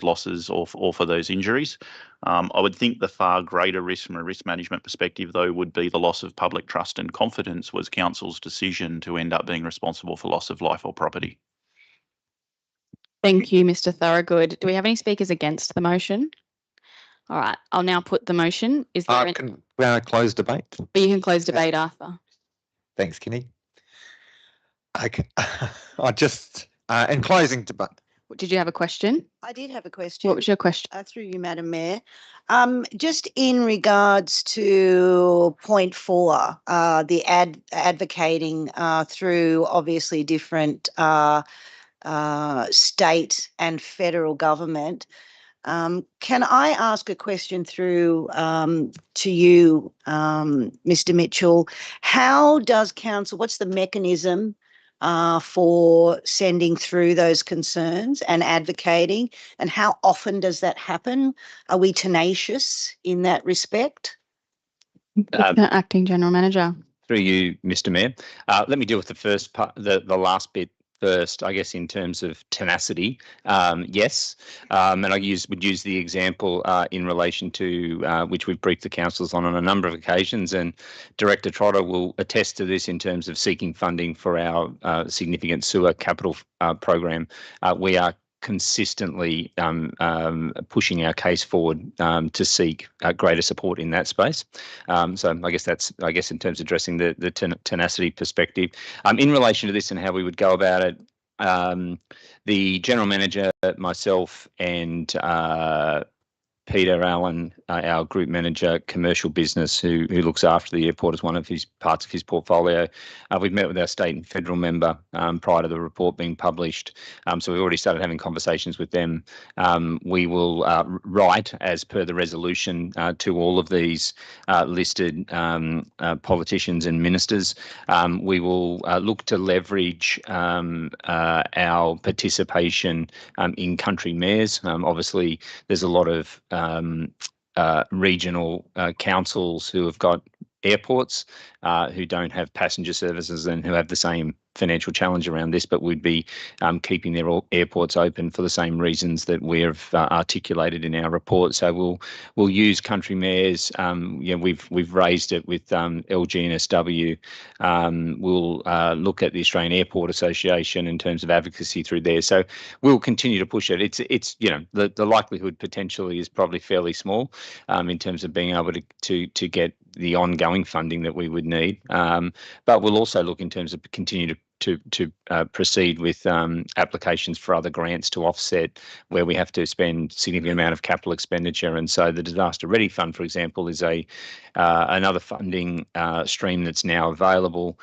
Speaker 1: losses or for those injuries. I would think the far greater risk from a risk management perspective, though, would be the loss of public trust and confidence was council's decision to end up being responsible for loss of life or property.
Speaker 2: Thank you, Mr. Thorogood. Do we have any speakers against the motion? All right, I'll now put the motion. Is there
Speaker 4: Can we close debate?
Speaker 2: You can close debate, Arthur.
Speaker 4: Thanks, Kenny. Okay. I just, in closing debate.
Speaker 2: Did you have a question?
Speaker 11: I did have a question.
Speaker 2: What was your question?
Speaker 11: Through you, Madam Mayor. Just in regards to point 4, the advocating through obviously different state and federal government. Can I ask a question through to you, Mr. Mitchell? How does council, what's the mechanism for sending through those concerns and advocating, and how often does that happen? Are we tenacious in that respect?
Speaker 2: Acting General Manager.
Speaker 7: Through you, Mr. Mayor. Let me deal with the first part, the last bit first, I guess, in terms of tenacity. Yes, and I would use the example in relation to which we've briefed the councils on a number of occasions, and Director Trotter will attest to this in terms of seeking funding for our significant sewer capital program. We are consistently pushing our case forward to seek greater support in that space. So I guess in terms of addressing the tenacity perspective. In relation to this and how we would go about it, the General Manager, myself, and Peter Allen, our Group Manager, Commercial Business, who looks after the airport as one of his parts of his portfolio. We've met with our state and federal member prior to the report being published. So we've already started having conversations with them. We will write, as per the resolution, to all of these listed politicians and ministers. We will look to leverage our participation in country mayors. Obviously, there's a lot of regional councils who have got airports who don't have passenger services and who have the same financial challenge around this, but we'd be keeping their airports open for the same reasons that we've articulated in our report. So we'll use country mayors. We've raised it with LG NSW. We'll look at the Australian Airport Association in terms of advocacy through there. So we'll continue to push it. It's the likelihood potentially is probably fairly small in terms of being able to get the ongoing funding that we would need. But we'll also look in terms of continue to proceed with applications for other grants to offset where we have to spend significant amount of capital expenditure. And so the Disaster Ready Fund, for example, is another funding stream that's now available,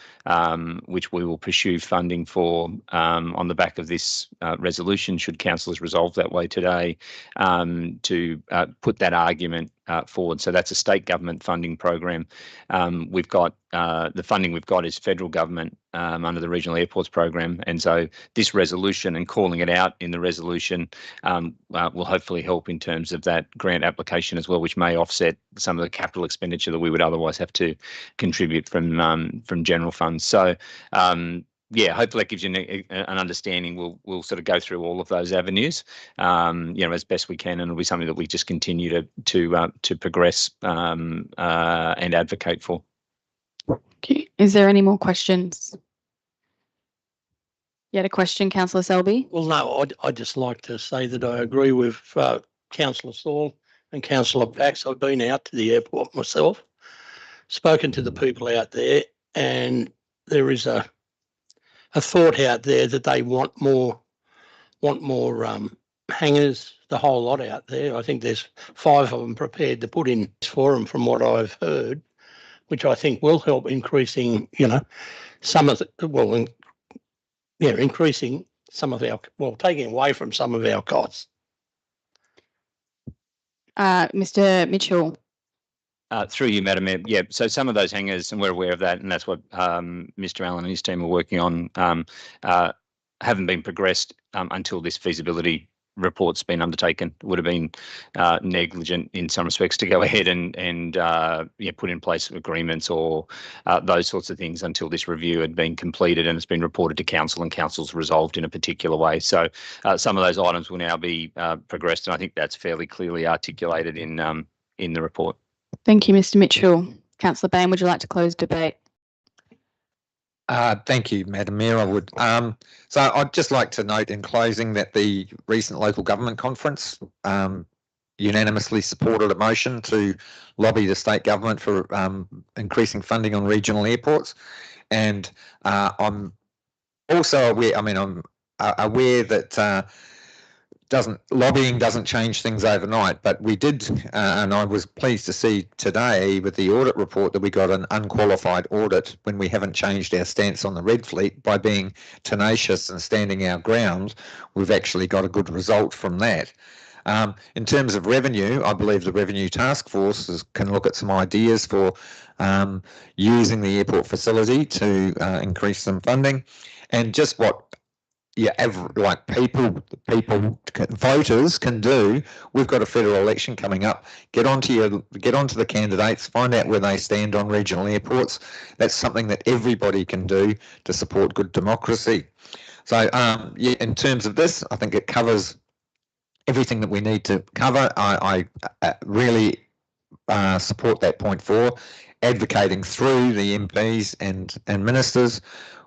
Speaker 7: which we will pursue funding for on the back of this resolution, should councillors resolve that way today, to put that argument forward. So that's a state government funding program. We've got the funding we've got is federal government under the Regional Airports Program. And so this resolution and calling it out in the resolution will hopefully help in terms of that grant application as well, which may offset some of the capital expenditure that we would otherwise have to contribute from general funds. So yeah, hopefully that gives you an understanding. We'll sort of go through all of those avenues, as best we can, and it'll be something that we just continue to progress and advocate for.
Speaker 2: Okay. Is there any more questions? You had a question, Councillor Selby?
Speaker 3: Well, no, I'd just like to say that I agree with Councillor Saul and Councillor Pax. I've been out to the airport myself, spoken to the people out there, and there is a thought out there that they want more hangars, the whole lot out there. I think there's 5 of them prepared to put in this forum from what I've heard, which I think will help increasing, some of the, increasing some of our, taking away from some of our costs.
Speaker 2: Mr. Mitchell.
Speaker 7: Through you, Madam Mayor. Yeah, so some of those hangars, and we're aware of that, and that's what Mr. Allen and his team are working on, haven't been progressed until this feasibility report's been undertaken. It would have been negligent in some respects to go ahead and put in place agreements or those sorts of things until this review had been completed and it's been reported to council and council's resolved in a particular way. So some of those items will now be progressed, and I think that's fairly clearly articulated in the report.
Speaker 2: Thank you, Mr. Mitchell. Councillor Bain, would you like to close debate?
Speaker 4: Thank you, Madam Mayor. I would. So I'd just like to note in closing that the recent local government conference unanimously supported a motion to lobby the state government for increasing funding on regional airports. And I'm also aware, I'm aware that lobbying doesn't change things overnight, but we did, and I was pleased to see today with the audit report that we got an unqualified audit when we haven't changed our stance on the red fleet. By being tenacious and standing our ground, we've actually got a good result from that. In terms of revenue, I believe the Revenue Task Force can look at some ideas for using the airport facility to increase some funding, and just what voters can do. We've got a federal election coming up. Get onto the candidates, find out where they stand on regional airports. That's something that everybody can do to support good democracy. So in terms of this, I think it covers everything that we need to cover. I really support that point 4, advocating through the MPs and ministers.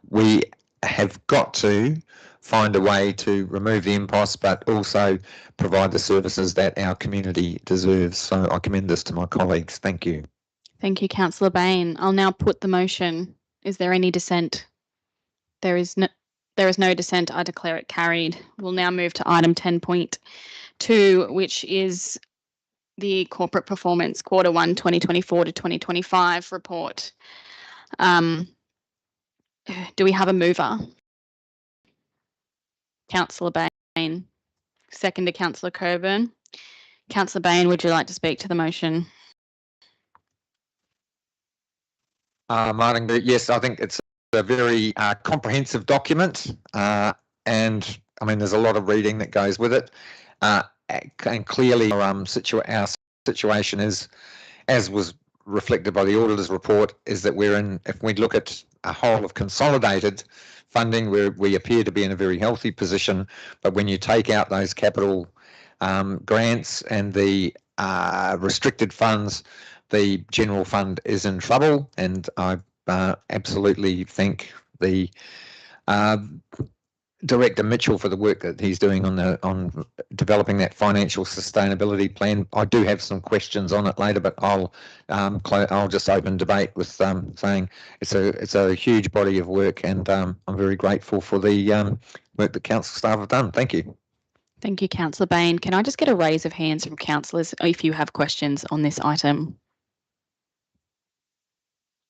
Speaker 4: We have got to find a way to remove the impost, but also provide the services that our community deserves. So I commend this to my colleagues. Thank you.
Speaker 2: Thank you, Councillor Bain. I'll now put the motion. Is there any dissent? There is no dissent. I declare it carried. We'll now move to item 10.2, which is the Corporate Performance Quarter 1 2024 to 2025 report. Do we have a mover? Councillor Bain, second to Councillor Coburn. Councillor Bain, would you like to speak to the motion?
Speaker 4: Martin, yes, I think it's a very comprehensive document, and I mean there's a lot of reading that goes with it, and clearly our situation is, as was reflected by the auditor's report, is that we're in, if we look at a whole of consolidated funding, we appear to be in a very healthy position, but when you take out those capital grants and the restricted funds, the general fund is in trouble. And I absolutely thank the Director Mitchell for the work that he's doing on developing that financial sustainability plan. I do have some questions on it later, but I'll just open debate with saying it's a huge body of work, and I'm very grateful for the work that council staff have done. Thank you.
Speaker 2: Thank you, Councillor Bain. Can I just get a raise of hands from councillors if you have questions on this item?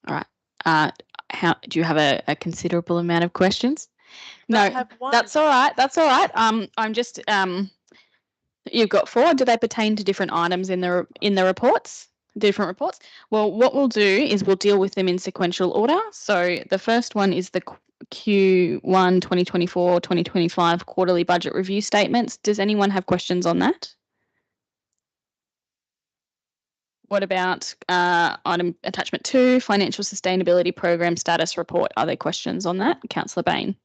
Speaker 2: All right. Do you have a considerable amount of questions? No, that's all right. That's all right. I'm just You've got 4. Do they pertain to different items in the reports? Different reports? Well, what we'll do is we'll deal with them in sequential order. So the first one is the Q1 2024-2025 quarterly budget review statements. Does anyone have questions on that? What about item attachment 2, financial sustainability program status report? Are there questions on that? Councillor Bain.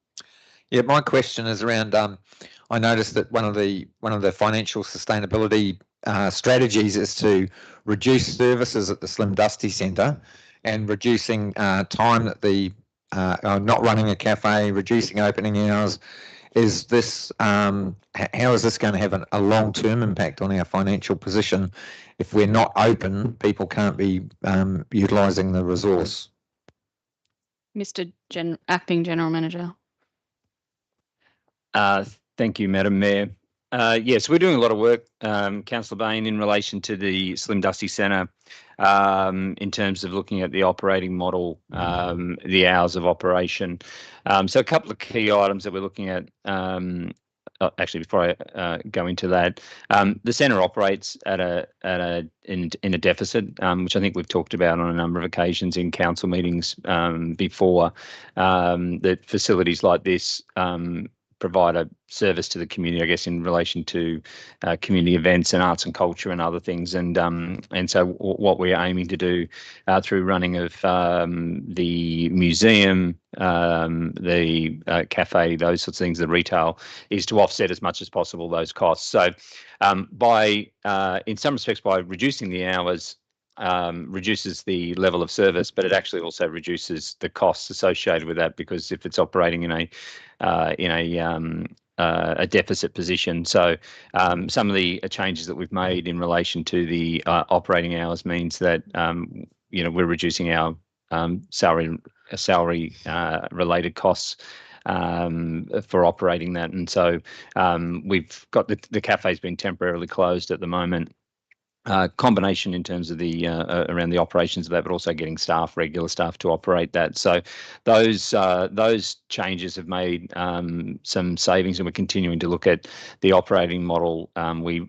Speaker 4: Yeah, my question is around. I noticed that one of the financial sustainability strategies is to reduce services at the Slim Dusty Centre, and reducing time that the not running a cafe, reducing opening hours. Is this how is this going to have a long-term impact on our financial position? If we're not open, people can't be utilising the resource.
Speaker 2: Mr. Acting General Manager.
Speaker 7: Thank you, Madam Mayor. Yes, we're doing a lot of work, Councillor Bain, in relation to the Slim Dusty Centre, in terms of looking at the operating model, the hours of operation. So a couple of key items that we're looking at. Actually, before I go into that, the centre operates in a deficit, which I think we've talked about on a number of occasions in council meetings before. That facilities like this provide a service to the community, I guess, in relation to community events and arts and culture and other things. And so what we're aiming to do through running of the museum, the cafe, those sorts of things, the retail, is to offset as much as possible those costs. So in some respects, by reducing the hours, reduces the level of service, but it actually also reduces the costs associated with that, because if it's operating in a deficit position. So some of the changes that we've made in relation to the operating hours means that we're reducing our salary related costs for operating that. And so we've got the cafe's been temporarily closed at the moment. Combination in terms of the around the operations of that, but also getting regular staff to operate that. So those changes have made some savings, and we're continuing to look at the operating model. We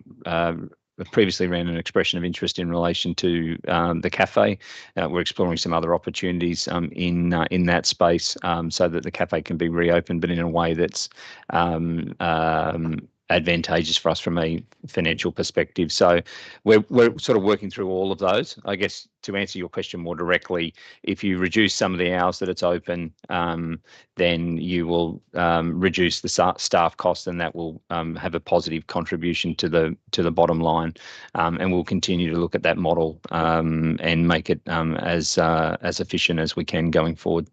Speaker 7: previously ran an expression of interest in relation to the cafe. We're exploring some other opportunities in that space, so that the cafe can be reopened, but in a way that's advantageous for us from a financial perspective. So we're sort of working through all of those. I guess to answer your question more directly, if you reduce some of the hours that it's open, then you will reduce the staff costs, and that will have a positive contribution to the bottom line. And we'll continue to look at that model and make it as efficient as we can going forward.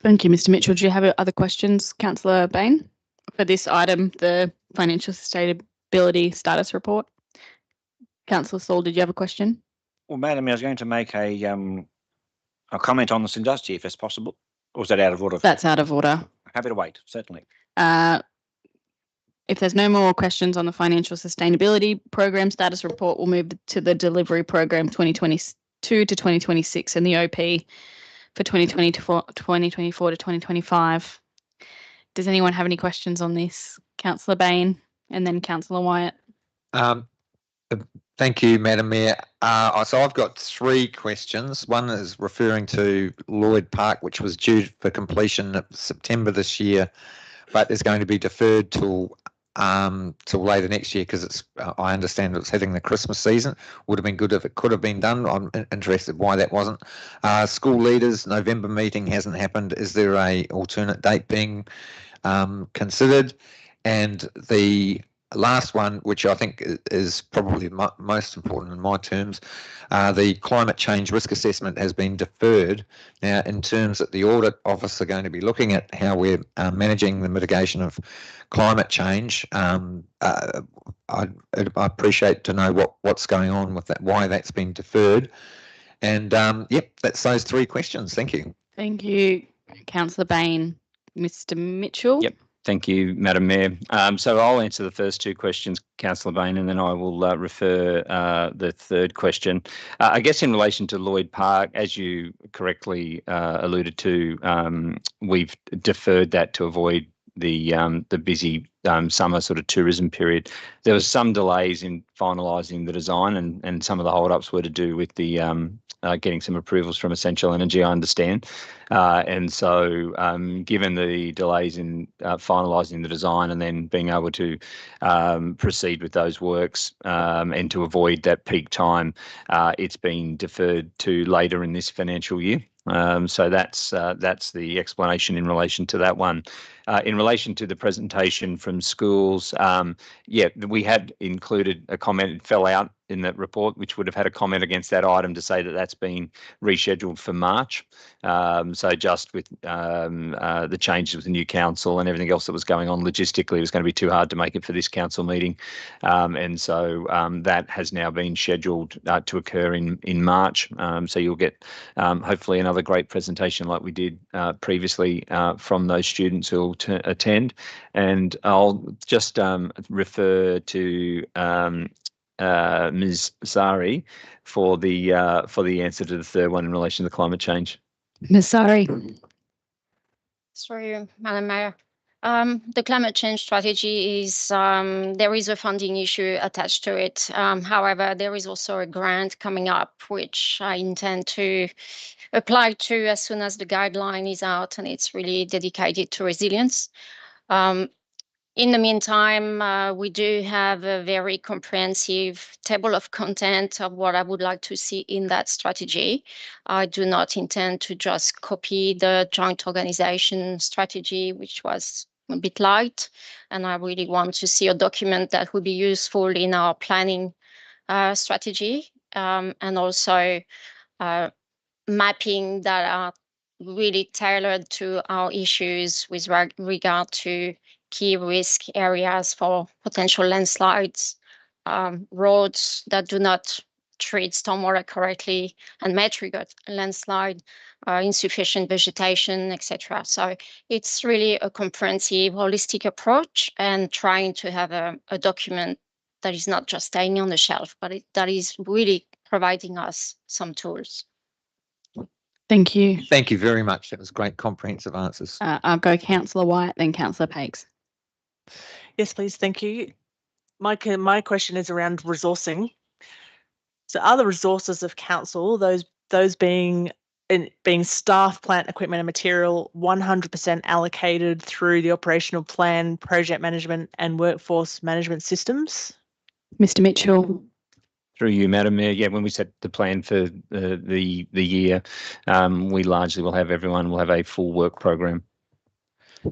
Speaker 2: Thank you, Mr. Mitchell. Do you have other questions, Councillor Bain, for this item, the financial sustainability status report? Councillor Saul, did you have a question?
Speaker 10: Well, Madam, I was going to make a comment on the industry, if it's possible. Or was that out of order?
Speaker 2: That's out of order.
Speaker 10: Happy to wait, certainly.
Speaker 2: If there's no more questions on the financial sustainability program status report, we'll move to the delivery program 2022 to 2026 and the OP for 2024 to 2025. Does anyone have any questions on this? Councillor Bain and then Councillor Wyatt.
Speaker 4: Thank you, Madam Mayor. So I've got 3 questions. One is referring to Lloyd Park, which was due for completion in September this year, but is going to be deferred till later next year, because I understand it's hitting the Christmas season. Would have been good if it could have been done. I'm interested why that wasn't. School leaders, November meeting hasn't happened. Is there a alternate date being considered? And the last one, which I think is probably most important in my terms, the climate change risk assessment has been deferred. Now, in terms that the audit office are going to be looking at how we're managing the mitigation of climate change, I'd appreciate to know what's going on with that, why that's been deferred. And yep, that's those 3 questions. Thank you.
Speaker 2: Thank you, Councillor Bain. Mr. Mitchell.
Speaker 7: Yep. Thank you, Madam Mayor. So I'll answer the first 2 questions, Councillor Bain, and then I will refer the third question. I guess in relation to Lloyd Park, as you correctly alluded to, we've deferred that to avoid the busy summer sort of tourism period. There was some delays in finalising the design, and some of the hold-ups were to do with the getting some approvals from Essential Energy, I understand. And so given the delays in finalising the design and then being able to proceed with those works and to avoid that peak time, it's been deferred to later in this financial year. So that's the explanation in relation to that one. In relation to the presentation from schools, yeah, we had included a comment. It fell out in that report, which would have had a comment against that item to say that that's been rescheduled for March. So just with the changes with the new council and everything else that was going on logistically, it was going to be too hard to make it for this council meeting. And so that has now been scheduled to occur in March. So you'll get hopefully another great presentation like we did previously from those students who will attend. And I'll just refer to Ms. Sari for the answer to the third one in relation to the climate change.
Speaker 2: Ms. Sari.
Speaker 13: Sorry, Madam Mayor. The climate change strategy is, there is a funding issue attached to it. However, there is also a grant coming up, which I intend to apply to as soon as the guideline is out, and it's really dedicated to resilience. In the meantime, we do have a very comprehensive table of content of what I would like to see in that strategy. I do not intend to just copy the joint organisation strategy, which was a bit light, and I really want to see a document that would be useful in our planning strategy, and also mapping that are really tailored to our issues with regard to key risk areas for potential landslides, roads that do not treat stormwater correctly and may trigger landslide, insufficient vegetation, etc. So it's really a comprehensive, holistic approach, and trying to have a document that is not just staying on the shelf, but that is really providing us some tools.
Speaker 2: Thank you.
Speaker 4: Thank you very much. That was great comprehensive answers.
Speaker 2: I'll go Councillor Wyatt, then Councillor Pakes.
Speaker 6: Yes, please. Thank you. My question is around resourcing. So are the resources of council, those being staff, plant, equipment and material, 100% allocated through the operational plan, project management and workforce management systems?
Speaker 2: Mr. Mitchell.
Speaker 7: Through you, Madam Mayor, yeah, when we set the plan for the year, we largely will have a full work program.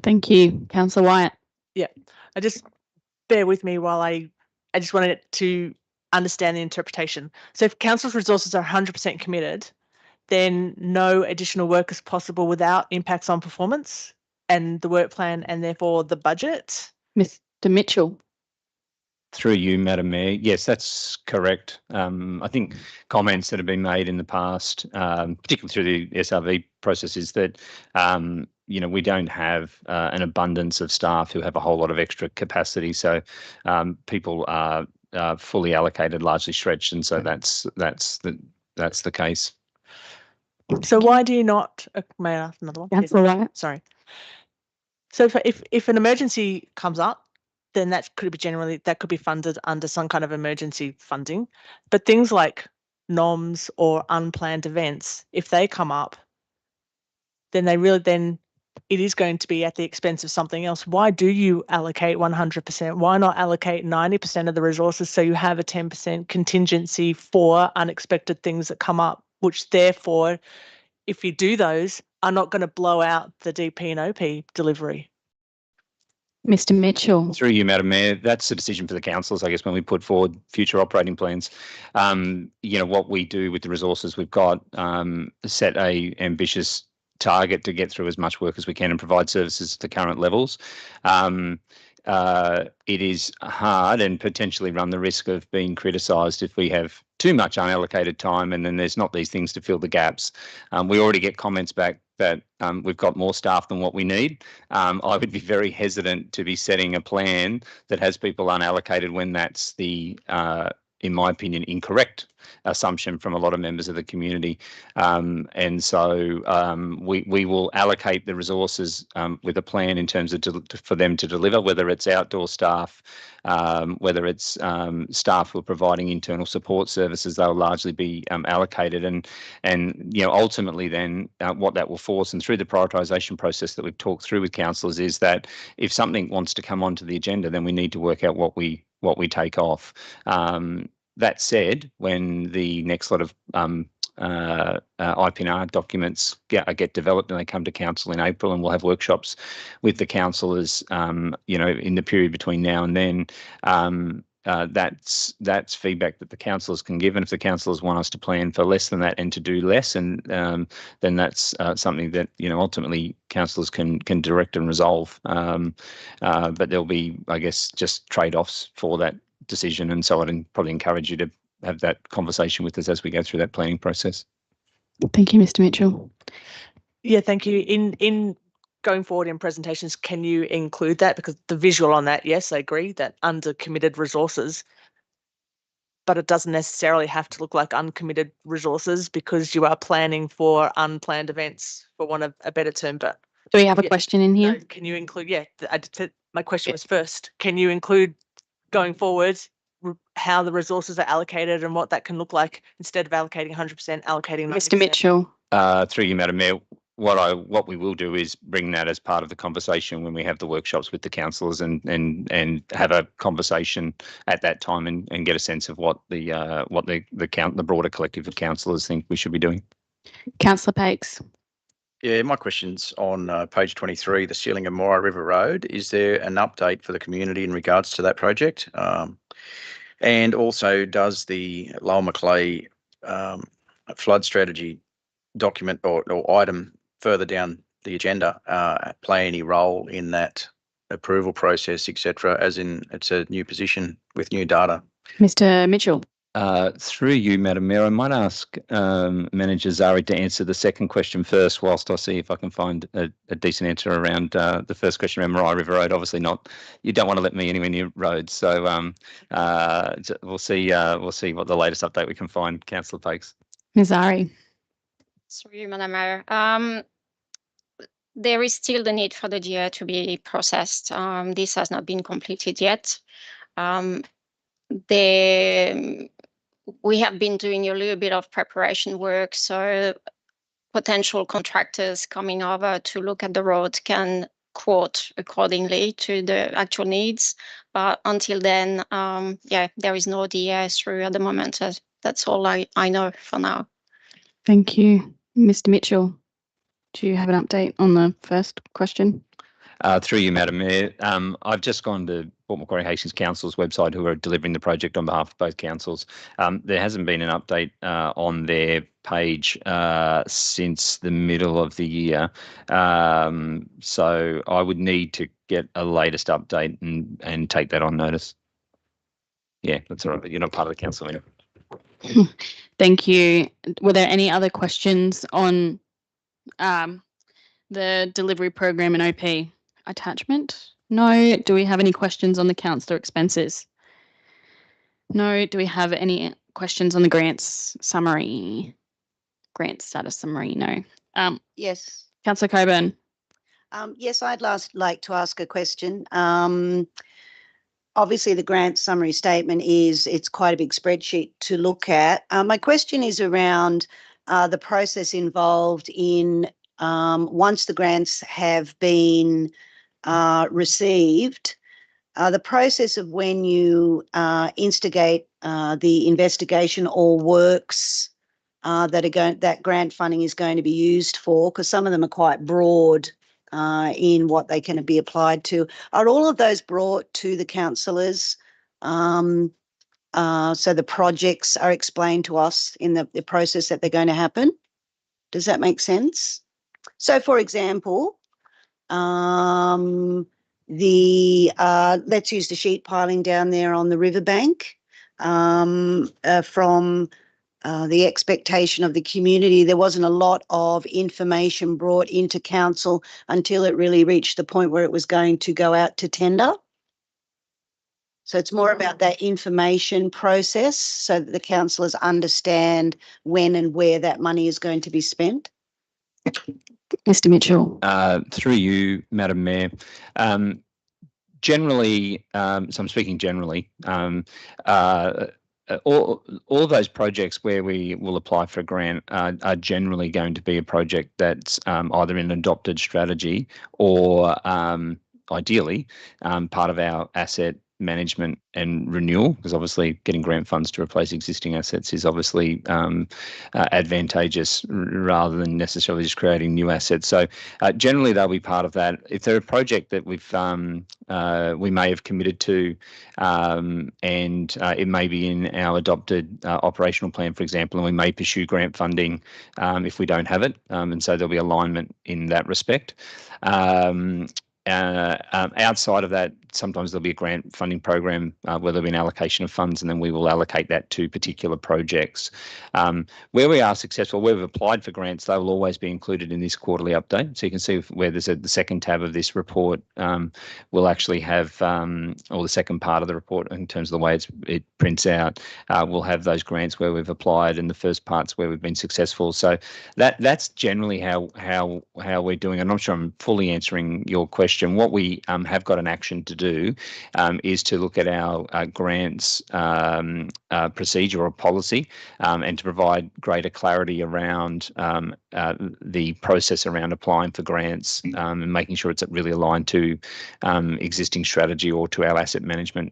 Speaker 2: Thank you. Councillor Wyatt.
Speaker 6: Yeah, I just bear with me while I just wanted to understand the interpretation. So if council's resources are 100% committed, then no additional work is possible without impacts on performance and the work plan and therefore the budget?
Speaker 2: Mr. Mitchell.
Speaker 7: Through you, Madam Mayor. Yes, that's correct. I think comments that have been made in the past, particularly through the SRV process, is that we don't have an abundance of staff who have a whole lot of extra capacity. So people are fully allocated, largely stretched, and so that's the case.
Speaker 6: So why do you not? May I ask another one?
Speaker 2: That's all right.
Speaker 6: Sorry. So if an emergency comes up, then that could be funded under some kind of emergency funding. But things like NOMs or unplanned events, if they come up, then it is going to be at the expense of something else. Why do you allocate 100%? Why not allocate 90% of the resources so you have a 10% contingency for unexpected things that come up, which therefore, if you do those, are not going to blow out the DP and OP delivery?
Speaker 2: Mr. Mitchell.
Speaker 7: Through you, Madam Mayor, that's a decision for the councillors, I guess, when we put forward future operating plans. What we do with the resources we've got, set a ambitious target to get through as much work as we can and provide services to current levels. It is hard and potentially run the risk of being criticised if we have too much unallocated time and then there's not these things to fill the gaps. We already get comments back that we've got more staff than what we need. I would be very hesitant to be setting a plan that has people unallocated when that's the in my opinion, incorrect assumption from a lot of members of the community. And so we will allocate the resources with a plan in terms of for them to deliver, whether it's outdoor staff, whether it's staff who are providing internal support services, they'll largely be allocated. And ultimately then what that will force, and through the prioritisation process that we've talked through with councillors, is that if something wants to come onto the agenda, then we need to work out what we take off. That said, when the next lot of IPNR documents get developed and they come to council in April, and we'll have workshops with the councillors, in the period between now and then, that's feedback that the councillors can give. And if the councillors want us to plan for less than that and to do less, and then that's something that ultimately councillors can direct and resolve. But there'll be, I guess, just trade-offs for that decision, and so I'd probably encourage you to have that conversation with us as we go through that planning process.
Speaker 2: Thank you, Mr. Mitchell.
Speaker 6: Yeah, thank you. In going forward in presentations, can you include that? Because the visual on that, yes, I agree that under committed resources, but it doesn't necessarily have to look like uncommitted resources, because you are planning for unplanned events, for want of a better term. But
Speaker 2: do we have a question in here?
Speaker 6: No, can you include? Yeah, my question was first. Can you include going forward how the resources are allocated and what that can look like, instead of allocating 100%, allocating 90%?
Speaker 2: Mr. Mitchell.
Speaker 7: Through you, Madam Mayor, what we will do is bring that as part of the conversation when we have the workshops with the councillors, and have a conversation at that time, and get a sense of what the broader collective of councillors think we should be doing.
Speaker 2: Councillor Pakes.
Speaker 12: Yeah, my question's on page 23, the sealing of Moira River Road. Is there an update for the community in regards to that project? And also, does the Lower Macleay flood strategy document or item further down the agenda play any role in that approval process, etc., as in it's a new position with new data?
Speaker 2: Mr. Mitchell.
Speaker 7: Through you, Madam Mayor, I might ask Manager Zari to answer the second question first, whilst I see if I can find a decent answer around the first question around Moira River Road. Obviously not, you don't want to let me anywhere near roads, so we'll see what the latest update we can find. Councillor Pakes.
Speaker 2: Ms. Zari.
Speaker 13: Through you, Madam Mayor. There is still the need for the GA to be processed. This has not been completed yet. We have been doing a little bit of preparation work, so potential contractors coming over to look at the road can quote accordingly to the actual needs. But until then, there is no DA through at the moment. That's all I know for now.
Speaker 2: Thank you. Mr. Mitchell, do you have an update on the first question?
Speaker 7: Through you, Madam Mayor, I've just gone to Port Macquarie Hastings Council's website, who are delivering the project on behalf of both councils. There hasn't been an update on their page since the middle of the year, so I would need to get a latest update and take that on notice. Yeah, that's all right. You're not part of the council meeting.
Speaker 2: Thank you. Were there any other questions on the delivery program and OP attachment? No. Do we have any questions on the councillor expenses? No. Do we have any questions on the grants summary? Grant status summary? No.
Speaker 11: Yes.
Speaker 2: Councillor Coburn.
Speaker 11: Yes, I'd like to ask a question. Obviously, the grant summary statement it's quite a big spreadsheet to look at. My question is around the process involved in once the grants have been received, the process of when you instigate the investigation or works that grant funding is going to be used for, because some of them are quite broad in what they can be applied to. Are all of those brought to the councillors so the projects are explained to us in the process that they're going to happen? Does that make sense? So, for example, let's use the sheet piling down there on the riverbank. From the expectation of the community, there wasn't a lot of information brought into council until it really reached the point where it was going to go out to tender. So it's more about that information process so that the councillors understand when and where that money is going to be spent.
Speaker 2: Mr. Mitchell.
Speaker 7: Through you, Madam Mayor. Generally, so I'm speaking generally, all those projects where we will apply for a grant are generally going to be a project that's either in an adopted strategy or ideally part of our asset management and renewal, because obviously getting grant funds to replace existing assets is obviously advantageous rather than necessarily just creating new assets. So generally they'll be part of that. If they're a project that we may have committed to and it may be in our adopted operational plan, for example, and we may pursue grant funding if we don't have it. And so there'll be alignment in that respect. Outside of that, sometimes there'll be a grant funding program where there'll be an allocation of funds, and then we will allocate that to particular projects. Where we are successful, where we've applied for grants, they will always be included in this quarterly update. So you can see where there's the second tab of this report will actually have, or the second part of the report in terms of the way it prints out, we'll have those grants where we've applied, and the first part's where we've been successful. So that's generally how we're doing. I'm not sure I'm fully answering your question. What we have got an action to do is to look at our grants procedure or policy and to provide greater clarity around the process around applying for grants and making sure it's really aligned to existing strategy or to our asset management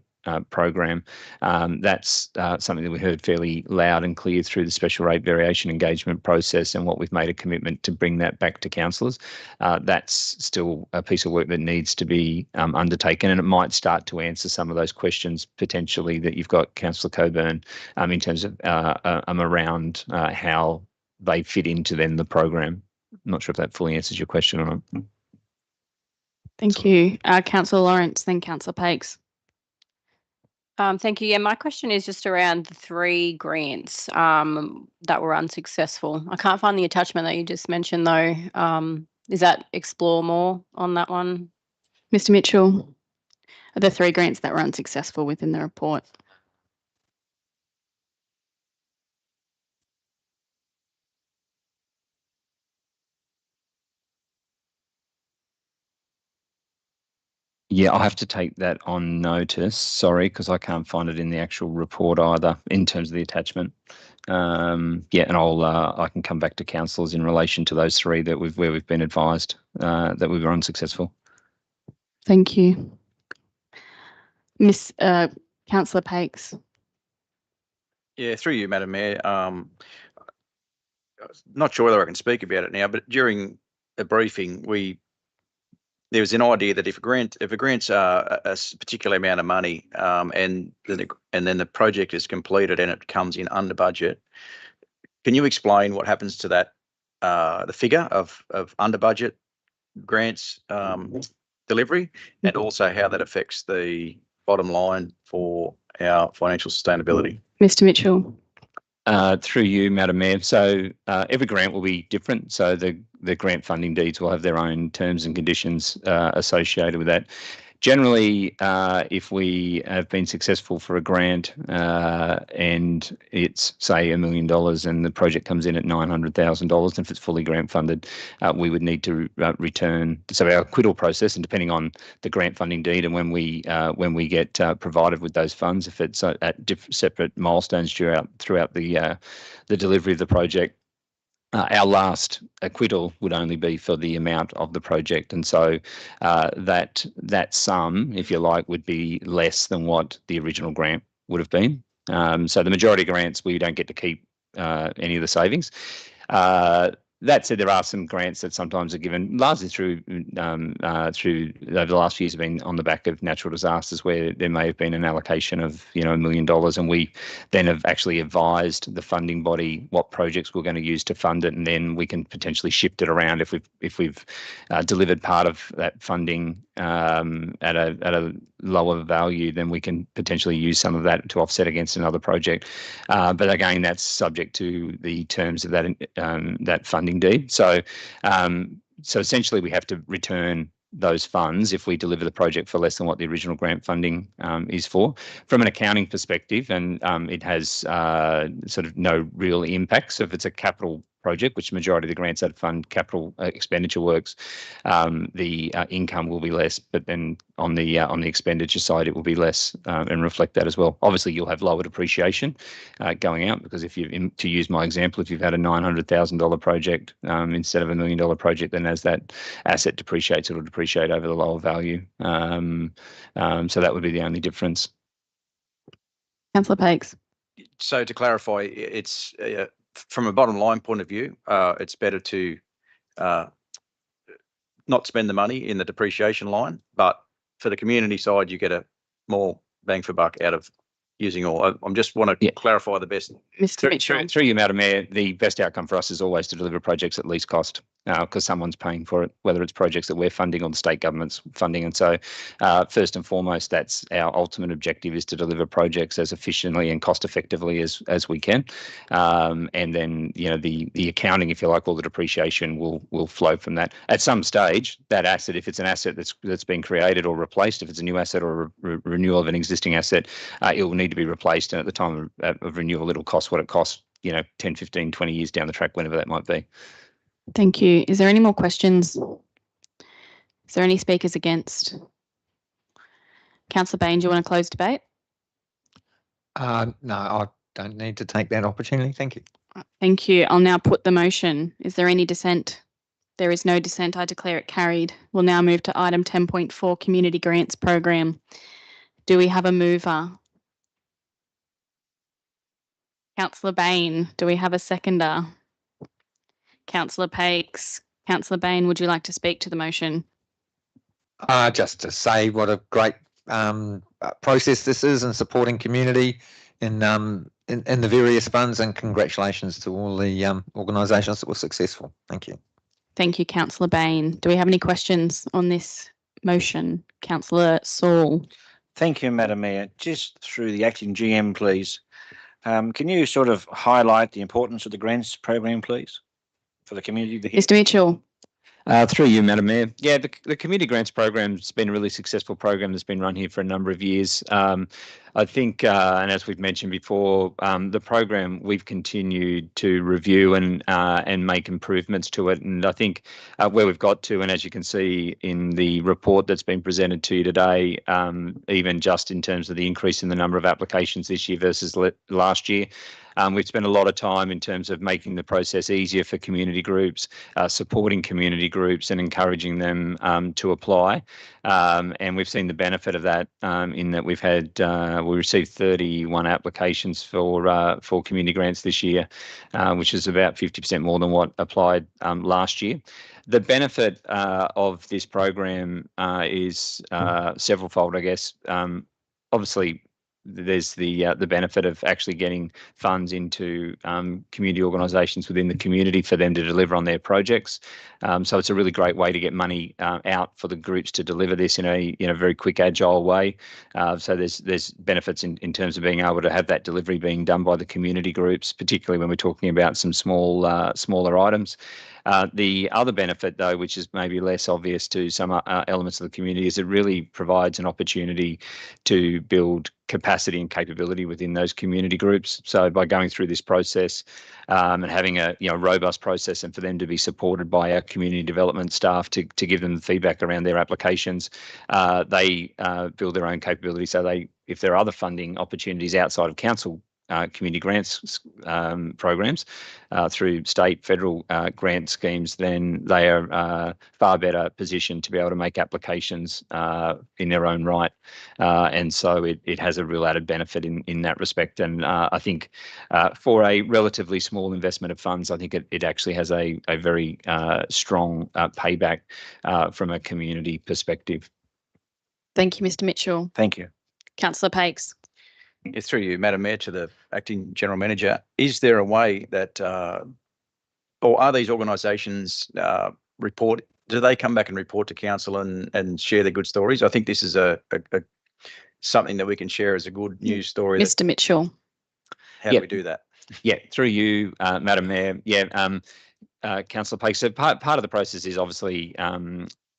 Speaker 7: program. That's something that we heard fairly loud and clear through the special rate variation engagement process, and what we've made a commitment to bring that back to councillors. That's still a piece of work that needs to be undertaken, and it might start to answer some of those questions potentially that you've got, Councillor Coburn, in terms of around how they fit into then the program. I'm not sure if that fully answers your question or not.
Speaker 2: Thank you. Councillor Lawrence, then Councillor Pakes.
Speaker 14: Thank you. Yeah, my question is just around the 3 grants that were unsuccessful. I can't find the attachment that you just mentioned though. Is that explore more on that one?
Speaker 2: Mr. Mitchell, are there 3 grants that were unsuccessful within the report?
Speaker 7: Yeah, I'll have to take that on notice. Sorry, because I can't find it in the actual report either in terms of the attachment. Yeah, and I can come back to councillors in relation to those 3 that where we've been advised that we were unsuccessful.
Speaker 2: Thank you. Councillor Pakes.
Speaker 12: Yeah, through you, Madam Mayor. Not sure whether I can speak about it now, but during a briefing, there was an idea that if a grant's a particular amount of money, and then the project is completed and it comes in under budget, can you explain what happens to that, the figure of under budget grants delivery, and also how that affects the bottom line for our financial sustainability?
Speaker 2: Mr. Mitchell.
Speaker 7: Through you, Madam Mayor. So every grant will be different. So the grant funding deeds will have their own terms and conditions associated with that. Generally, if we have been successful for a grant and it's, say, $1 million and the project comes in at $900,000, and if it's fully grant funded, we would need to return. So our acquittal process, and depending on the grant funding deed and when we get provided with those funds, if it's at separate milestones throughout the delivery of the project, our last acquittal would only be for the amount of the project, and so that sum, if you like, would be less than what the original grant would have been. So the majority of grants, we don't get to keep any of the savings. That said, there are some grants that sometimes are given largely through over the last few years have been on the back of natural disasters, where there may have been an allocation of $1 million, and we then have actually advised the funding body what projects we're going to use to fund it, and then we can potentially shift it around if we've delivered part of that funding at a lower value, then we can potentially use some of that to offset against another project. But again, that's subject to the terms of that funding deed. So essentially, we have to return those funds if we deliver the project for less than what the original grant funding is for. From an accounting perspective, and it has sort of no real impact. So if it's a capital project, which the majority of the grants that fund capital expenditure works, the income will be less, but then on the expenditure side, it will be less and reflect that as well. Obviously, you'll have lower depreciation going out, because if you, to use my example, if you've had a $900,000 project instead of $1 million project, then as that asset depreciates, it'll depreciate over the lower value. So that would be the only difference.
Speaker 2: Councillor Pakes.
Speaker 12: So to clarify, it's from a bottom line point of view, it's better to not spend the money in the depreciation line, but for the community side, you get a more bang for buck out of using all. I just want to clarify the best.
Speaker 2: Mr. Mitchell.
Speaker 7: Through you, Madam Mayor, the best outcome for us is always to deliver projects at least cost, because someone's paying for it, whether it's projects that we're funding or the state government's funding. And so first and foremost, that's our ultimate objective, is to deliver projects as efficiently and cost effectively as we can. And then, you know, the accounting, if you like, all the depreciation will flow from that. At some stage, that asset, if it's an asset that's been created or replaced, if it's a new asset or a renewal of an existing asset, it will need to be replaced. And at the time of renewal, it'll cost what it costs, you know, 10, 15, 20 years down the track, whenever that might be.
Speaker 2: Thank you. Is there any more questions? Is there any speakers against? Councillor Bain, do you want to close debate?
Speaker 4: No, I don't need to take that opportunity. Thank you.
Speaker 2: Thank you. I'll now put the motion. Is there any dissent? There is no dissent. I declare it carried. We'll now move to item 10.4, Community Grants Program. Do we have a mover? Councillor Bain, do we have a seconder? Councillor Pakes. Councillor Bain, would you like to speak to the motion?
Speaker 4: Just to say what a great process this is in supporting community in the various funds, and congratulations to all the organisations that were successful. Thank you.
Speaker 2: Thank you, Councillor Bain. Do we have any questions on this motion? Councillor Saul.
Speaker 10: Thank you, Madam Mayor. Just through the acting GM, please. Can you sort of highlight the importance of the grants program, please, for the community?
Speaker 2: Mr. Mitchell.
Speaker 7: Through you, Madam Mayor. Yeah, the Community Grants Program's been a really successful program that's been run here for a number of years. I think, and as we've mentioned before, the program, we've continued to review and make improvements to it. And I think where we've got to, and as you can see in the report that's been presented to you today, even just in terms of the increase in the number of applications this year versus last year, we've spent a lot of time in terms of making the process easier for community groups, supporting community groups and encouraging them to apply. And we've seen the benefit of that in that we've had, we received 31 applications for community grants this year, which is about 50% more than what applied last year. The benefit of this program is severalfold, I guess. Obviously, there's the benefit of actually getting funds into community organisations within the community for them to deliver on their projects. So it's a really great way to get money out for the groups to deliver this in a very quick, agile way. So there's benefits in terms of being able to have that delivery being done by the community groups, particularly when we're talking about some smaller items. The other benefit, though, which is maybe less obvious to some elements of the community, is it really provides an opportunity to build capacity and capability within those community groups. So by going through this process and having a robust process, and for them to be supported by our community development staff to give them the feedback around their applications, they build their own capability. So if there are other funding opportunities outside of council community grants programs through state, federal grant schemes, then they are far better positioned to be able to make applications in their own right. And so it has a real added benefit in that respect. And I think for a relatively small investment of funds, I think it actually has a very strong payback from a community perspective.
Speaker 2: Thank you, Mr. Mitchell.
Speaker 10: Thank you.
Speaker 2: Councillor Pakes.
Speaker 12: It's through you, Madam Mayor, to the Acting General Manager. Is there a way that, or are these organisations do they come back and report to council and share their good stories? I think this is a something that we can share as a good news story.
Speaker 2: Mr. Mitchell.
Speaker 12: How do we do that?
Speaker 7: Yeah, through you, Madam Mayor. Yeah, Councillor Pakes. So part of the process is obviously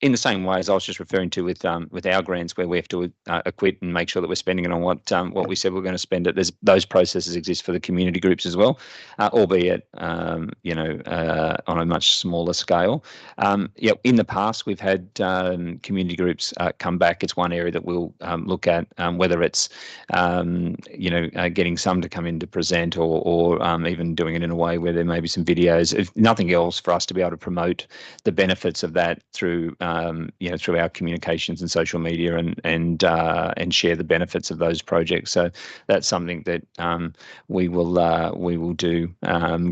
Speaker 7: in the same way as I was just referring to with our grants, where we have to acquit and make sure that we're spending it on what we said we're going to spend it. Those processes exist for the community groups as well, albeit on a much smaller scale. In the past we've had community groups come back. It's one area that we'll look at, whether it's getting some to come in to present, or even doing it in a way where there may be some videos, if nothing else, for us to be able to promote the benefits of that through through our communications and social media, and share the benefits of those projects. So that's something that we will do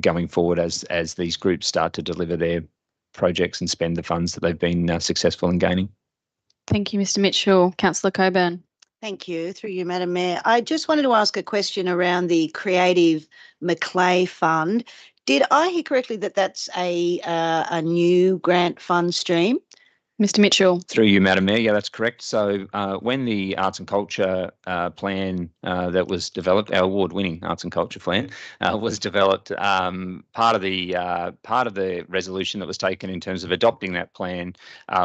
Speaker 7: going forward as these groups start to deliver their projects and spend the funds that they've been successful in gaining.
Speaker 2: Thank you, Mr. Mitchell. Councillor Coburn.
Speaker 11: Thank you. Through you, Madam Mayor. I just wanted to ask a question around the Creative Macleay Fund. Did I hear correctly that that's a new grant fund stream?
Speaker 2: Mr. Mitchell.
Speaker 7: Through you, Madam Mayor. Yeah, that's correct. So when the Arts and Culture plan that was developed, our award-winning Arts and Culture plan was developed, part of the resolution that was taken in terms of adopting that plan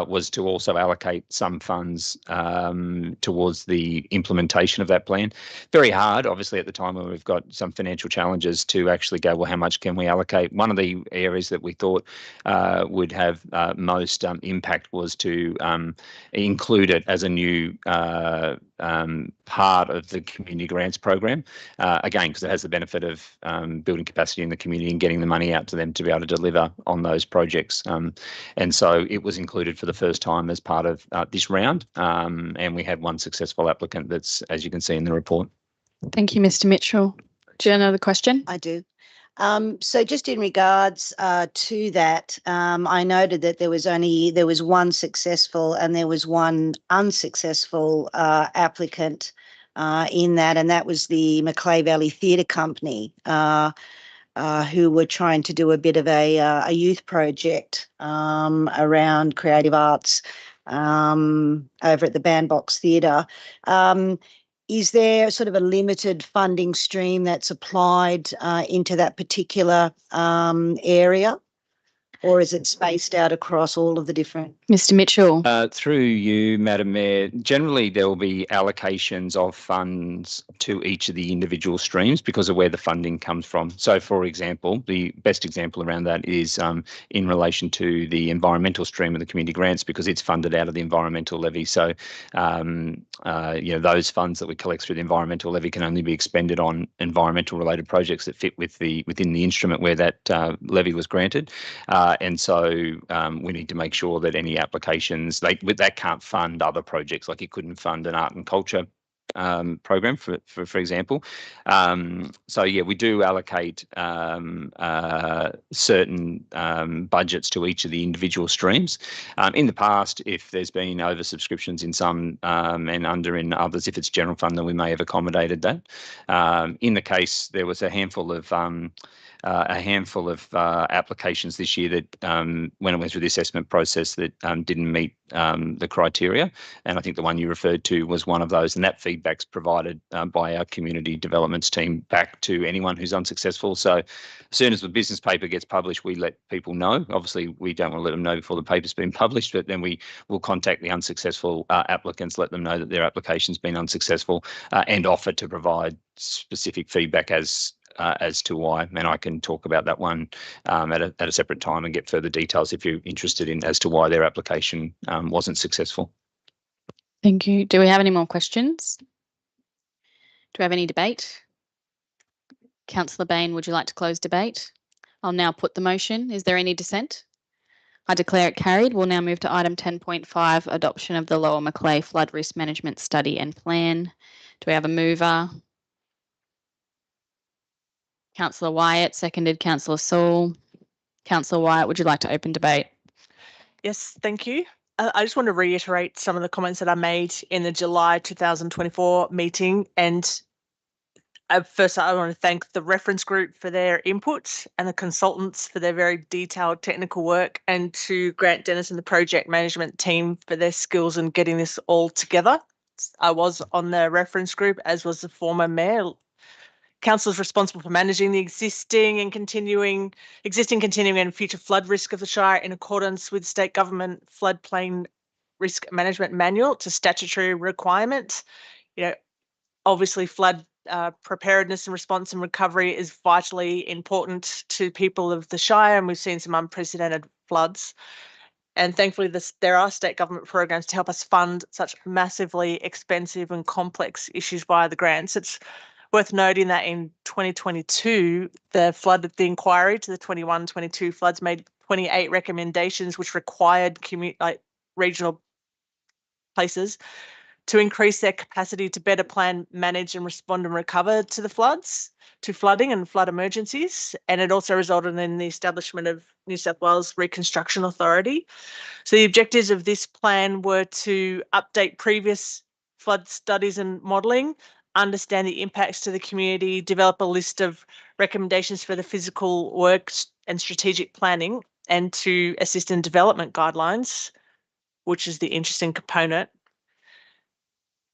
Speaker 7: was to also allocate some funds towards the implementation of that plan. Very hard, obviously, at the time when we've got some financial challenges, to actually go, well, how much can we allocate? One of the areas that we thought would have most impact was to include it as a new part of the community grants program, again, because it has the benefit of building capacity in the community and getting the money out to them to be able to deliver on those projects. And so it was included for the first time as part of this round, and we had one successful applicant that's, as you can see in the report.
Speaker 2: Thank you, Mr. Mitchell. Do you have another question?
Speaker 11: I do. So just in regards to that, I noted that there was one successful and there was one unsuccessful applicant in that, and that was the Macleay Valley Theatre Company, who were trying to do a bit of a youth project around creative arts over at the Bandbox Theatre. Is there sort of a limited funding stream that's applied into that particular area, or is it spaced out across all of the different?
Speaker 2: Mr. Mitchell.
Speaker 7: Through you, Madam Mayor, generally there will be allocations of funds to each of the individual streams because of where the funding comes from. So, for example, the best example around that is in relation to the environmental stream of the community grants, because it's funded out of the environmental levy. So, those funds that we collect through the environmental levy can only be expended on environmental related projects that fit within the instrument where that levy was granted. And so we need to make sure that any applications, that can't fund other projects, like it couldn't fund an art and culture program, for example. So yeah, we do allocate certain budgets to each of the individual streams. In the past, if there's been oversubscriptions in some and under in others, if it's general fund, then we may have accommodated that. In the case, there was a handful of applications this year that, when it went through the assessment process, that didn't meet the criteria. And I think the one you referred to was one of those. And that feedback's provided by our community developments team back to anyone who's unsuccessful. So as soon as the business paper gets published, we let people know. Obviously, we don't want to let them know before the paper's been published, but then we will contact the unsuccessful applicants, let them know that their application's been unsuccessful, and offer to provide specific feedback as to why, and I can talk about that one at a separate time and get further details if you're interested in as to why their application wasn't successful.
Speaker 2: Thank you. Do we have any more questions? Do we have any debate? Councillor Bain, would you like to close debate? I'll now put the motion. Is there any dissent? I declare it carried. We'll now move to item 10.5, adoption of the Lower Macleay Flood Risk Management Study and Plan. Do we have a mover? Councillor Wyatt, seconded Councillor Saul. Councillor Wyatt, would you like to open debate?
Speaker 6: Yes, thank you. I just want to reiterate some of the comments that I made in the July 2024 meeting. And first, I want to thank the reference group for their input and the consultants for their very detailed technical work, and to Grant Dennis and the project management team for their skills in getting this all together. I was on the reference group, as was the former mayor, Council is responsible for managing the existing, continuing and future flood risk of the Shire in accordance with state government floodplain risk management manual to statutory requirements. You know, obviously flood preparedness and response and recovery is vitally important to people of the Shire, and we've seen some unprecedented floods. And thankfully, there are state government programs to help us fund such massively expensive and complex issues via the grants. It's worth noting that in 2022, the inquiry to the 21-22 floods made 28 recommendations which required regional places to increase their capacity to better plan, manage and respond and recover to flooding and flood emergencies. And it also resulted in the establishment of New South Wales Reconstruction Authority. So the objectives of this plan were to update previous flood studies and modelling, understand the impacts to the community, develop a list of recommendations for the physical works and strategic planning, and to assist in development guidelines, which is the interesting component.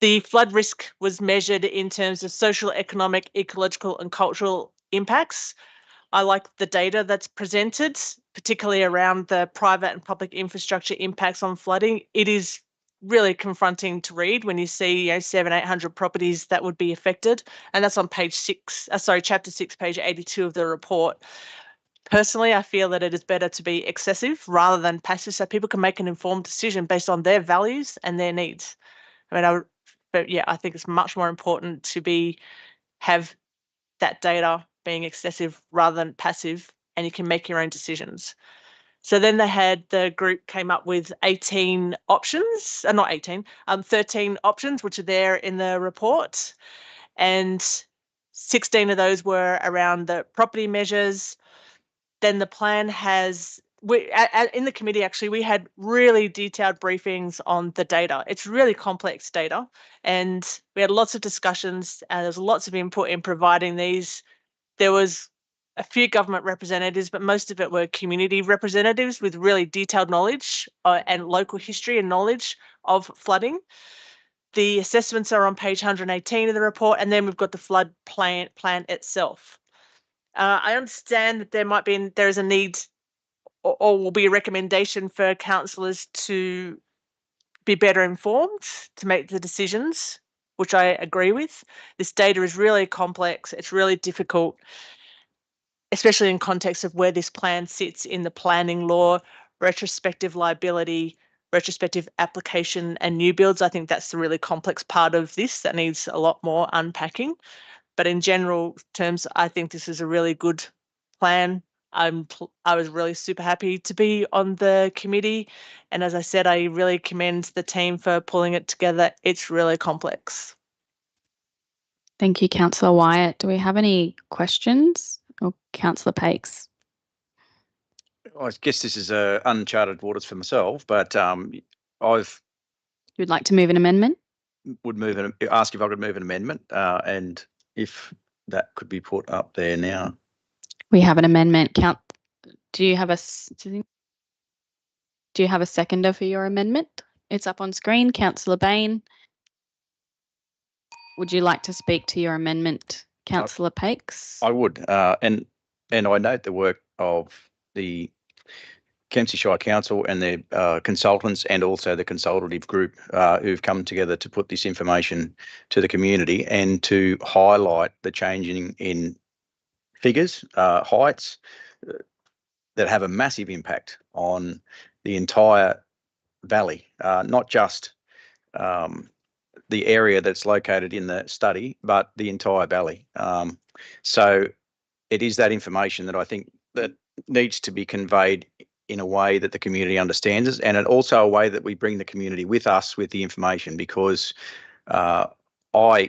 Speaker 6: The flood risk was measured in terms of social, economic, ecological and cultural impacts. I like the data that's presented, particularly around the private and public infrastructure impacts on flooding. It is really confronting to read when you see 700-800 properties that would be affected, and that's on chapter 6, page 82 of the report. Personally, I feel that it is better to be excessive rather than passive, so people can make an informed decision based on their values and their needs. I think it's much more important to have that data being excessive rather than passive, and you can make your own decisions. So then the group came up with 13 options, which are there in the report. And 16 of those were around the property measures. Then the plan in the committee, actually, we had really detailed briefings on the data. It's really complex data, and we had lots of discussions, and there's lots of input in providing these. There was a few government representatives, but most of it were community representatives with really detailed knowledge and local history and knowledge of flooding. The assessments are on page 118 of the report, and then we've got the flood plan itself. I understand that there is a need or will be a recommendation for councillors to be better informed to make the decisions, which I agree with. This data is really complex. It's really difficult, especially in context of where this plan sits in the planning law, retrospective liability, retrospective application and new builds. I think that's the really complex part of this that needs a lot more unpacking. But in general terms, I think this is a really good plan. I was really super happy to be on the committee. And as I said, I really commend the team for pulling it together. It's really complex.
Speaker 2: Thank you, Councillor Wyatt. Do we have any questions? Or Councillor Pakes?
Speaker 12: I guess this is uncharted waters for myself, but
Speaker 2: You'd like to move an amendment?
Speaker 12: Ask if I could move an amendment, and if that could be put up there now.
Speaker 2: We have an amendment. Do you have a seconder for your amendment? It's up on screen. Councillor Bain. Would you like to speak to your amendment, Councillor Pakes?
Speaker 12: I would, and I note the work of the Kempsey Shire Council and their consultants, and also the consultative group who've come together to put this information to the community and to highlight the changing in figures, heights that have a massive impact on the entire valley, not just the area that's located in the study, but the entire valley. So it is that information that I think that needs to be conveyed in a way that the community understands it, and it also a way that we bring the community with us with the information, because I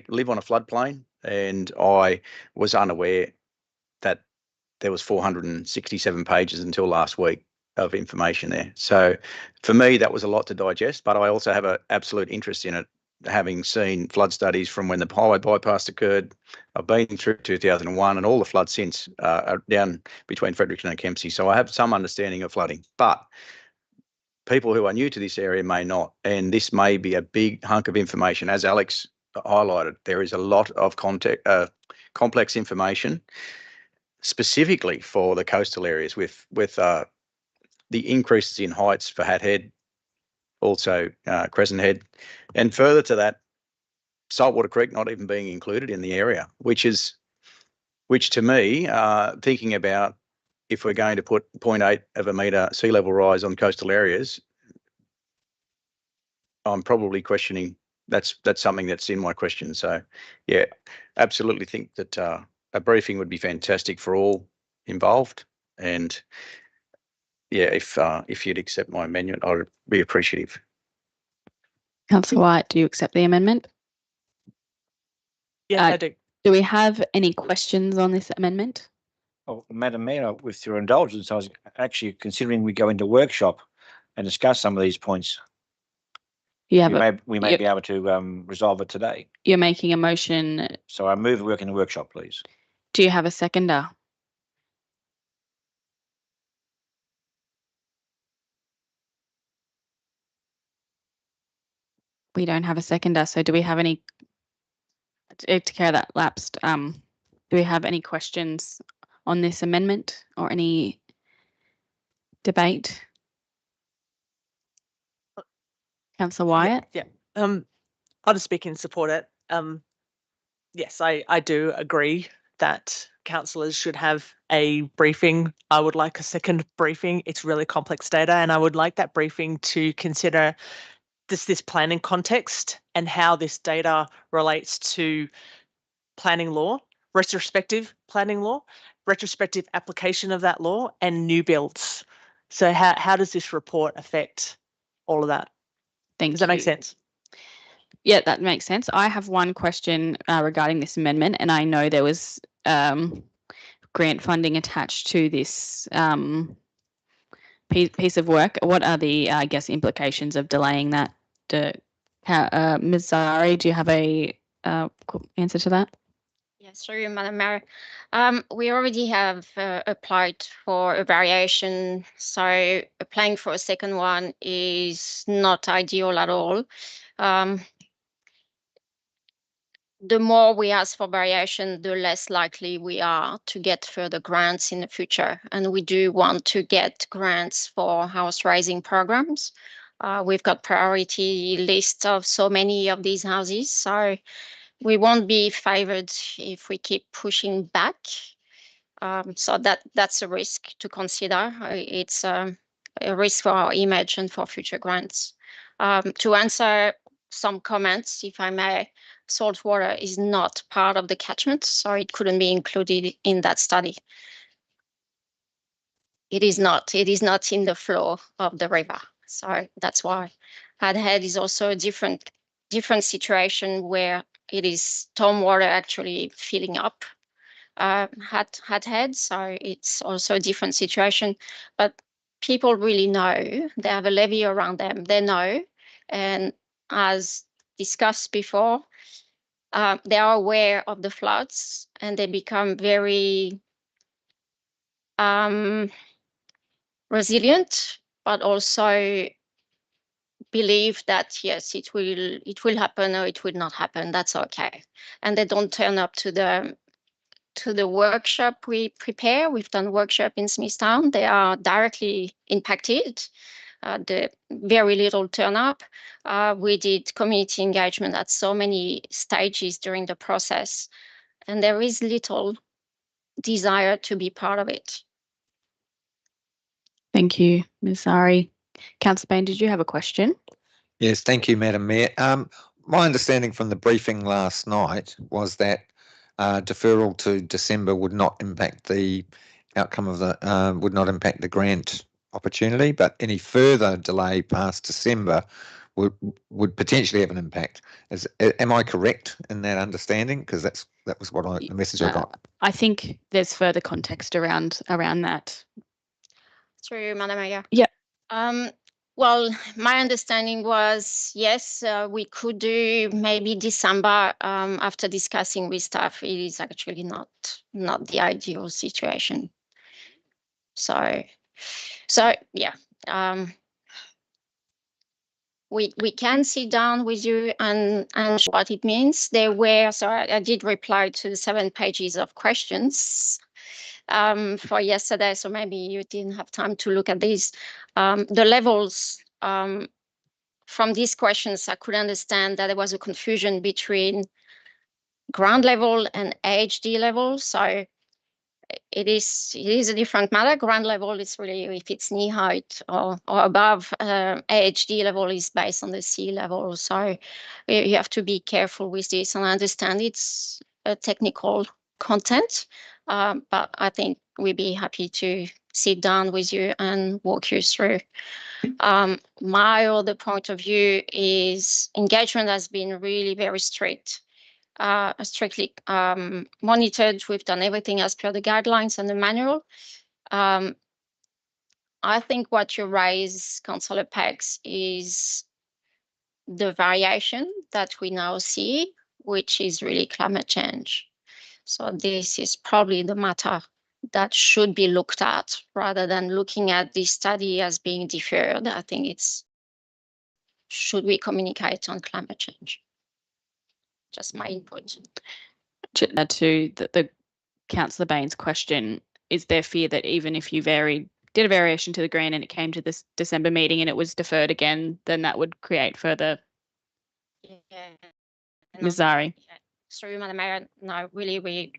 Speaker 12: live on a floodplain and I was unaware that there was 467 pages until last week of information there. So for me, that was a lot to digest, but I also have an absolute interest in it, having seen flood studies from when the highway bypass occurred. I've been through 2001 and all the floods since down between Fredericton and Kempsey. So I have some understanding of flooding, but people who are new to this area may not. And this may be a big hunk of information, as Alex highlighted, there is a lot of complex information specifically for the coastal areas with the increases in heights for Hat Head, also Crescent Head, and further to that, Saltwater Creek not even being included in the area, which to me, thinking about if we're going to put 0.8 of a metre sea level rise on coastal areas, I'm probably questioning that's something that's in my question. So, yeah, absolutely think that a briefing would be fantastic for all involved. And yeah, if you'd accept my amendment, I'd be appreciative.
Speaker 2: Councillor White, do you accept the amendment?
Speaker 6: Yes, I do.
Speaker 2: Do we have any questions on this amendment?
Speaker 10: Oh, Madam Mayor, with your indulgence, I was actually considering we go into workshop and discuss some of these points.
Speaker 2: You have
Speaker 10: We may be able to resolve it today.
Speaker 2: You're making a motion.
Speaker 10: So I move work in the workshop, please.
Speaker 2: Do you have a seconder? We don't have a seconder, so do we have any, to carry that lapsed, do we have any questions on this amendment or any debate? Councillor Wyatt?
Speaker 6: Yeah. I'll just speak in support it. Yes, I do agree that councillors should have a briefing. I would like a second briefing. It's really complex data, and I would like that briefing to consider this planning context and how this data relates to planning law, retrospective planning law, retrospective application of that law, and new builds. So how does this report affect all of that? Does that make sense?
Speaker 2: Yeah, that makes sense. I have one question regarding this amendment, and I know there was grant funding attached to this piece of work. What are the, I guess, implications of delaying that? Ms. Zari, do you have a answer to that?
Speaker 13: Yes, sure, Madam Mayor. We already have applied for a variation, so applying for a second one is not ideal at all. The more we ask for variation, the less likely we are to get further grants in the future. And we do want to get grants for house raising programs. We've got priority lists of so many of these houses, so we won't be favoured if we keep pushing back. So that's a risk to consider. It's a risk for our image and for future grants. To answer some comments, if I may, saltwater is not part of the catchment, so it couldn't be included in that study. It is not in the flow of the river. So that's why Hat Head is also a different situation where it is stormwater actually filling up Hat Head. So it's also a different situation, but people really know. They have a levee around them. They know, and as discussed before, they are aware of the floods and they become very resilient, but also believe that yes, it will happen or it will not happen. That's okay, and they don't turn up to the workshop we prepare. We've done workshop in Smithtown. They are directly impacted. The very little turn up. We did community engagement at so many stages during the process, and there is little desire to be part of it.
Speaker 2: Thank you, Ms. Zari. Councillor Bain, did you have a question?
Speaker 4: Yes, thank you, Madam Mayor. My understanding from the briefing last night was that deferral to December would not impact the outcome of the would not impact the grant opportunity, but any further delay past December would potentially have an impact. Am I correct in that understanding? Because that was what the message I got.
Speaker 2: I think there's further context around that.
Speaker 13: Through Madam Mayor.
Speaker 2: Yeah.
Speaker 13: Well, my understanding was, yes, we could do maybe December. After discussing with staff, it is actually not the ideal situation. So yeah. we can sit down with you and what it means. There were, so I did reply to 7 pages of questions for yesterday, so maybe you didn't have time to look at these. The levels, from these questions, I could understand that there was a confusion between ground level and AHD level. So it is a different matter. Ground level is really if it's knee height or above. AHD level is based on the sea level. So you have to be careful with this. And I understand it's a technical content, but I think we'd be happy to sit down with you and walk you through. My other point of view is engagement has been really very strict. Strictly monitored. We've done everything as per the guidelines and the manual. I think what you raise, Councillor Pex, is the variation that we now see, which is really climate change. So this is probably the matter that should be looked at rather than looking at this study as being deferred. I think it's, should we communicate on climate change? Just my input.
Speaker 2: To add to the Councillor Bain's question, is there fear that even if you did a variation to the green and it came to this December meeting and it was deferred again, then that would create further?
Speaker 13: Yeah.
Speaker 2: Ms. Zari.
Speaker 13: Sorry, Madam Mayor. No, really,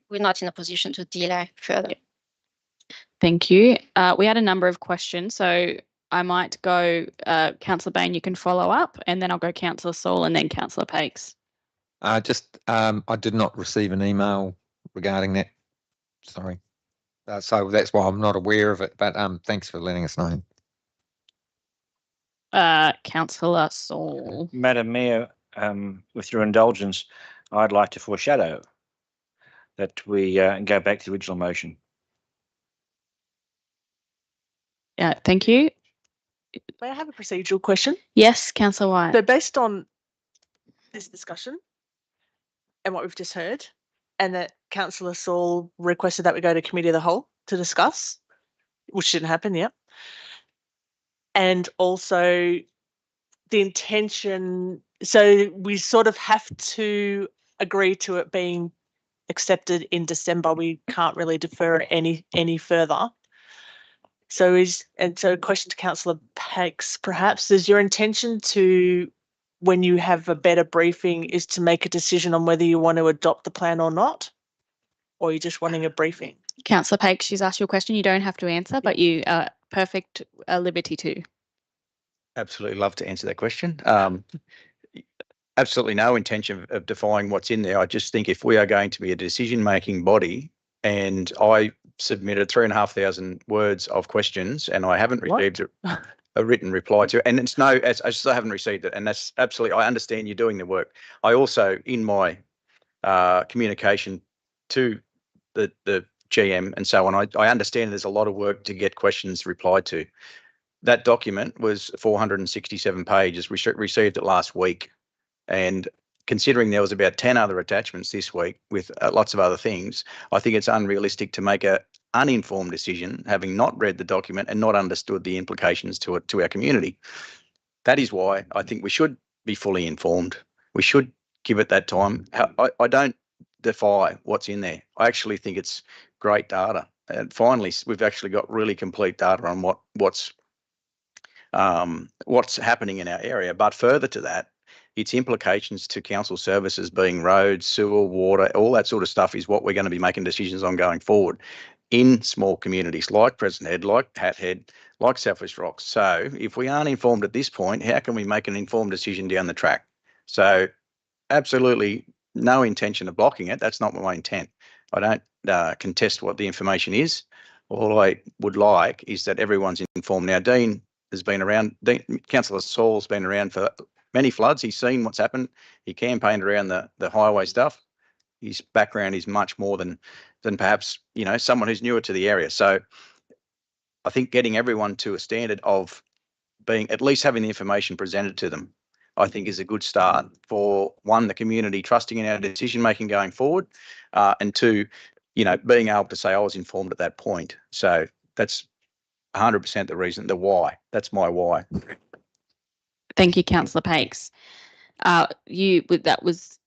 Speaker 13: we're not in a position to delay further.
Speaker 2: Yeah. Thank you. We had a number of questions, so I might go, Councillor Bain, you can follow up, and then I'll go Councillor Saul and then Councillor Pakes.
Speaker 4: I did not receive an email regarding that. Sorry. So that's why I'm not aware of it, but thanks for letting us know.
Speaker 2: Councillor Saul.
Speaker 10: Madam Mayor, with your indulgence, I'd like to foreshadow that we go back to the original motion.
Speaker 2: Yeah, thank you.
Speaker 6: May I have a procedural question?
Speaker 2: Yes, Councillor White.
Speaker 6: So based on this discussion and what we've just heard, and that Councillor Saul requested that we go to Committee of the Whole to discuss, which didn't happen, yeah. And also the intention, so we sort of have to agree to it being accepted in December. We can't really defer it any further. So question to Councillor Pakes, perhaps, is your intention to, when you have a better briefing, is to make a decision on whether you want to adopt the plan or not? Or are you just wanting a briefing?
Speaker 2: Councillor Pakes, she's asked you a question. You don't have to answer, but you are perfect liberty to.
Speaker 12: Absolutely love to answer that question. Absolutely no intention of defining what's in there. I just think if we are going to be a decision-making body, and I submitted 3,500 words of questions and I haven't received a written reply to it, and it's I just haven't received it, and that's absolutely, I understand you're doing the work. I also, in my communication to the GM and so on, I understand there's a lot of work to get questions replied to. That document was 467 pages. We received it last week. And considering there was about 10 other attachments this week with lots of other things, I think it's unrealistic to make an uninformed decision, having not read the document and not understood the implications to our community. That is why I think we should be fully informed. We should give it that time. I don't defy what's in there. I actually think it's great data. And finally, we've actually got really complete data on what's happening in our area. But further to that, its implications to council services being roads, sewer, water, all that sort of stuff is what we're going to be making decisions on going forward in small communities like Crescent Head, like Hat Head, like Southwest Rocks. So if we aren't informed at this point, how can we make an informed decision down the track? So absolutely no intention of blocking it. That's not my intent. I don't contest what the information is. All I would like is that everyone's informed. Now, Dean has been around, Councillor Saul's been around for many floods. He's seen what's happened. He campaigned around the highway stuff. His background is much more than perhaps, someone who's newer to the area. So I think getting everyone to a standard of being, at least having the information presented to them, I think is a good start for, one, the community trusting in our decision-making going forward, and two, being able to say I was informed at that point. So that's 100% the reason, the why. That's my why.
Speaker 2: Thank you, Councillor Pakes. That was,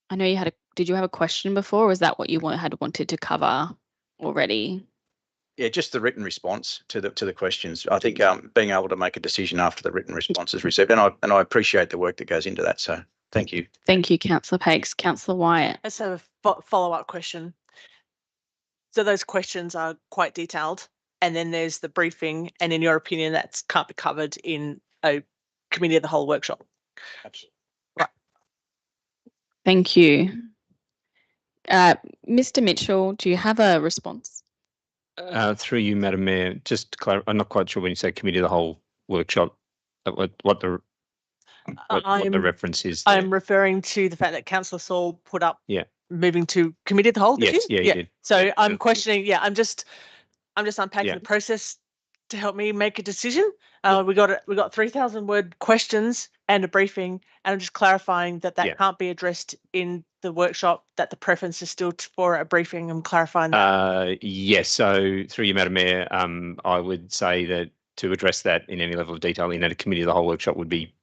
Speaker 2: I know you had did you have a question before, or is that what you had wanted to cover already?
Speaker 12: Yeah, just the written response to the questions. I think being able to make a decision after the written response is received, and I appreciate the work that goes into that. So thank you.
Speaker 2: Thank you, Councillor Pakes. Councillor Wyatt.
Speaker 6: I just have a follow-up question. So those questions are quite detailed, and then there's the briefing, and in your opinion, that can't be covered in a committee of the whole workshop.
Speaker 12: Absolutely.
Speaker 6: Right.
Speaker 2: Thank you. Mr. Mitchell, do you have a response?
Speaker 7: Through you, Madam Mayor, just to clarify, I'm not quite sure when you say committee of the whole workshop, what the reference is there.
Speaker 6: I'm referring to the fact that Councillor Saul put up
Speaker 7: Yeah.
Speaker 6: moving to committee of the whole.
Speaker 7: Yes, yeah, he did.
Speaker 6: So I'm questioning. Yeah, I'm just unpacking
Speaker 7: Yeah.
Speaker 6: the process to help me make a decision. We got 3,000 word questions and a briefing, and I'm just clarifying that
Speaker 7: Yeah.
Speaker 6: can't be addressed in the workshop. That the preference is still for a briefing. I'm clarifying that.
Speaker 7: Yes. So through you, Madam Mayor, I would say that to address that in any level of detail in a committee of the whole workshop would be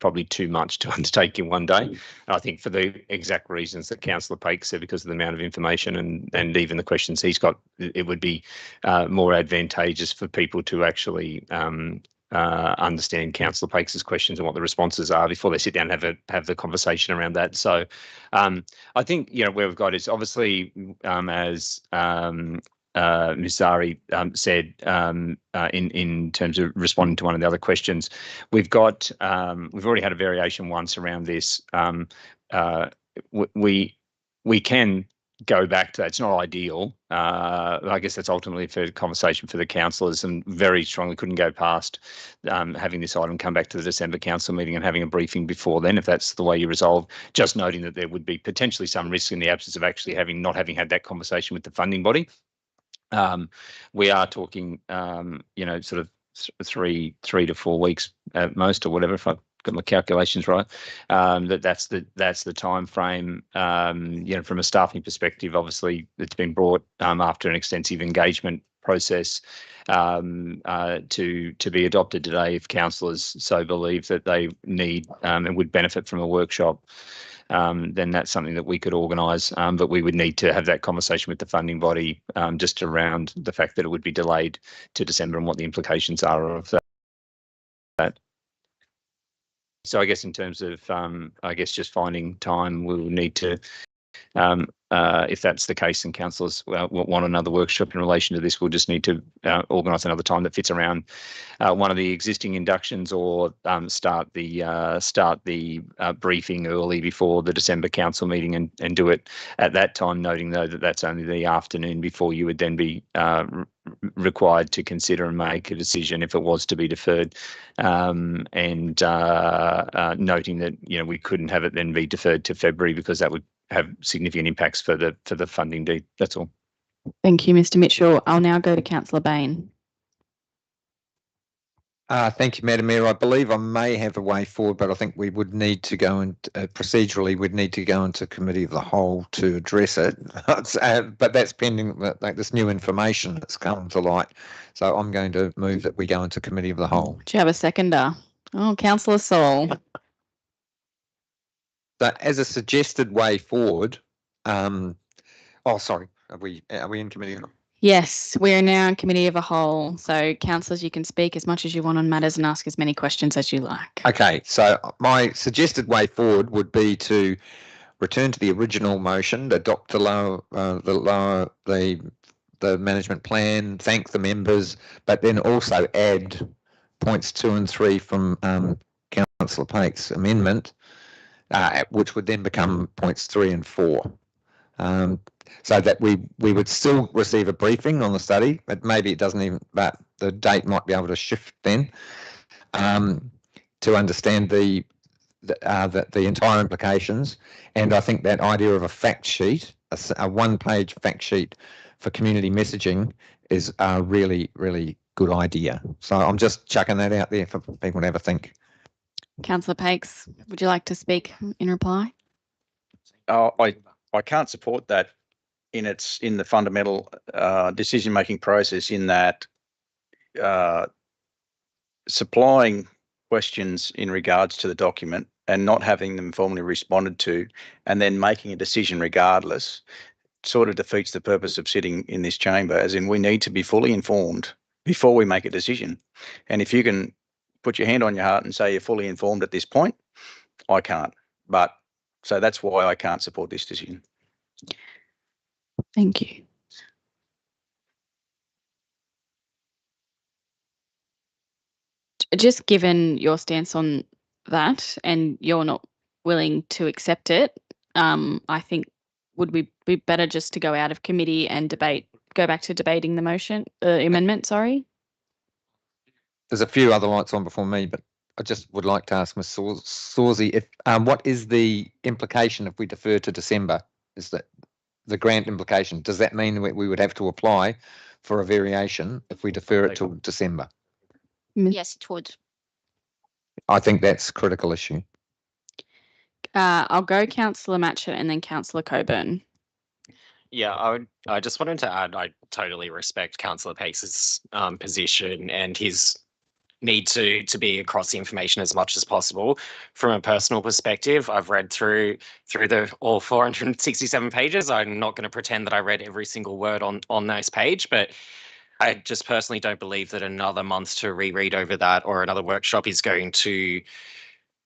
Speaker 7: probably too much to undertake in one day. And I think for the exact reasons that Councillor Pakes said, because of the amount of information and even the questions he's got, it would be more advantageous for people to actually understand Councillor Pakes' questions and what the responses are before they sit down and have the conversation around that. So I think, where we've got is obviously as Ms. Zari said in terms of responding to one of the other questions, we've already had a variation once around this. We can go back to that. It's not ideal. I guess that's ultimately for conversation for the councillors, and very strongly couldn't go past having this item come back to the December council meeting and having a briefing before then, if that's the way you resolve. Just noting that there would be potentially some risk in the absence of actually not having had that conversation with the funding body. We are talking, sort of 3 to 4 weeks at most, or whatever, if I've got my calculations right. That's the time frame. From a staffing perspective, obviously it's been brought after an extensive engagement process to be adopted today. If councillors so believe that they need and would benefit from a workshop, then that's something that we could organise, but we would need to have that conversation with the funding body just around the fact that it would be delayed to December and what the implications are of that. So I guess in terms of, just finding time, we'll need to, if that's the case and councillors want another workshop in relation to this, we'll just need to organise another time that fits around one of the existing inductions, or start the briefing early before the December council meeting and do it at that time, noting though that that's only the afternoon before you would then be required to consider and make a decision if it was to be deferred, and noting that we couldn't have it then be deferred to February because that would have significant impacts for the funding deed. That's all.
Speaker 2: Thank you, Mr. Mitchell. I'll now go to Councillor Bain.
Speaker 4: Thank you, Madam Mayor. I believe I may have a way forward, but I think we would need to go and procedurally we'd need to go into committee of the whole to address it. But that's pending this new information that's come to light. So I'm going to move that we go into committee of the whole.
Speaker 2: Do you have a seconder? Oh, Councillor Saul.
Speaker 4: But as a suggested way forward, sorry, are we in committee?
Speaker 2: Yes, we are now in committee of a whole. So councillors, you can speak as much as you want on matters and ask as many questions as you like.
Speaker 4: Okay, so my suggested way forward would be to return to the original motion, adopt the management plan, thank the members, but then also add points 2 and 3 from Councillor Pakes' amendment, which would then become points 3 and 4. So that we would still receive a briefing on the study, but maybe it doesn't even, but the date might be able to shift then to understand the entire implications. And I think that idea of a fact sheet, a one-page fact sheet for community messaging is a really, really good idea. So I'm just chucking that out there for people to have a think.
Speaker 2: Councillor Pakes, would you like to speak in reply?
Speaker 12: I can't support that in the fundamental decision-making process, in that supplying questions in regards to the document and not having them formally responded to and then making a decision regardless sort of defeats the purpose of sitting in this chamber, as in we need to be fully informed before we make a decision. And if you can put your hand on your heart and say you're fully informed at this point, I can't. But so that's why I can't support this decision.
Speaker 2: Thank you. Just given your stance on that and you're not willing to accept it, I think would we be better just to go out of committee and go back to debating the motion, amendment, sorry?
Speaker 4: There's a few other lights on before me, but I just would like to ask Ms. Sawsey if what is the implication if we defer to December? Is that the grant implication? Does that mean that we would have to apply for a variation if we defer it till December?
Speaker 13: Yes, it would.
Speaker 4: I think that's a critical issue.
Speaker 2: I'll go Councillor Matchett and then Councillor Coburn.
Speaker 5: Yeah, I just wanted to add, I totally respect Councillor Pace's position and his need to be across the information as much as possible. From a personal perspective, I've read through the all 467 pages. I'm not going to pretend that I read every single word on this page, but I just personally don't believe that another month to reread over that or another workshop is going to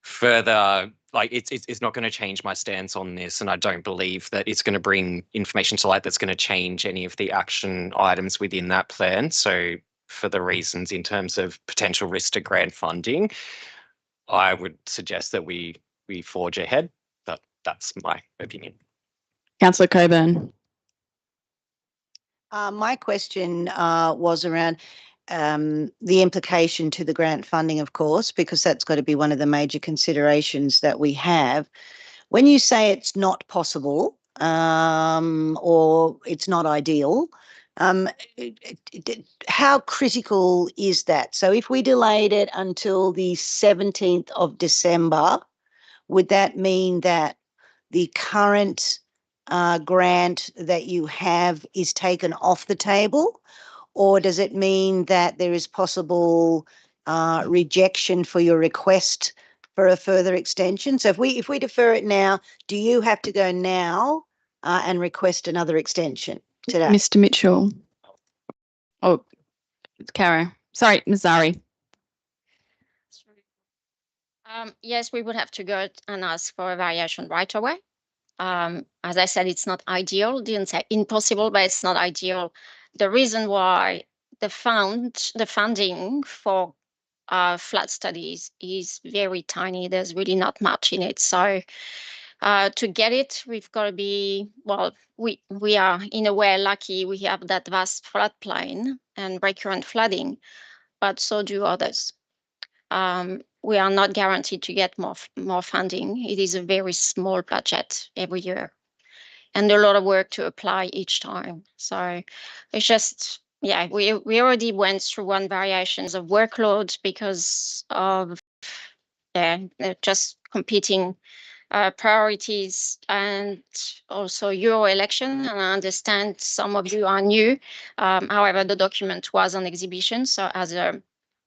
Speaker 5: further, like it's not going to change my stance on this, and I don't believe that it's going to bring information to light that's going to change any of the action items within that plan. So for the reasons in terms of potential risk to grant funding, I would suggest that we forge ahead. That's my opinion.
Speaker 2: Councillor Coburn.
Speaker 11: My question was around the implication to the grant funding, of course, because that's got to be one of the major considerations that we have. When you say it's not possible or it's not ideal, how critical is that? So if we delayed it until the 17th of December, would that mean that the current grant that you have is taken off the table? Or does it mean that there is possible rejection for your request for a further extension? So if we defer it now, do you have to go now and request another extension today?
Speaker 2: Mr. Mitchell. Oh, Caro. Sorry, Ms. Zari.
Speaker 13: Yes, we would have to go and ask for a variation right away. As I said, it's not ideal. Didn't say impossible, but it's not ideal. The reason why the funding for flood studies is very tiny. There's really not much in it. So to get it, we've got to be, well, we are in a way lucky. We have that vast floodplain and recurrent flooding, but so do others. We are not guaranteed to get more funding. It is a very small budget every year and a lot of work to apply each time. So it's just, yeah, we already went through one variations of workload because of just competing priorities and also your election. And I understand some of you are new. However, the document was on exhibition. So as a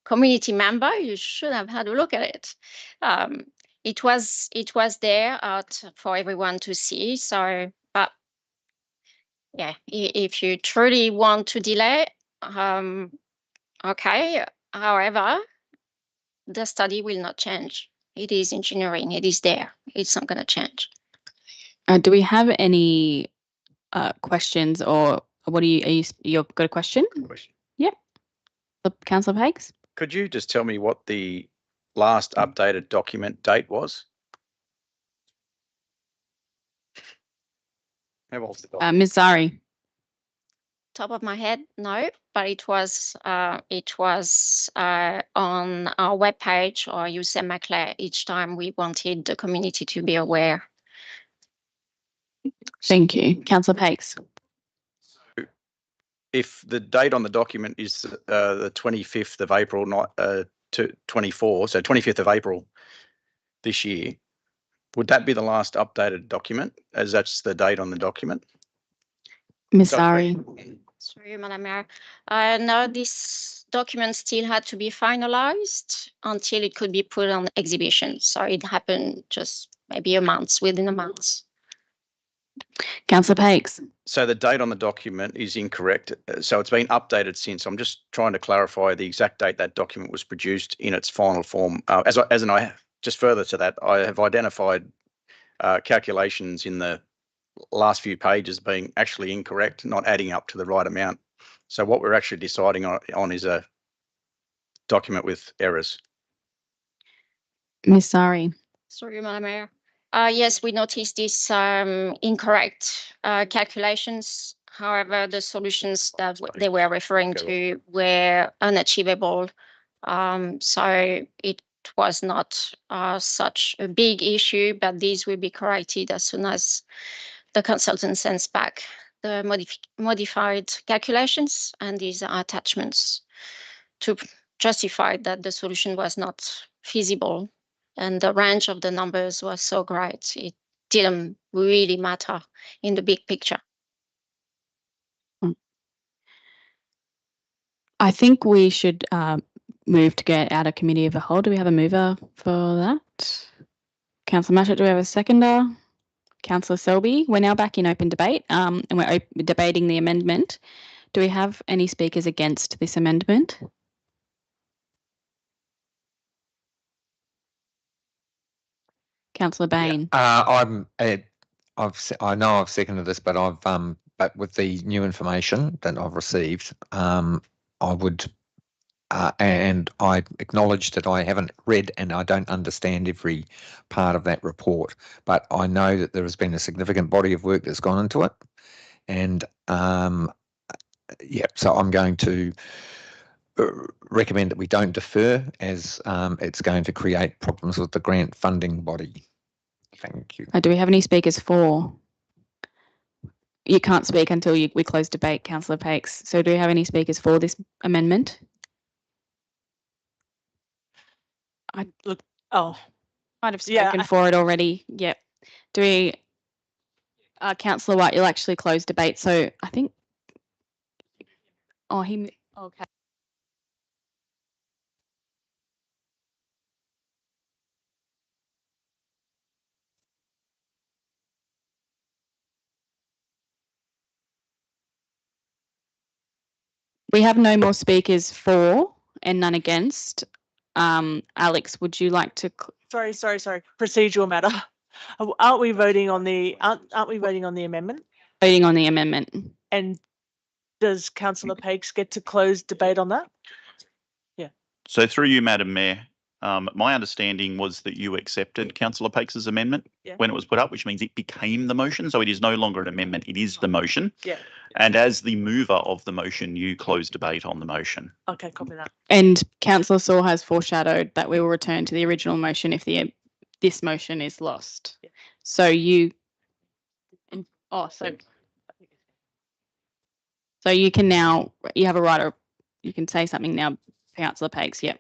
Speaker 13: community member, you should have had a look at it. It was there out for everyone to see. So, but yeah, if you truly want to delay, okay. However, the study will not change. It is engineering. It is there. It's not going to change.
Speaker 2: Do we have any questions, or what do you've got a question? Yep. Councillor Pakes?
Speaker 12: Could you just tell me what the last updated document date was? How old's the document?
Speaker 2: Ms. Zari?
Speaker 13: Top of my head, no, but it was on our webpage, or you said Macleay each time we wanted the community to be aware.
Speaker 2: Thank you. Councillor Pakes?
Speaker 12: If the date on the document is the 25th of April, not 24, so 25th of April this year, would that be the last updated document, as that's the date on the document?
Speaker 2: Ms. Zari?
Speaker 13: Sorry, Madam Mayor. No, this document still had to be finalized until it could be put on exhibition. So it happened just maybe within a month.
Speaker 2: Councillor Pakes.
Speaker 12: So the date on the document is incorrect. So it's been updated since. I'm just trying to clarify the exact date that document was produced in its final form. Just further to that, I have identified calculations in the last few pages being actually incorrect, not adding up to the right amount. So what we're actually deciding on is a document with errors.
Speaker 2: Ms. Sari.
Speaker 13: Sorry, Madam Mayor. Yes, we noticed this incorrect calculations. However, the solutions that they were referring to were unachievable. So it was not such a big issue, but these will be corrected as soon as the consultant sends back the modified calculations and these attachments to justify that the solution was not feasible. And the range of the numbers was so great, it didn't really matter in the big picture.
Speaker 2: I think we should move to get out of committee of the whole. Do we have a mover for that? Councillor Matchett, do we have a seconder? Councillor Selby, we're now back in open debate and we're debating the amendment. Do we have any speakers against this amendment? Councillor Bain.
Speaker 4: I know I've seconded this, but but with the new information that I've received, I would, and I acknowledge that I haven't read and I don't understand every part of that report, but I know that there has been a significant body of work that's gone into it, and yeah, so I'm going to recommend that we don't defer, as it's going to create problems with the grant funding body. Thank you.
Speaker 2: Do we have any speakers for? You can't speak until we close debate, Councillor Pakes. So do we have any speakers for this amendment?
Speaker 6: Might have
Speaker 2: spoken for it already. Yep. Do we? Councillor White, you'll actually close debate. So I think. Oh, okay. We have no more speakers for and none against. Alex, would you like to?
Speaker 6: Sorry. Procedural matter. Aren't we voting on the amendment?
Speaker 2: Voting on the amendment.
Speaker 6: And does Councillor Pakes get to close debate on that? Yeah.
Speaker 1: So through you, Madam Mayor, my understanding was that you accepted Councillor Pakes' amendment when it was put up, which means it became the motion. So it is no longer an amendment, it is the motion.
Speaker 6: Yeah.
Speaker 1: And as the mover of the motion, you close debate on the motion.
Speaker 6: Okay, copy that.
Speaker 2: And Councillor Saul has foreshadowed that we will return to the original motion if this motion is lost.
Speaker 6: Yeah.
Speaker 2: So you can now, you have a right, or you can say something now, Councillor Pakes. Yep.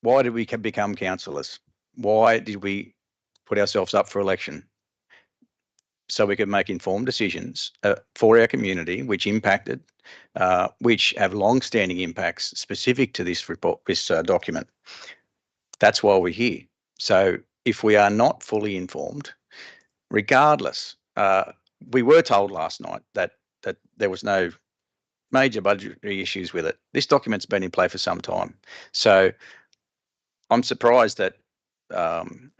Speaker 12: Why did we become councillors? Why did we put ourselves up for election? So we could make informed decisions for our community, which impacted, which have long-standing impacts specific to this report, this document. That's why we're here. So if we are not fully informed, regardless, we were told last night that there was no major budgetary issues with it. This document's been in play for some time. So I'm surprised that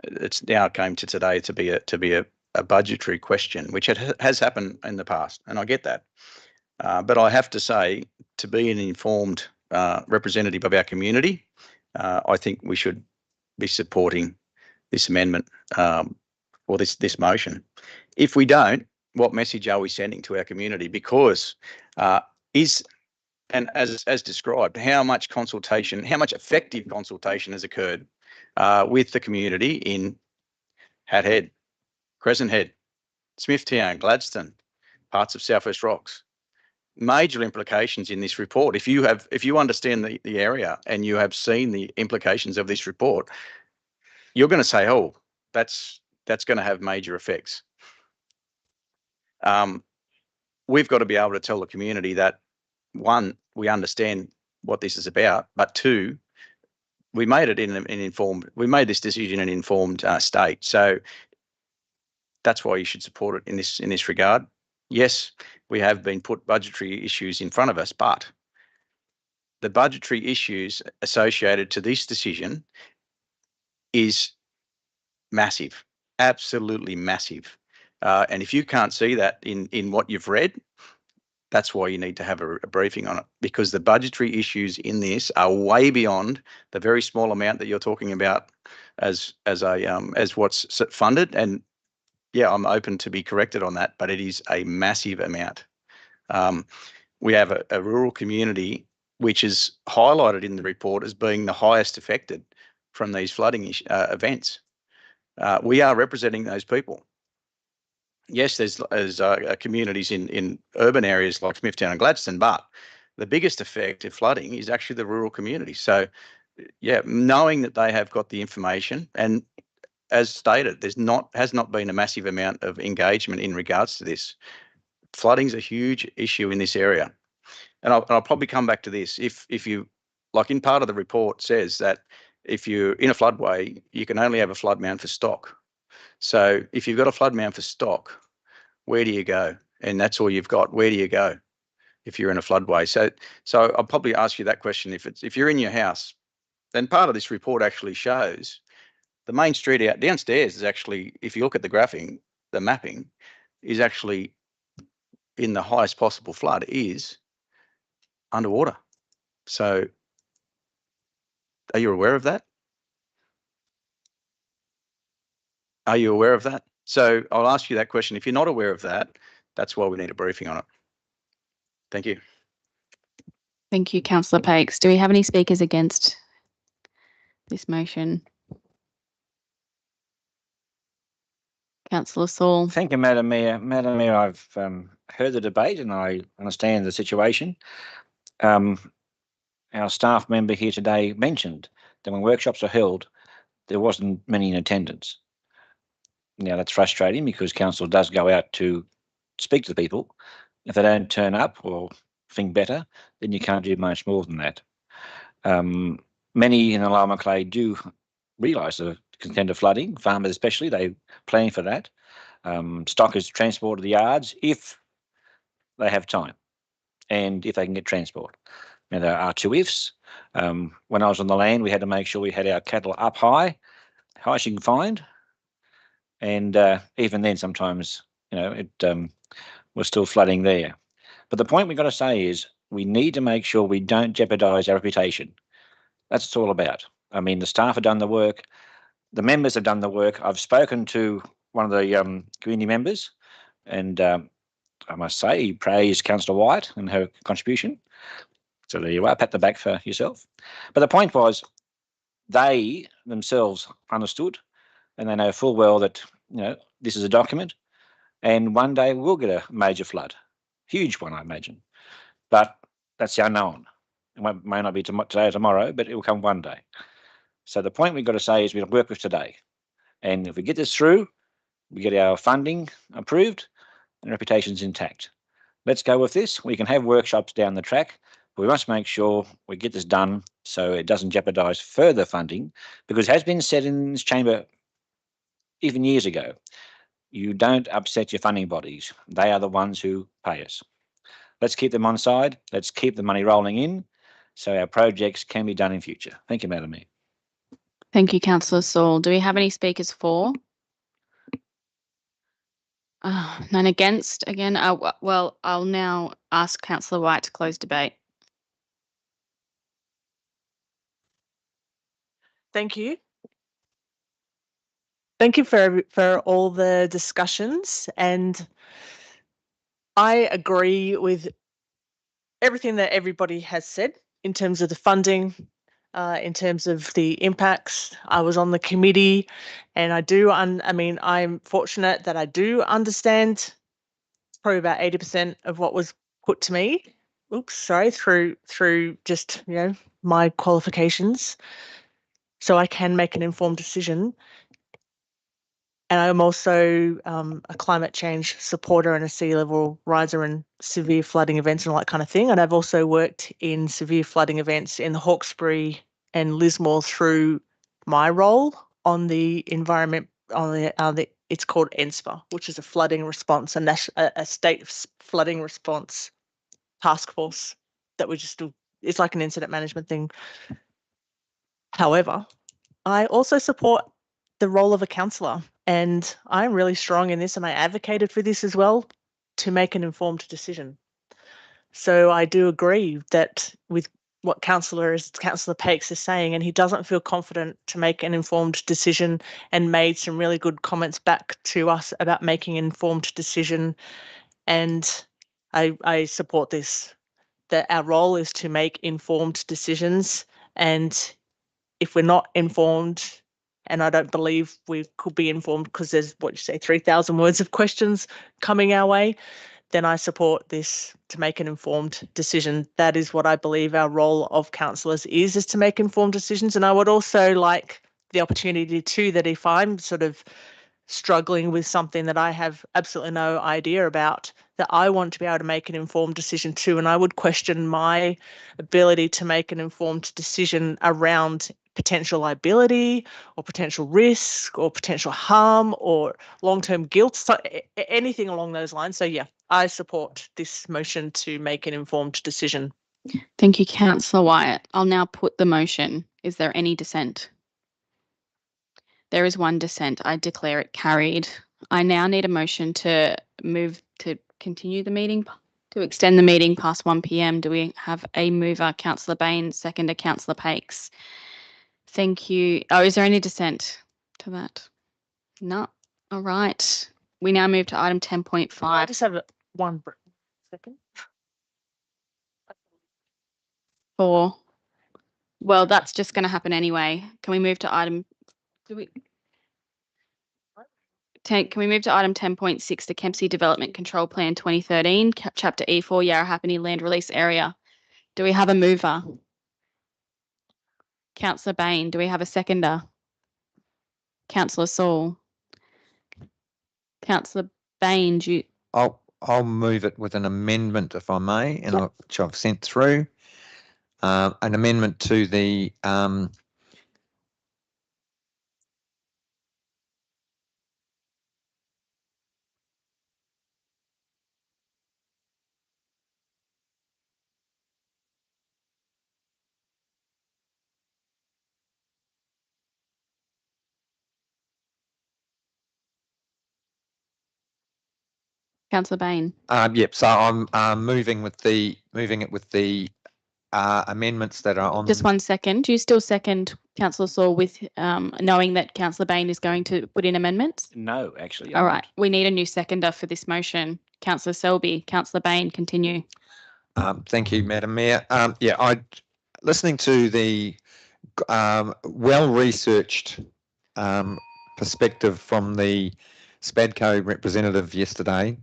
Speaker 12: it's now came to today to be a budgetary question, which has happened in the past, and I get that. But I have to say, to be an informed representative of our community, I think we should be supporting this amendment or this motion. If we don't, what message are we sending to our community? Because and as described, how much effective consultation has occurred with the community in Hat Head, Crescent Head, Smithtown, Gladstone, parts of South West Rocks. Major implications in this report. If you understand the area and you have seen the implications of this report, you're going to say, oh, that's going to have major effects. We've got to be able to tell the community that, one, we understand what this is about, but two, we made it we made this decision in an informed state. So that's why you should support it in this regard. Yes, we have been put budgetary issues in front of us, but the budgetary issues associated to this decision is massive, absolutely massive. And if you can't see that in what you've read, that's why you need to have a briefing on it, because the budgetary issues in this are way beyond the very small amount that you're talking about as what's funded. And yeah, I'm open to be corrected on that, but it is a massive amount. We have a rural community which is highlighted in the report as being the highest affected from these flooding events. We are representing those people. Yes, there's communities in urban areas like Smithtown and Gladstone, but the biggest effect of flooding is actually the rural community. So, yeah, knowing that they have got the information, and as stated, has not been a massive amount of engagement in regards to this. Flooding's a huge issue in this area, and I'll probably come back to this. If you, like in part of the report says that if you're in a floodway, you can only have a flood mound for stock. So if you've got a flood mound for stock, where do you go? And that's all you've got. Where do you go if you're in a floodway? So I'll probably ask you that question. If you're in your house, then part of this report actually shows the main street out downstairs is actually, if you look at the graphing, the mapping is actually in the highest possible flood is underwater. So are you aware of that? Are you aware of that? So I'll ask you that question. If you're not aware of that, that's why we need a briefing on it. Thank you.
Speaker 2: Thank you, Councillor Pakes. Do we have any speakers against this motion? Councillor Saul.
Speaker 10: Thank you, Madam Mayor. Madam Mayor, I've heard the debate and I understand the situation. Our staff member here today mentioned that when workshops are held, there wasn't many in attendance. Now, that's frustrating because council does go out to speak to the people. If they don't turn up or think better, then you can't do much more than that. Many in the Lower Macleay do realise the content of flooding, farmers especially, they plan for that. Stock is transported to the yards if they have time and if they can get transport. Now, there are two ifs. When I was on the land, we had to make sure we had our cattle up high as you can find. And even then, sometimes, it was still flooding there. But the point we've got to say is we need to make sure we don't jeopardise our reputation. That's what it's all about. I mean, the staff have done the work. The members have done the work. I've spoken to one of the community members, and I must say, he praised Councillor White and her contribution. So there you are, pat the back for yourself. But the point was, they themselves understood, and they know full well that this is a document, and one day we'll get a major flood, huge one, I imagine. But that's the unknown. It may not be today or tomorrow, but it will come one day. So the point we've got to say is we'll work with today, and if we get this through, we get our funding approved, and reputation's intact. Let's go with this. We can have workshops down the track. But we must make sure we get this done so it doesn't jeopardise further funding, because it has been said in this chamber even years ago, you don't upset your funding bodies. They are the ones who pay us. Let's keep them on side. Let's keep the money rolling in so our projects can be done in future. Thank you, Madam Mayor.
Speaker 2: Thank you, Councillor Saul. Do we have any speakers for? None against. Again, well, I'll now ask Councillor White to close debate.
Speaker 6: Thank you. Thank you for all the discussions, and I agree with everything that everybody has said in terms of the funding, in terms of the impacts. I was on the committee, and I'm fortunate that I do understand probably about 80% of what was put to me. Through just my qualifications, so I can make an informed decision. And I'm also a climate change supporter and a sea level riser and severe flooding events and all that kind of thing. And I've also worked in severe flooding events in Hawkesbury and Lismore through my role on the environment, on the it's called ENSPA, which is a flooding response, a state flooding response task force that we just do. It's like an incident management thing. However, I also support the role of a councillor, and I'm really strong in this, and I advocated for this as well, to make an informed decision. So I do agree that with what Councillor Pakes is saying, and he doesn't feel confident to make an informed decision, and made some really good comments back to us about making an informed decision. And I support this, that our role is to make informed decisions, and if we're not informed, and I don't believe we could be informed because there's, 3,000 words of questions coming our way, then I support this, to make an informed decision. That is what I believe our role of councillors is to make informed decisions. And I would also like the opportunity too, that if I'm sort of struggling with something that I have absolutely no idea about, that I want to be able to make an informed decision too. And I would question my ability to make an informed decision around potential liability or potential risk or potential harm or long-term guilt, so anything along those lines. So yeah, I support this motion to make an informed decision.
Speaker 2: Thank you, Councillor Wyatt. I'll now put the motion. Is there any dissent? There is one dissent. I declare it carried. I now need a motion to move to continue the meeting, to extend the meeting past 1 p.m. Do we have a mover? Councillor Bain, seconder Councillor Pakes. Thank you. Oh, is there any dissent to that? No. All right. We now move to item 10.5.
Speaker 6: I just have one second.
Speaker 2: Well, that's just going to happen anyway. Can we move to item? Can we move to item 10.6, the Kempsey Development Control Plan 2013, Chapter E4, Yarrahapinni Land Release Area? Do we have a mover? Councillor Bain, do we have a seconder? Councillor Saul. Councillor Bain, do you?
Speaker 4: I'll move it with an amendment, if I may, and which I've sent through. An amendment to the
Speaker 2: Councillor Bain.
Speaker 4: Yep. So I'm moving it with the amendments that are on.
Speaker 2: Just 1 second. Do you still second Councillor Saul with knowing that Councillor Bain is going to put in amendments?
Speaker 10: No, actually.
Speaker 2: All right. We need a new seconder for this motion. Councillor Selby, Councillor Bain, continue.
Speaker 4: Thank you, Madam Mayor. Listening to the well-researched perspective from the SPADCO representative yesterday,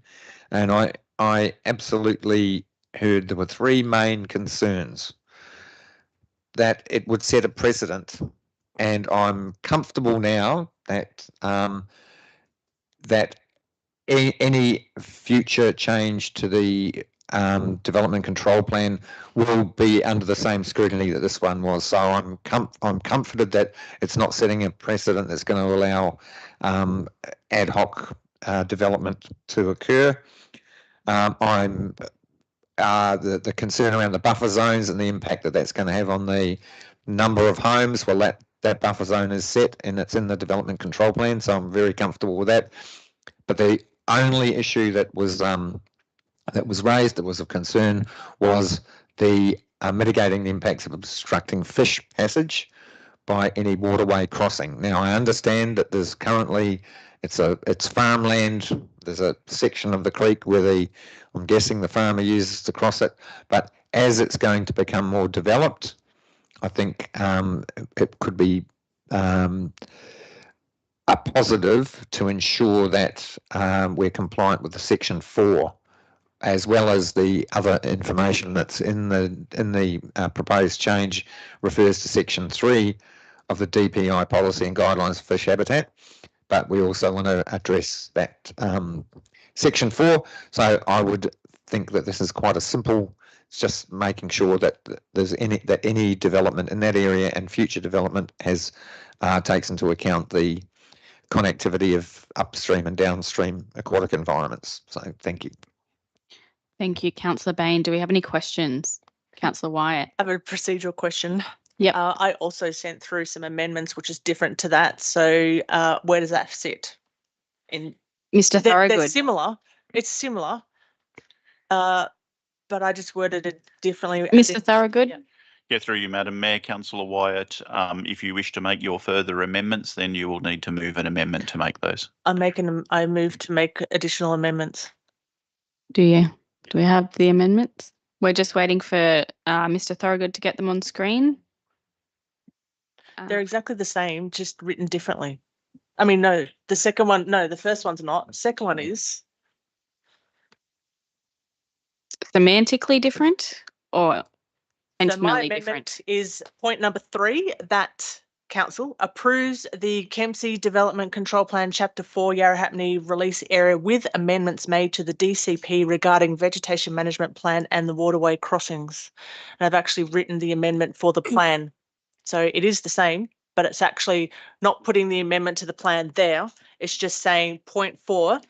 Speaker 4: and I absolutely heard there were three main concerns: that it would set a precedent, and I'm comfortable now that that any future change to the development control plan will be under the same scrutiny that this one was. So I'm comforted that it's not setting a precedent that's going to allow ad hoc development to occur. The concern around the buffer zones and the impact that that's going to have on the number of homes. Well, that buffer zone is set and it's in the development control plan, so I'm very comfortable with that. But the only issue that was raised that was of concern was the mitigating the impacts of obstructing fish passage by any waterway crossing. Now, I understand that there's currently it's farmland. There's a section of the creek where I'm guessing the farmer uses to cross it, but as it's going to become more developed, I think it could be a positive to ensure that we're compliant with the Section 4, as well as the other information that's in the proposed change refers to Section 3 of the DPI policy and guidelines for fish habitat. but we also want to address that section 4. So I would think that this is quite a simple. It's just making sure that there's any development in that area and future development has takes into account the connectivity of upstream and downstream aquatic environments. So thank you.
Speaker 2: Thank you, Councillor Bain. Do we have any questions? Councillor Wyatt.
Speaker 6: I have a procedural question.
Speaker 2: Yep.
Speaker 6: I also sent through some amendments, which is different to that. So where does that sit?
Speaker 2: Mr.
Speaker 6: They're
Speaker 2: Thorogood.
Speaker 6: similar. It's similar. But I just worded it differently.
Speaker 2: Mr. Thorogood.
Speaker 1: Yeah, through you, Madam Mayor, Councillor Wyatt. If you wish to make your further amendments, then you will need to move an amendment to make those.
Speaker 6: I move to make additional amendments.
Speaker 2: Do we have the amendments? We're just waiting for Mr. Thorogood to get them on screen.
Speaker 6: They're exactly the same, just written differently. I mean, no, the second one, no, the first one's not. The second one is.
Speaker 2: Semantically different or
Speaker 6: So my
Speaker 2: intimately
Speaker 6: amendment
Speaker 2: different?
Speaker 6: is point number 3, that Council approves the Kempsey Development Control Plan Chapter 4 Yarrahapinni Release Area with amendments made to the DCP regarding Vegetation Management Plan and the waterway crossings. And I've actually written the amendment for the plan. So it is the same, but it's actually not putting the amendment to the plan there. It's just saying point 4.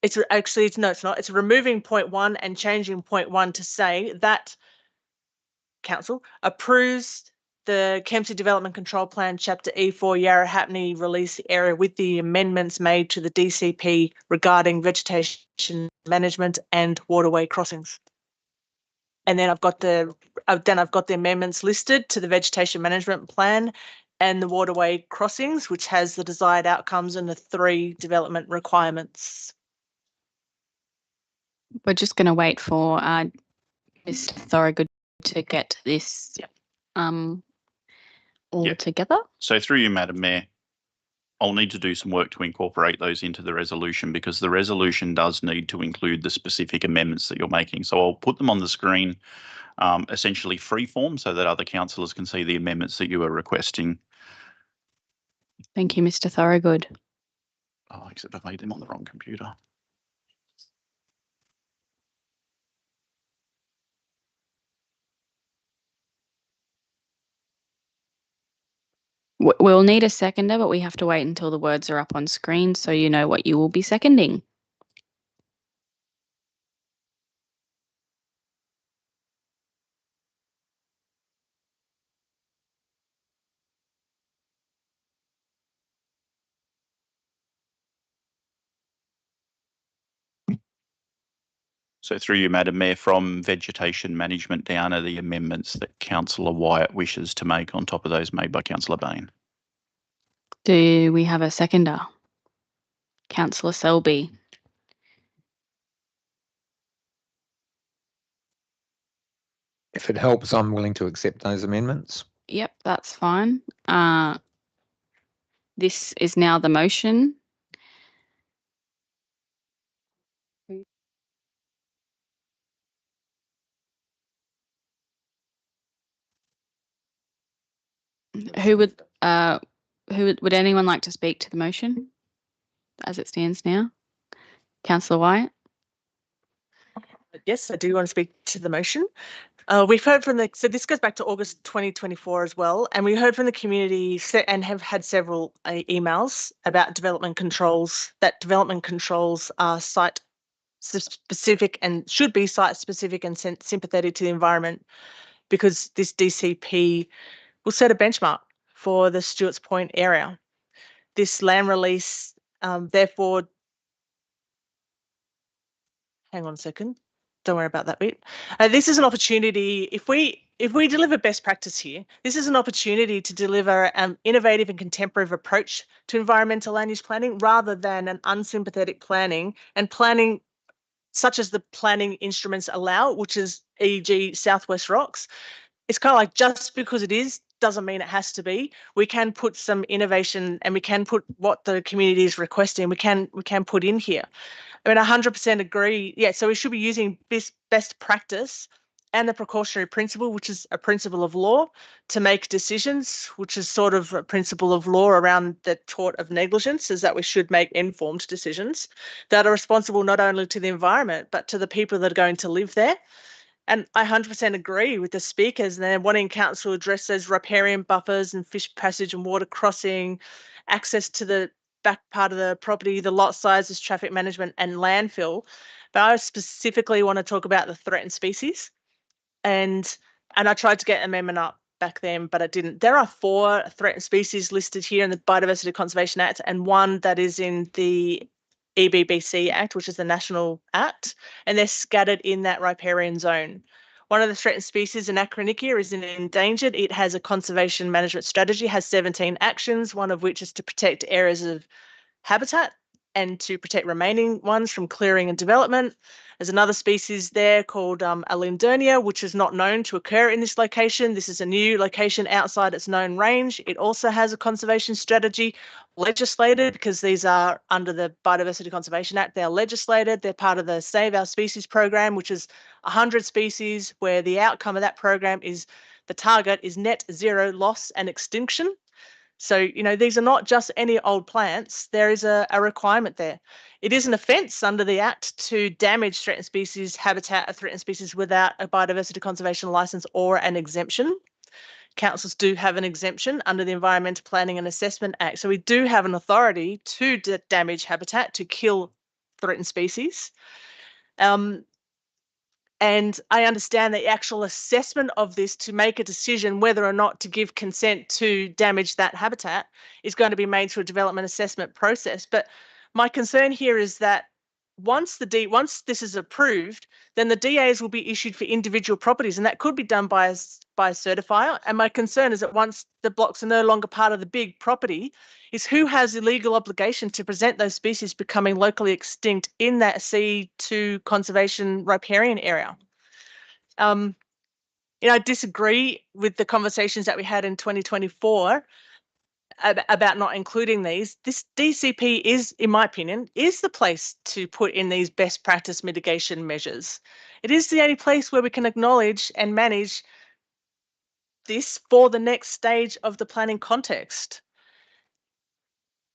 Speaker 6: It's actually, no, it's not. It's removing point 1 and changing point 1 to say that Council approves the Kempsey Development Control Plan Chapter E4 Yarrahapinni Release Area with the amendments made to the DCP regarding vegetation management and waterway crossings. And then I've got the amendments listed to the vegetation management plan and the waterway crossings, which has the desired outcomes and the 3 development requirements.
Speaker 2: We're just going to wait for Mr. Thorogood to get this all together.
Speaker 1: So through you, Madam Mayor, I'll need to do some work to incorporate those into the resolution because the resolution does need to include the specific amendments that you're making. So I'll put them on the screen, essentially free form, so that other councillors can see the amendments that you are requesting.
Speaker 2: Thank you, Mr. Thorogood.
Speaker 1: Oh, except I've made them on the wrong computer.
Speaker 2: We'll need a seconder, but we have to wait until the words are up on screen so you know what you will be seconding.
Speaker 1: So through you, Madam Mayor, from vegetation management down are the amendments that Councillor Wyatt wishes to make on top of those made by Councillor Bain.
Speaker 2: Do we have a seconder? Councillor Selby.
Speaker 4: If it helps, I'm willing to accept those amendments.
Speaker 2: Yep, that's fine. This is now the motion. Would anyone like to speak to the motion as it stands now? Councillor Wyatt.
Speaker 6: Yes, I do want to speak to the motion. We've heard from so this goes back to August 2024 as well, and we heard from the community and have had several emails about development controls, that development controls are site specific and should be site specific and sympathetic to the environment, because this DCP will set a benchmark for the Stewart's Point area. This land release, therefore, hang on a second. Don't worry about that bit. This is an opportunity, if we deliver best practice here, this is an opportunity to deliver an innovative and contemporary approach to environmental land use planning rather than an unsympathetic planning and planning such as the planning instruments allow, which is e.g. Southwest Rocks. It's kind of like just because it is doesn't mean it has to be. We can put some innovation and we can put what the community is requesting, we can put in here. I mean, 100% agree. Yeah, so we should be using this best practice and the precautionary principle, which is a principle of law, to make decisions, which is sort of a principle of law around the tort of negligence, is that we should make informed decisions that are responsible not only to the environment, but to the people that are going to live there. And I 100% agree with the speakers, and they're wanting council to address those riparian buffers and fish passage and water crossing, access to the back part of the property, the lot sizes, traffic management and landfill. But I specifically want to talk about the threatened species. And I tried to get amendment up back then, but I didn't. There are 4 threatened species listed here in the Biodiversity Conservation Act and 1 that is in the EBBC Act, which is the National Act, and they're scattered in that riparian zone. One of the threatened species, Anachronicea, is endangered. It has a conservation management strategy, has 17 actions, one of which is to protect areas of habitat and to protect remaining ones from clearing and development. There's another species there called Alindernia, which is not known to occur in this location. This is a new location outside its known range. It also has a conservation strategy legislated, because these are under the Biodiversity Conservation Act. They're legislated. They're part of the Save Our Species program, which is 100 species, where the outcome of that program is the target is net zero loss and extinction. So, you know, these are not just any old plants. There is a requirement there. It is an offence under the Act to damage threatened species, habitat of threatened species without a biodiversity conservation licence or an exemption. Councils do have an exemption under the Environmental Planning and Assessment Act. So we do have an authority to damage habitat, to kill threatened species. And I understand the actual assessment of this to make a decision whether or not to give consent to damage that habitat is going to be made through a development assessment process. But my concern here is that once this is approved, then the DAs will be issued for individual properties, and that could be done by a certifier. And my concern is that once the blocks are no longer part of the big property, is who has the legal obligation to present those species becoming locally extinct in that C2 conservation riparian area. You know, I disagree with the conversations that we had in 2024 about not including these. This DCP is, in my opinion, is the place to put in these best practice mitigation measures. It is the only place where we can acknowledge and manage this for the next stage of the planning context.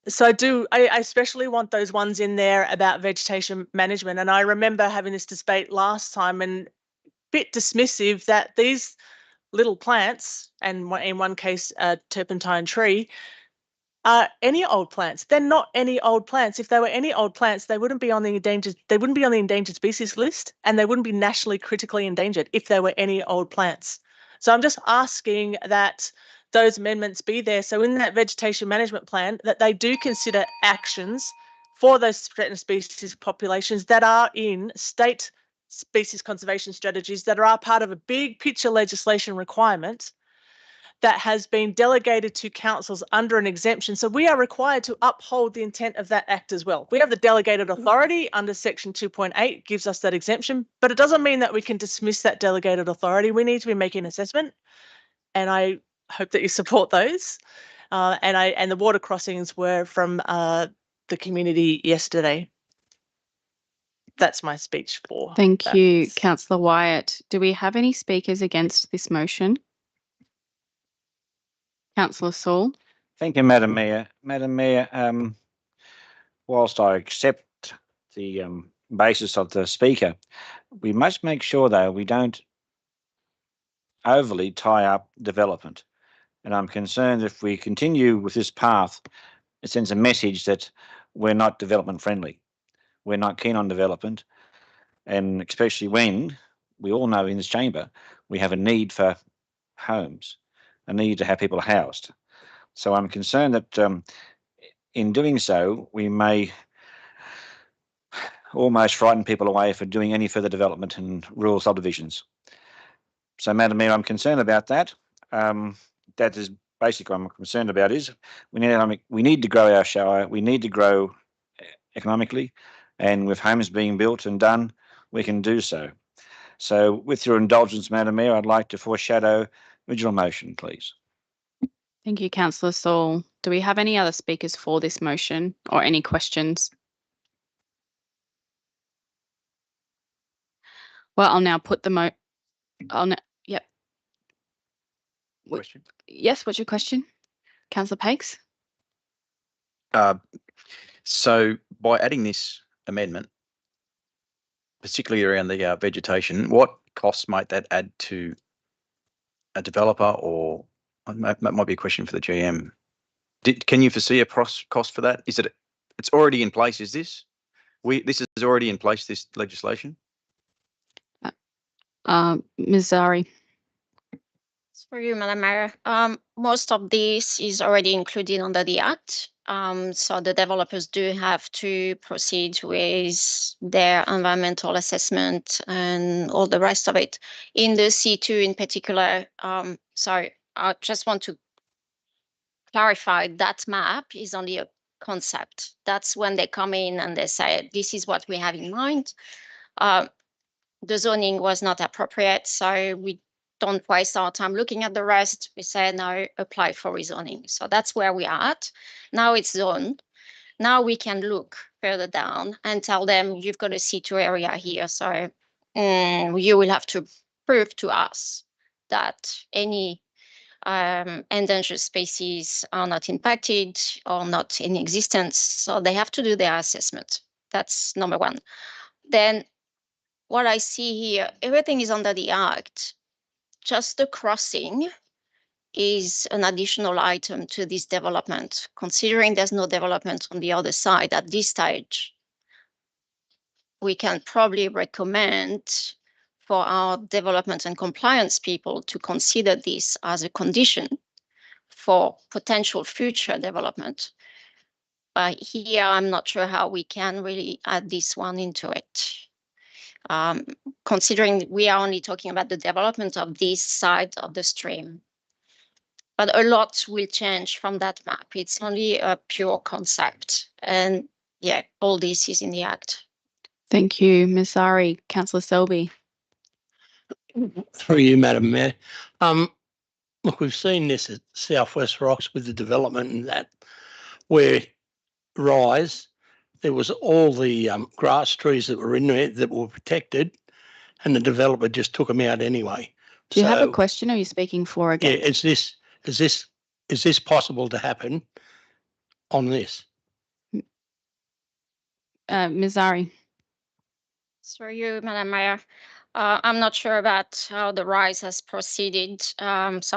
Speaker 6: So I especially want those ones in there about vegetation management. And I remember having this debate last time and a bit dismissive that these little plants, and in one case, a turpentine tree, are any old plants. They're not any old plants. If they were any old plants, they wouldn't be on the endangered species list, and they wouldn't be nationally critically endangered if they were any old plants. So I'm just asking that those amendments be there. So in that vegetation management plan, that they do consider actions for those threatened species populations that are in state species conservation strategies that are part of a big picture legislation requirement that has been delegated to councils under an exemption. So we are required to uphold the intent of that act as well. We have the delegated authority under section 2.8 gives us that exemption, but it doesn't mean that we can dismiss that delegated authority. We need to be making an assessment, and I hope that you support those. And the water crossings were from the community yesterday. That's my speech for.
Speaker 2: Thank you, Councillor Wyatt. Do we have any speakers against this motion? Councillor Saul.
Speaker 10: Thank you, Madam Mayor. Madam Mayor, whilst I accept the basis of the speaker, we must make sure, though, we don't overly tie up development. And I'm concerned if we continue with this path, it sends a message that we're not development friendly. We're not keen on development. And especially when we all know in this chamber, we have a need for homes, a need to have people housed. So I'm concerned that in doing so, we may almost frighten people away from doing any further development in rural subdivisions. So, Madam Mayor, I'm concerned about that. That is basically what I'm concerned about is we need to grow our shire, we need to grow economically, and with homes being built and done, we can do so. So with your indulgence, Madam Mayor, I'd like to foreshadow original motion, please.
Speaker 2: Thank you, Councillor Saul. Do we have any other speakers for this motion or any questions? Well, I'll now put the Oh, no. Yep.
Speaker 12: Question.
Speaker 2: Yes, what's your question? Councillor Pakes?
Speaker 12: So by adding this amendment, particularly around the vegetation, what costs might that add to a developer, or that might be a question for the GM. Can you foresee a cost for that? Is it? It's already in place. Is this? This is already in place. This legislation.
Speaker 2: Ms. Zari?
Speaker 13: For you, Madam Mayor, most of this is already included under the Act. So the developers do have to proceed with their environmental assessment and all the rest of it. In the C2 in particular, so I just want to clarify that map is only a concept. That's when they come in and they say, this is what we have in mind. The zoning was not appropriate, so we don't waste our time looking at the rest. We say, no, apply for rezoning. So that's where we are at. Now it's zoned. Now we can look further down and tell them, you've got a C2 area here. So you will have to prove to us that any endangered species are not impacted or not in existence. So they have to do their assessment. That's number one. Then what I see here, everything is under the Act. Just the crossing is an additional item to this development. Considering there's no development on the other side at this stage, we can probably recommend for our development and compliance people to consider this as a condition for potential future development. But here, I'm not sure how we can really add this one into it. Considering we are only talking about the development of this side of the stream. But a lot will change from that map. It's only a pure concept. And yeah, all this is in the Act.
Speaker 2: Thank you, Ms. Zari. Councillor Selby?
Speaker 3: Through you, Madam Mayor. Look, we've seen this at Southwest Rocks with the development and that, where Rise, there was all the grass trees that were in there that were protected, and the developer just took them out anyway.
Speaker 2: Do you have a question, or are you speaking for or
Speaker 3: Yeah,
Speaker 2: against?
Speaker 3: is this possible to happen on this?
Speaker 2: Ms. Zari?
Speaker 13: Through you, Madam Mayor. I'm not sure about how the RISE has proceeded, so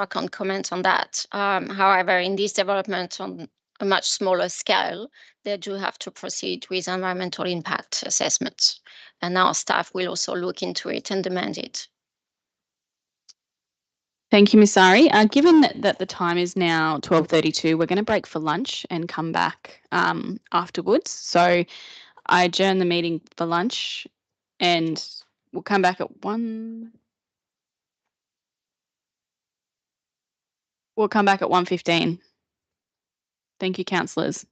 Speaker 13: I can't comment on that. However, in this development on a much smaller scale, they do have to proceed with environmental impact assessments. And our staff will also look into it and demand it.
Speaker 2: Thank you, Ms. Zari. Given that the time is now 12:32, we're going to break for lunch and come back afterwards. So I adjourn the meeting for lunch, and we'll come back at 1. We'll come back at 1:15. Thank you, councillors.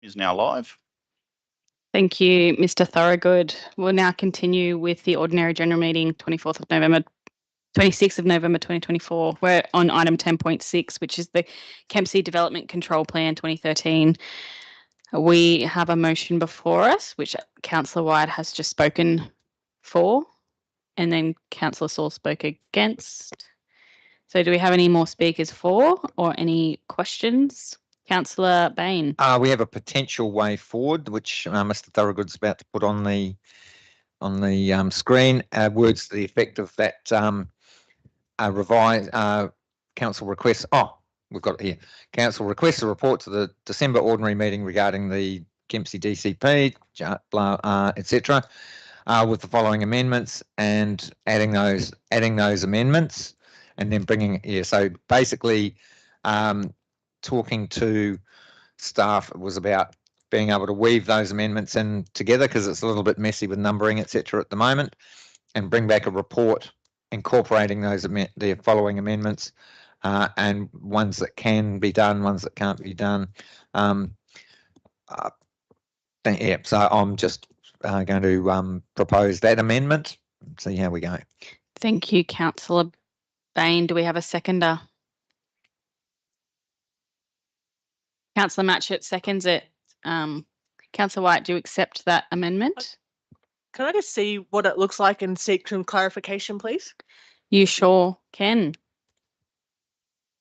Speaker 1: is now live.
Speaker 2: Thank you, Mr. Thorogood. We'll now continue with the ordinary general meeting, 26th of November 2024. We're on item 10.6, which is the Kempsey Development Control Plan 2013. We have a motion before us, which Councillor White has just spoken for, and then Councillor Saul spoke against. So do we have any more speakers for or any questions? Councillor Bain.
Speaker 4: We have a potential way forward, which Mr. Thorogood's about to put on the screen. Words to the effect of that revised council requests. Oh, we've got it here. Council requests a report to the December ordinary meeting regarding the Kempsey DCP, etc., with the following amendments and adding those amendments, and then bringing so basically. Talking to staff was about being able to weave those amendments in together because it's a little bit messy with numbering, etc. at the moment, and bring back a report incorporating those the following amendments and ones that can be done, ones that can't be done. Yeah, so I'm just going to propose that amendment. See how we go.
Speaker 2: Thank you, Councillor Bain. Do we have a seconder? Councillor Matchett seconds it. Councillor White, do you accept that amendment?
Speaker 6: Can I just see what it looks like and seek some clarification, please?
Speaker 2: You sure can.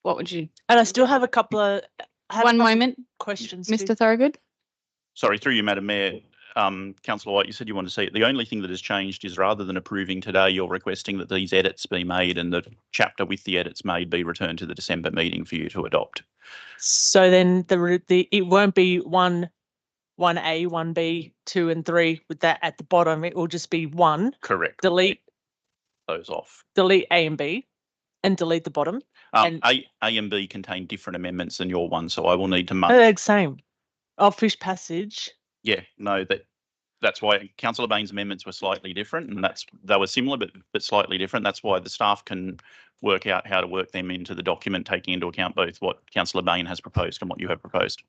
Speaker 2: What would you?
Speaker 6: And I still have a couple of
Speaker 2: One moment,
Speaker 6: questions.
Speaker 2: Mr. Thorogood.
Speaker 1: Sorry, through you, Madam Mayor. Councillor White, you said you want to see it. The only thing that has changed is rather than approving today, you're requesting that these edits be made and the chapter with the edits made be returned to the December meeting for you to adopt.
Speaker 6: So then it won't be 1A, 1B, 2 and 3 with that at the bottom. It will just be 1.
Speaker 1: Correct.
Speaker 6: Delete
Speaker 1: those off.
Speaker 6: Delete A and B and delete the bottom.
Speaker 1: A and B contain different amendments than your one, so I will need to mark.
Speaker 6: They're the same. Fish passage.
Speaker 1: Yeah, no, that's why Councillor Bain's amendments were slightly different, and they were similar but slightly different. That's why the staff can work out how to work them into the document, taking into account both what Councillor Bain has proposed and what you have proposed,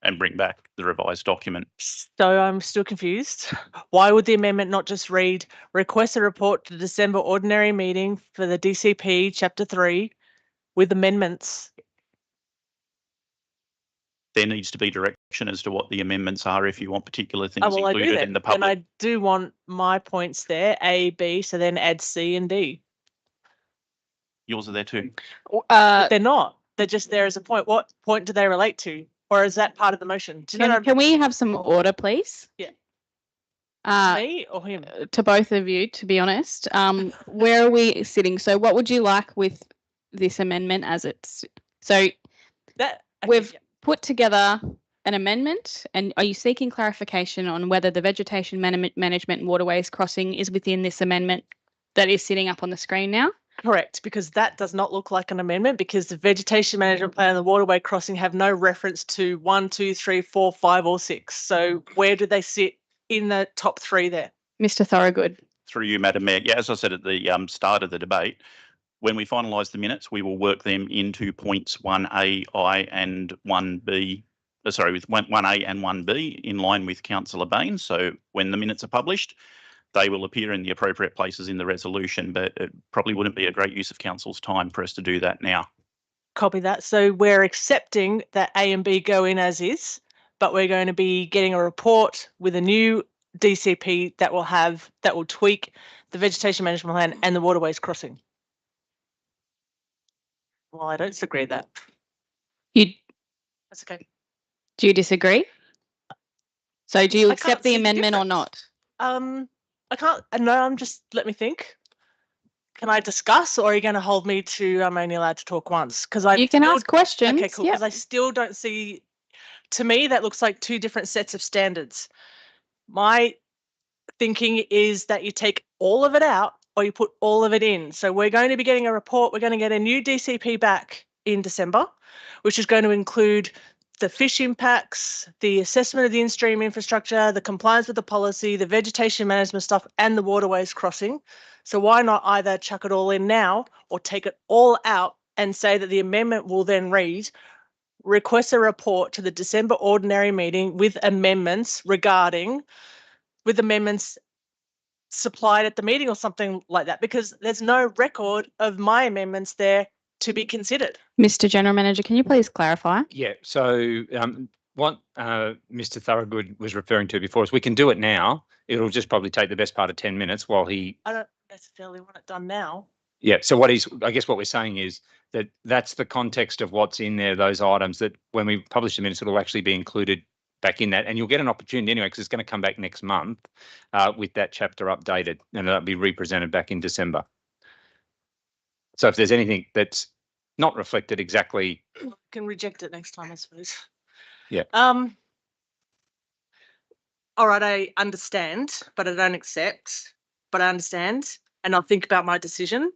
Speaker 1: and bring back the revised document.
Speaker 6: So I'm still confused. Why would the amendment not just read, request a report to the December ordinary meeting for the DCP Chapter 3 with amendments?
Speaker 1: There needs to be direction as to what the amendments are if you want particular things
Speaker 6: I do
Speaker 1: included
Speaker 6: that.
Speaker 1: in the public.
Speaker 6: And I do want my points there, A, B, so then add C and D.
Speaker 1: Yours are there too.
Speaker 6: They're not. They're just there as a point. What point do they relate to? Or is that part of the motion? Do you know what
Speaker 2: Can we have some order, please?
Speaker 6: Yeah.
Speaker 2: Me
Speaker 6: or him?
Speaker 2: To both of you, to be honest. Where are we sitting? So what would you like with this amendment as it's... So we've put together an amendment, and are you seeking clarification on whether the vegetation management and waterways crossing is within this amendment that is sitting up on the screen now?
Speaker 6: Correct, because that does not look like an amendment because the vegetation management plan and the waterway crossing have no reference to 1, 2, 3, 4, 5 or 6. So where do they sit in the top 3 there?
Speaker 2: Mr. Thorogood.
Speaker 1: Through you, Madam Mayor. Yeah, as I said at the start of the debate, when we finalise the minutes, we will work them into points 1A, I and 1B, with 1A and 1B in line with Councillor Bain. So when the minutes are published, they will appear in the appropriate places in the resolution, but it probably wouldn't be a great use of council's time for us to do that now.
Speaker 6: Copy that. So we're accepting that A and B go in as is, but we're going to be getting a report with a new DCP that will tweak the vegetation management plan and the waterways crossing. Well, I don't disagree with that. That's okay.
Speaker 2: Do you disagree? So do you accept the amendment or not?
Speaker 6: I can't. No, let me think. Can I discuss, or are you going to hold me to I'm only allowed to talk once? Because you
Speaker 2: can ask questions.
Speaker 6: Okay, cool. Because I still don't see. To me, that looks like 2 different sets of standards. My thinking is that you take all of it out or you put all of it in. So we're going to be getting a report. We're going to get a new DCP back in December, which is going to include the fish impacts, the assessment of the in-stream infrastructure, the compliance with the policy, the vegetation management stuff, and the waterways crossing. So why not either chuck it all in now or take it all out and say that the amendment will then read, request a report to the December ordinary meeting with amendments supplied at the meeting or something like that, because there's no record of my amendments there to be considered.
Speaker 2: Mr. General Manager, can you please clarify?
Speaker 7: Yeah, so what Mr. Thorogood was referring to before is we can do it now. It'll just probably take the best part of 10 minutes while he.
Speaker 6: I don't necessarily want it done now.
Speaker 7: Yeah, so I guess what we're saying is that's the context of what's in there, those items that when we publish the minutes, it'll actually be included back in that. And you'll get an opportunity anyway, because it's going to come back next month with that chapter updated, and that'll be represented back in December. So if there's anything that's not reflected exactly.
Speaker 6: Can reject it next time, I suppose.
Speaker 7: Yeah.
Speaker 6: All right, I understand, but I don't accept, but I understand, and I'll think about my decision.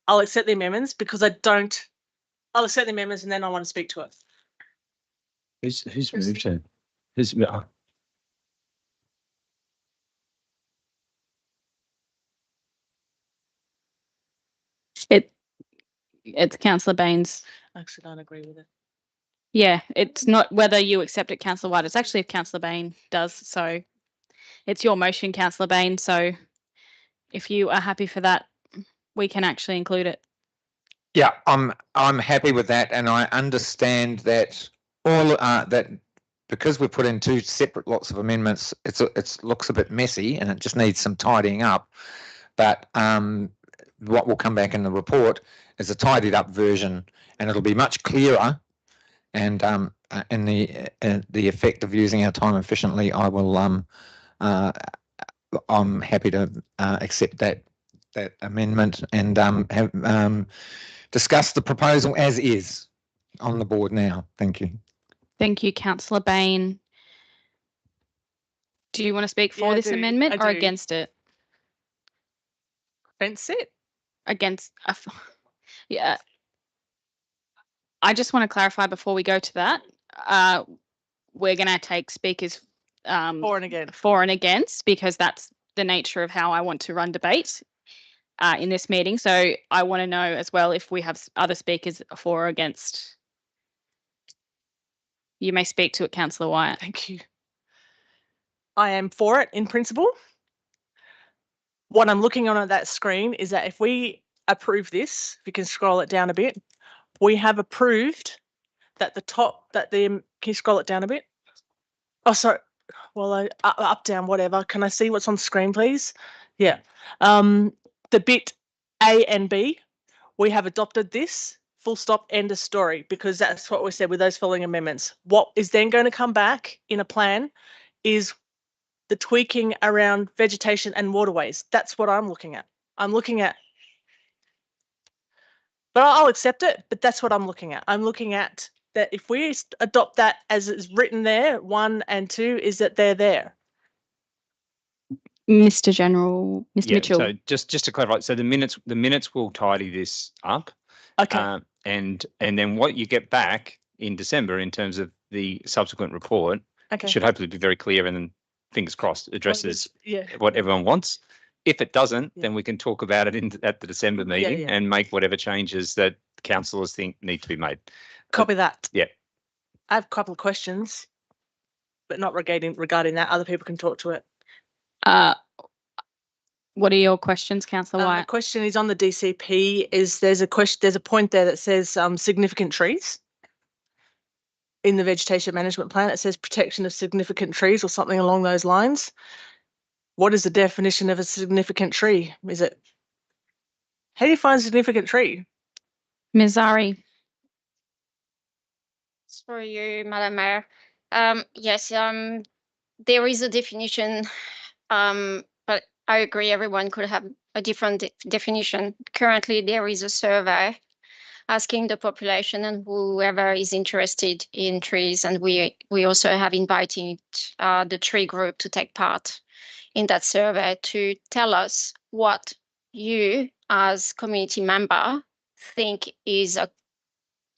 Speaker 6: I'll accept the amendments because I'll accept the amendments and then I want to speak to it.
Speaker 7: Who's moved it?
Speaker 2: It's Councillor Baines.
Speaker 6: I actually don't agree with it.
Speaker 2: Yeah, it's not whether you accept it, Councillor White. It's actually if Councillor Bain does. So it's your motion, Councillor Bain. So if you are happy for that, we can actually include it.
Speaker 4: Yeah, I'm happy with that, and I understand that that because we put in two separate lots of amendments, it looks a bit messy and it just needs some tidying up. But what will come back in the report is a tidied up version, and it'll be much clearer. And in the effect of using our time efficiently, I'm happy to accept that amendment and have discuss the proposal as is on the board now. Thank you.
Speaker 2: Thank you, Councillor Bain. Do you want to speak for this amendment or against it?
Speaker 6: Against it.
Speaker 2: Against. Yeah. I just want to clarify before we go to that. We're going to take speakers
Speaker 6: for
Speaker 2: and against, because that's the nature of how I want to run debate in this meeting. So I want to know as well if we have other speakers for or against. You may speak to it, Councillor Wyatt.
Speaker 6: Thank you. I am for it in principle. What I'm looking on that screen is that if we approve this, if you can scroll it down a bit, we have approved that can you scroll it down a bit? Oh, sorry. Well, up, down, whatever. Can I see what's on screen, please? Yeah. The bit A and B, we have adopted this, full stop, end of story, because that's what we said with those following amendments. What is then going to come back in a plan is the tweaking around vegetation and waterways. That's what I'm looking at. But I'll accept it, but that's what I'm looking at. I'm looking at that if we adopt that as it's written there, 1 and 2, is that they're there.
Speaker 2: Mr. Mitchell.
Speaker 7: So just to clarify, so the minutes will tidy this up.
Speaker 6: Okay.
Speaker 7: And then what you get back in December in terms of the subsequent report should hopefully be very clear, and then fingers crossed addresses what everyone wants. If it doesn't, then we can talk about it at the December meeting and make whatever changes that councillors think need to be made.
Speaker 6: Copy that.
Speaker 7: Yeah.
Speaker 6: I have a couple of questions, but not regarding that. Other people can talk to it.
Speaker 2: What are your questions, Councillor Wyatt?
Speaker 6: The question is on the DCP. There's a point there that says significant trees. In the vegetation management plan, it says protection of significant trees or something along those lines. What is the definition of a significant tree? How do you find a significant tree?
Speaker 2: Ms. Zari.
Speaker 13: It's for you, Madam Mayor. Yes, there is a definition, but I agree everyone could have a different definition. Currently, there is a survey asking the population and whoever is interested in trees, and we also have invited the tree group to take part in that survey to tell us what you as community member think is a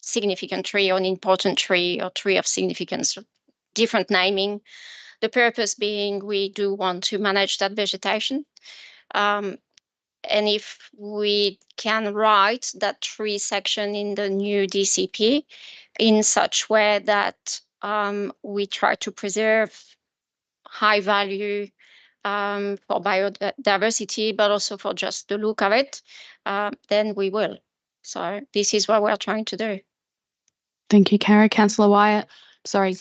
Speaker 13: significant tree or an important tree or tree of significance, different naming. The purpose being we do want to manage that vegetation. And if we can write that tree section in the new DCP, in such way that we try to preserve high value for biodiversity, but also for just the look of it, then we will. So this is what we're trying to do.
Speaker 2: Thank you, Kara. Councillor Wyatt. Sorry.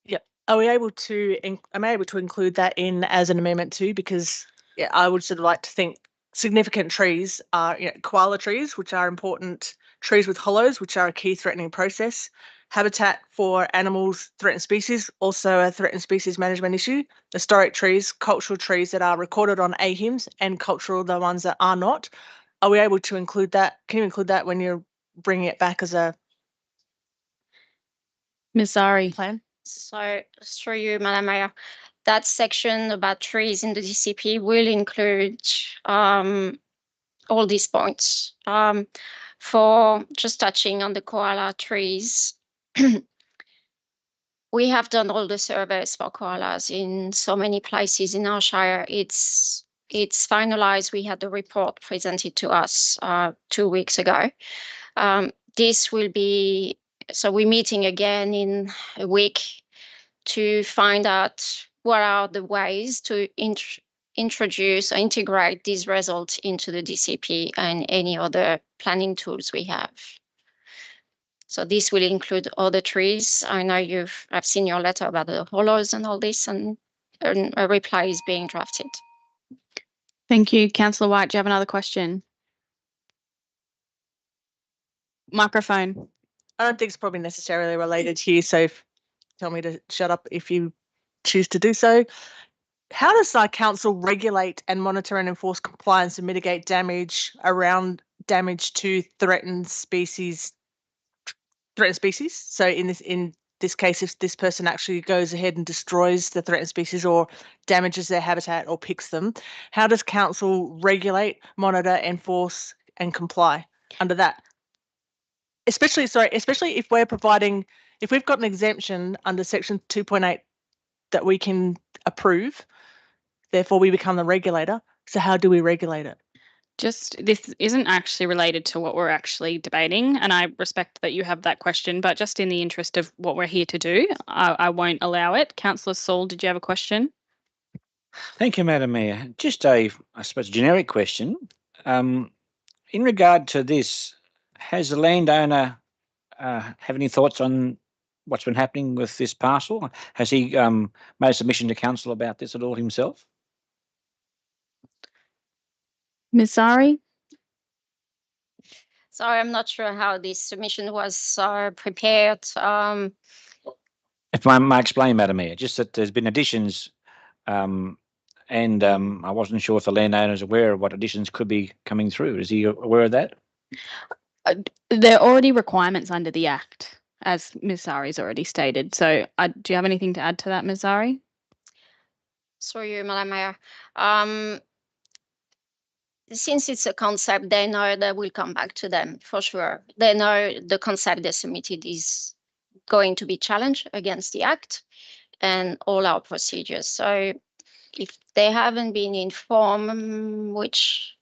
Speaker 6: Yep. Are we able to, am I able to include that in as an amendment too? Because yeah, I would sort of like to think significant trees are, koala trees, which are important, trees with hollows, which are a key threatening process, habitat for animals, threatened species, also a threatened species management issue, historic trees, cultural trees that are recorded on AHIMS, and cultural, the ones that are not. Are we able to include that? Can you include that when you're bringing it back as a
Speaker 2: Ms. Zari.
Speaker 6: plan?
Speaker 13: So through you, Madam Mayor, that section about trees in the DCP will include all these points. For just touching on the koala trees, we have done all the surveys for koalas in so many places in our shire. It's finalized. We had the report presented to us 2 weeks ago. This will be, so we're meeting again in a week to find out what are the ways to introduce or integrate these results into the DCP and any other planning tools we have. So this will include other trees. I know I've seen your letter about the hollows and all this, and a reply is being drafted.
Speaker 2: Thank you. Councillor White, do you have another question? Microphone.
Speaker 6: I don't think it's probably necessarily related here, so tell me to shut up if you choose to do so. How does our council regulate and monitor and enforce compliance and mitigate damage to threatened species? So in this case, if this person actually goes ahead and destroys the threatened species or damages their habitat or picks them, how does council regulate, monitor, enforce, and comply under that? Especially if we're providing, if we've got an exemption under section 2.8 that we can approve, therefore we become the regulator. So how do we regulate it?
Speaker 2: This isn't actually related to what we're actually debating, and I respect that you have that question, but just in the interest of what we're here to do, I won't allow it. Councillor Saul, did you have a question?
Speaker 10: Thank you, Madam Mayor. Just I suppose, generic question. In regard to this, has the landowner have any thoughts on what's been happening with this parcel? Has he made a submission to council about this at all himself?
Speaker 2: Ms. Zari?
Speaker 13: Sorry, I'm not sure how this submission was prepared.
Speaker 10: If I may explain, Madam Mayor, just that there's been additions and I wasn't sure if the landowner is aware of what additions could be coming through. Is he aware of that?
Speaker 2: There are already requirements under the Act, as Ms. Zari's already stated. So do you have anything to add to that, Ms. Zari?
Speaker 13: Sorry, Madam Mayor. Since it's a concept, they know that we'll come back to them for sure. They know the concept they submitted is going to be challenged against the Act and all our procedures. So if they haven't been informed, which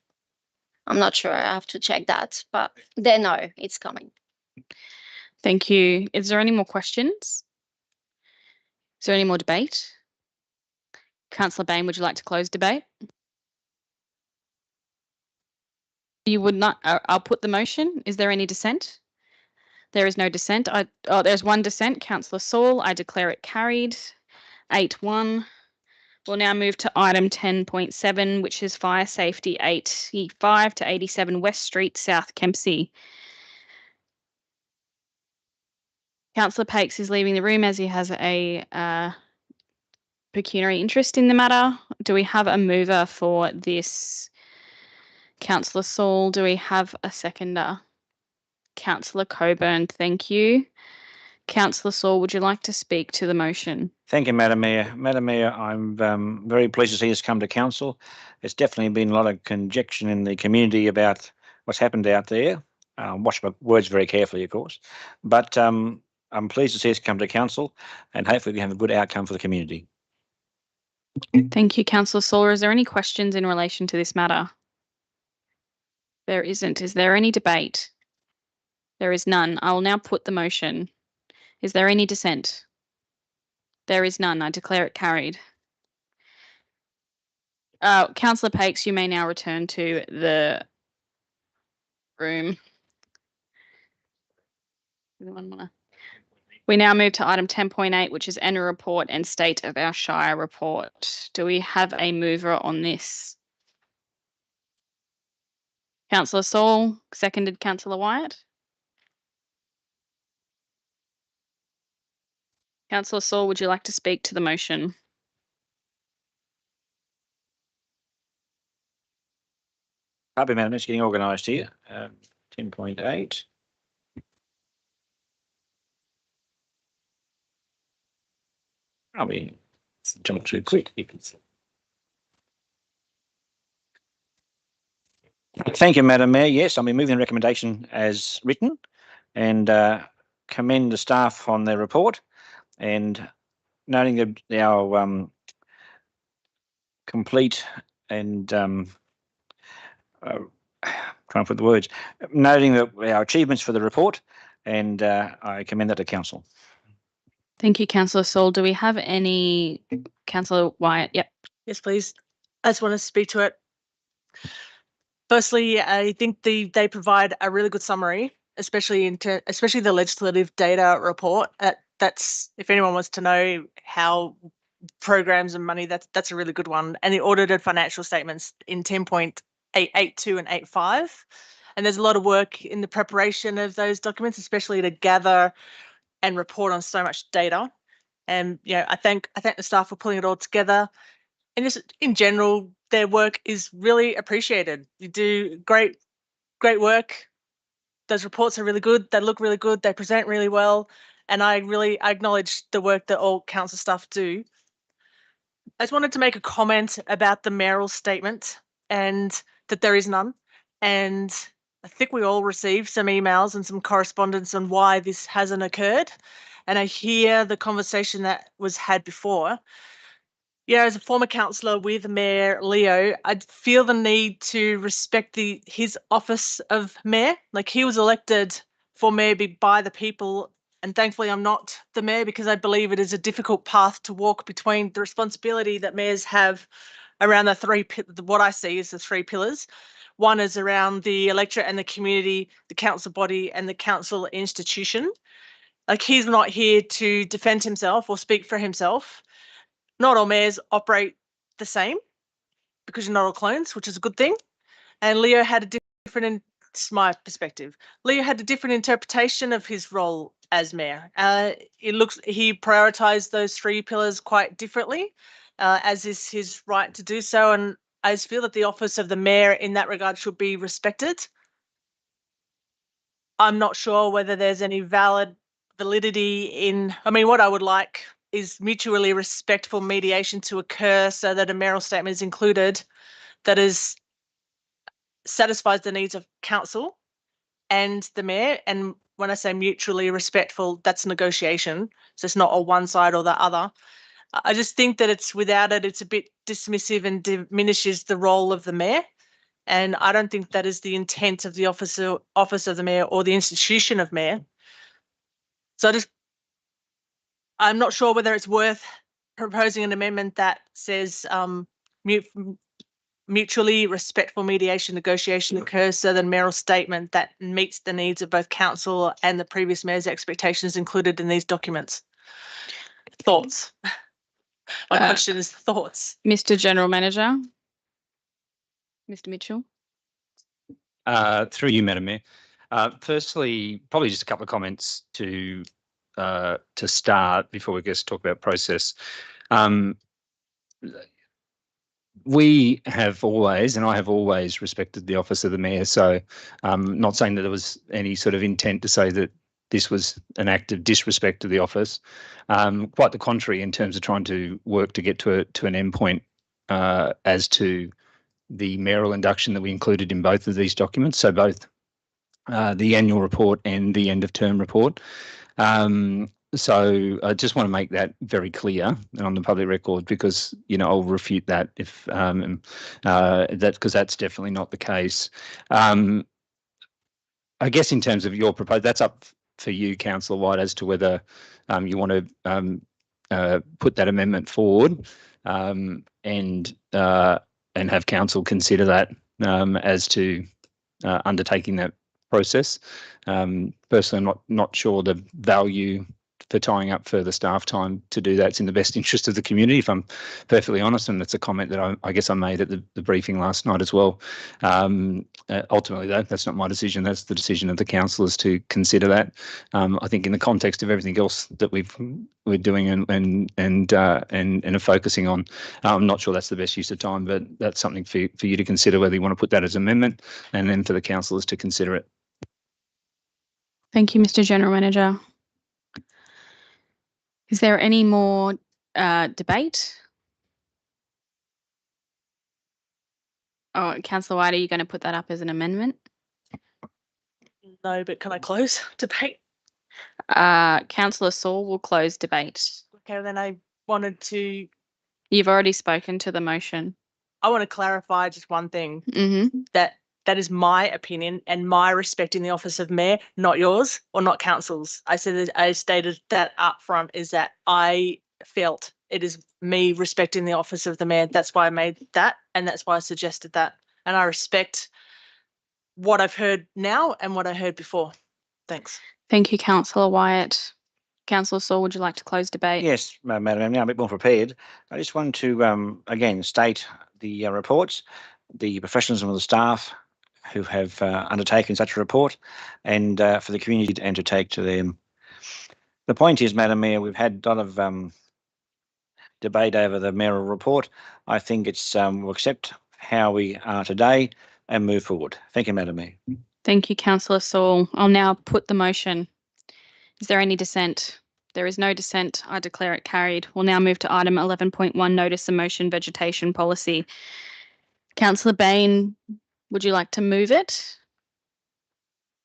Speaker 13: I'm not sure, I have to check that, but they know it's coming.
Speaker 2: Thank you. Is there any more questions? Is there any more debate? Councillor Bain, would you like to close debate? You would not. I'll put the motion. Is there any dissent? There is no dissent. There's one dissent. Councillor Saul. I declare it carried. 8-1. We'll now move to item 10.7, which is fire safety 85 to 87 West Street, South Kempsey. Councillor Pakes is leaving the room as he has a pecuniary interest in the matter. Do we have a mover for this? Councillor Saul, do we have a seconder? Councillor Coburn, thank you. Councillor Saul, would you like to speak to the motion?
Speaker 10: Thank you, Madam Mayor. Madam Mayor, I'm very pleased to see this come to council. There's definitely been a lot of conjecture in the community about what's happened out there. Watch my words very carefully, of course. But I'm pleased to see this come to council, and hopefully we have a good outcome for the community.
Speaker 2: Thank you, Councillor Saul. Is there any questions in relation to this matter? There isn't. Is there any debate? There is none. I will now put the motion. Is there any dissent? There is none. I declare it carried. Councillor Pakes, you may now return to the room. We now move to item 10.8, which is annual report and state of our Shire report. Do we have a mover on this? Councillor Saul, seconded Councillor Wyatt. Councillor Saul, would you like to speak to the motion?
Speaker 10: Happy, Madam, it's getting organised here. 10.8. I mean, it's jumped too quick. Thank you, Madam Mayor. Yes, I'll be moving the recommendation as written and commend the staff on their report and noting that our complete and trying to put the words, noting that our achievements for the report, and I commend that to Council.
Speaker 2: Thank you, Councillor Saul. Do we have any? Councillor Wyatt? Yep.
Speaker 6: Yes, please. I just want to speak to it. Firstly, I think they provide a really good summary, especially the legislative data report. That's if anyone wants to know how programs and money, that's a really good one. And the audited financial statements in 10.882 and 85. And there's a lot of work in the preparation of those documents, especially to gather and report on so much data. And I thank the staff for pulling it all together. And just in general, their work is really appreciated. You do great work. Those reports are really good. They look really good. They present really well. And I acknowledge the work that all council staff do. I just wanted to make a comment about the mayoral statement and that there is none. And I think we all received some emails and some correspondence on why this hasn't occurred. And I hear the conversation that was had before. As a former councillor with Mayor Leo, I feel the need to respect his office of mayor. Like, he was elected for mayor by the people, and thankfully I'm not the mayor, because I believe it is a difficult path to walk between the responsibility that mayors have around what I see is the three pillars. One is around the electorate and the community, the council body and the council institution. Like, he's not here to defend himself or speak for himself. Not all mayors operate the same, because you're not all clones, which is a good thing. And Leo had a different, it's my perspective, Leo had a different interpretation of his role as mayor. He prioritised those three pillars quite differently, as is his right to do so. And I just feel that the office of the mayor in that regard should be respected. I'm not sure whether there's any validity in, what I would like is mutually respectful mediation to occur so that a mayoral statement is included that satisfies the needs of council and the mayor. And when I say mutually respectful, that's negotiation. So it's not on one side or the other. I just think that without it, it's a bit dismissive and diminishes the role of the mayor. And I don't think that is the intent of the office of the mayor or the institution of mayor. So I'm not sure whether it's worth proposing an amendment that says mutually respectful mediation negotiation occurs so that a mayoral statement that meets the needs of both council and the previous mayor's expectations included in these documents. Thoughts? My question is thoughts.
Speaker 2: Mr. General Manager. Mr. Mitchell.
Speaker 7: Through you, Madam Mayor. Firstly, probably just a couple of comments to start before we get to talk about process. We have always, and I have always respected the office of the mayor. So not saying that there was any sort of intent to say that this was an act of disrespect to the office. Quite the contrary, in terms of trying to work to get to an endpoint as to the mayoral induction that we included in both of these documents. So both the annual report and the end of term report. So I just want to make that very clear on the public record, because I'll refute that if because that's definitely not the case. I guess in terms of your proposal, that's up for you, Councillor White, as to whether you want to put that amendment forward and have council consider that as to undertaking that process. Personally, I'm not sure the value for tying up further staff time to do that's in the best interest of the community, if I'm perfectly honest, and that's a comment that I guess I made at the briefing last night as well. Ultimately, though, that's not my decision. That's the decision of the councillors to consider that. I think in the context of everything else that we're doing and are focusing on, I'm not sure that's the best use of time, but that's something for you to consider whether you want to put that as an amendment, and then for the councillors to consider it.
Speaker 2: Thank you, Mr. General Manager. Is there any more debate? Oh, Councillor White, are you going to put that up as an amendment?
Speaker 6: No, but can I close debate?
Speaker 2: Councillor Saul will close debate.
Speaker 6: Okay, then I wanted to.
Speaker 2: You've already spoken to the motion. I
Speaker 6: want to clarify just one thing.
Speaker 2: Mm-hmm.
Speaker 6: That is my opinion and my respecting the office of mayor, not yours or not council's. I stated that up front is that I felt it is me respecting the office of the mayor. That's why I made that, and that's why I suggested that. And I respect what I've heard now and what I heard before. Thanks.
Speaker 2: Thank you, Councillor Wyatt. Councillor Saul, would you like to close debate?
Speaker 10: Yes, Madam, I'm now a bit more prepared. I just want to again state the reports, the professionalism of the staff who have undertaken such a report, and for the community to undertake to them. The point is, Madam Mayor, we've had a lot of debate over the mayoral report. I think it's we'll accept how we are today and move forward. Thank you, Madam Mayor.
Speaker 2: Thank you, Councillor Saul. I'll now put the motion. Is there any dissent? There is no dissent. I declare it carried. We'll now move to item 11.1, notice of motion vegetation policy. Councillor Bain, would you like to move it?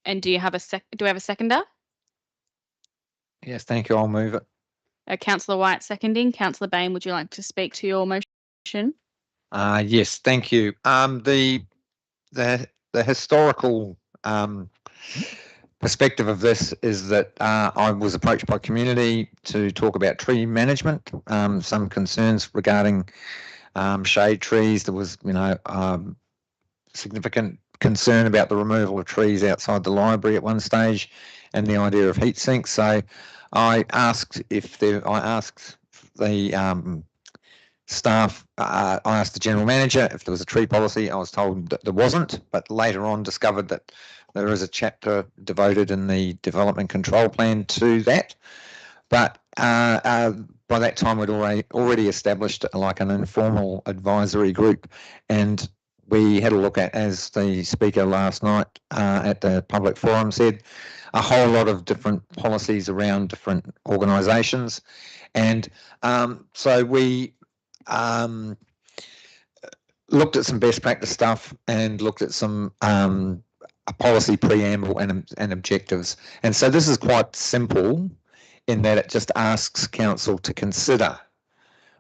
Speaker 2: And do we have a seconder?
Speaker 4: Yes, thank you. I'll move it.
Speaker 2: Councillor White seconding. Councillor Bain, would you like to speak to your motion?
Speaker 4: Yes, thank you. The historical perspective of this is that I was approached by community to talk about tree management, some concerns regarding shade trees. There was, significant concern about the removal of trees outside the library at one stage and the idea of heat sinks. So I asked the staff, I asked the general manager if there was a tree policy. I was told that there wasn't, but later on discovered that there is a chapter devoted in the development control plan to that. But by that time, we'd already established like an informal advisory group, and we had a look at, as the speaker last night at the public forum said, a whole lot of different policies around different organisations. And so we looked at some best practice stuff and looked at some a policy preamble and objectives. And so this is quite simple in that it just asks council to consider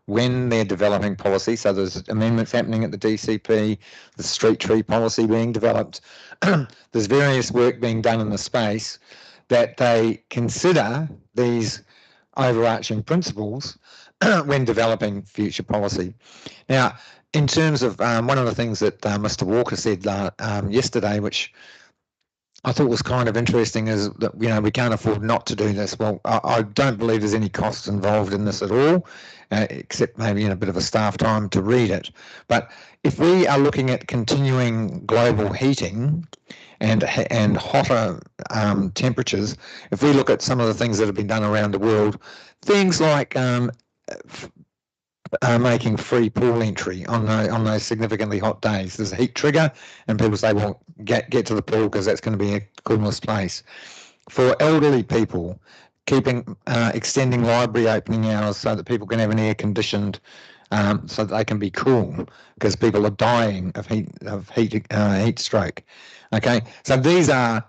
Speaker 4: when they're developing policy. So there's amendments happening at the DCP, the street tree policy being developed. There's various work being done in the space that they consider these overarching principles when developing future policy. Now, in terms of one of the things that Mr. Walker said yesterday, which I thought was kind of interesting, is that, we can't afford not to do this. Well, I don't believe there's any costs involved in this at all, except maybe in a bit of a staff time to read it. But if we are looking at continuing global heating and hotter temperatures, if we look at some of the things that have been done around the world, things like making free pool entry on those significantly hot days. There's a heat trigger, and people say, well, get to the pool because that's going to be a coolness place. For elderly people, extending library opening hours so that people can have an air conditioned, so that they can be cool, because people are dying of heat stroke. Okay, so these are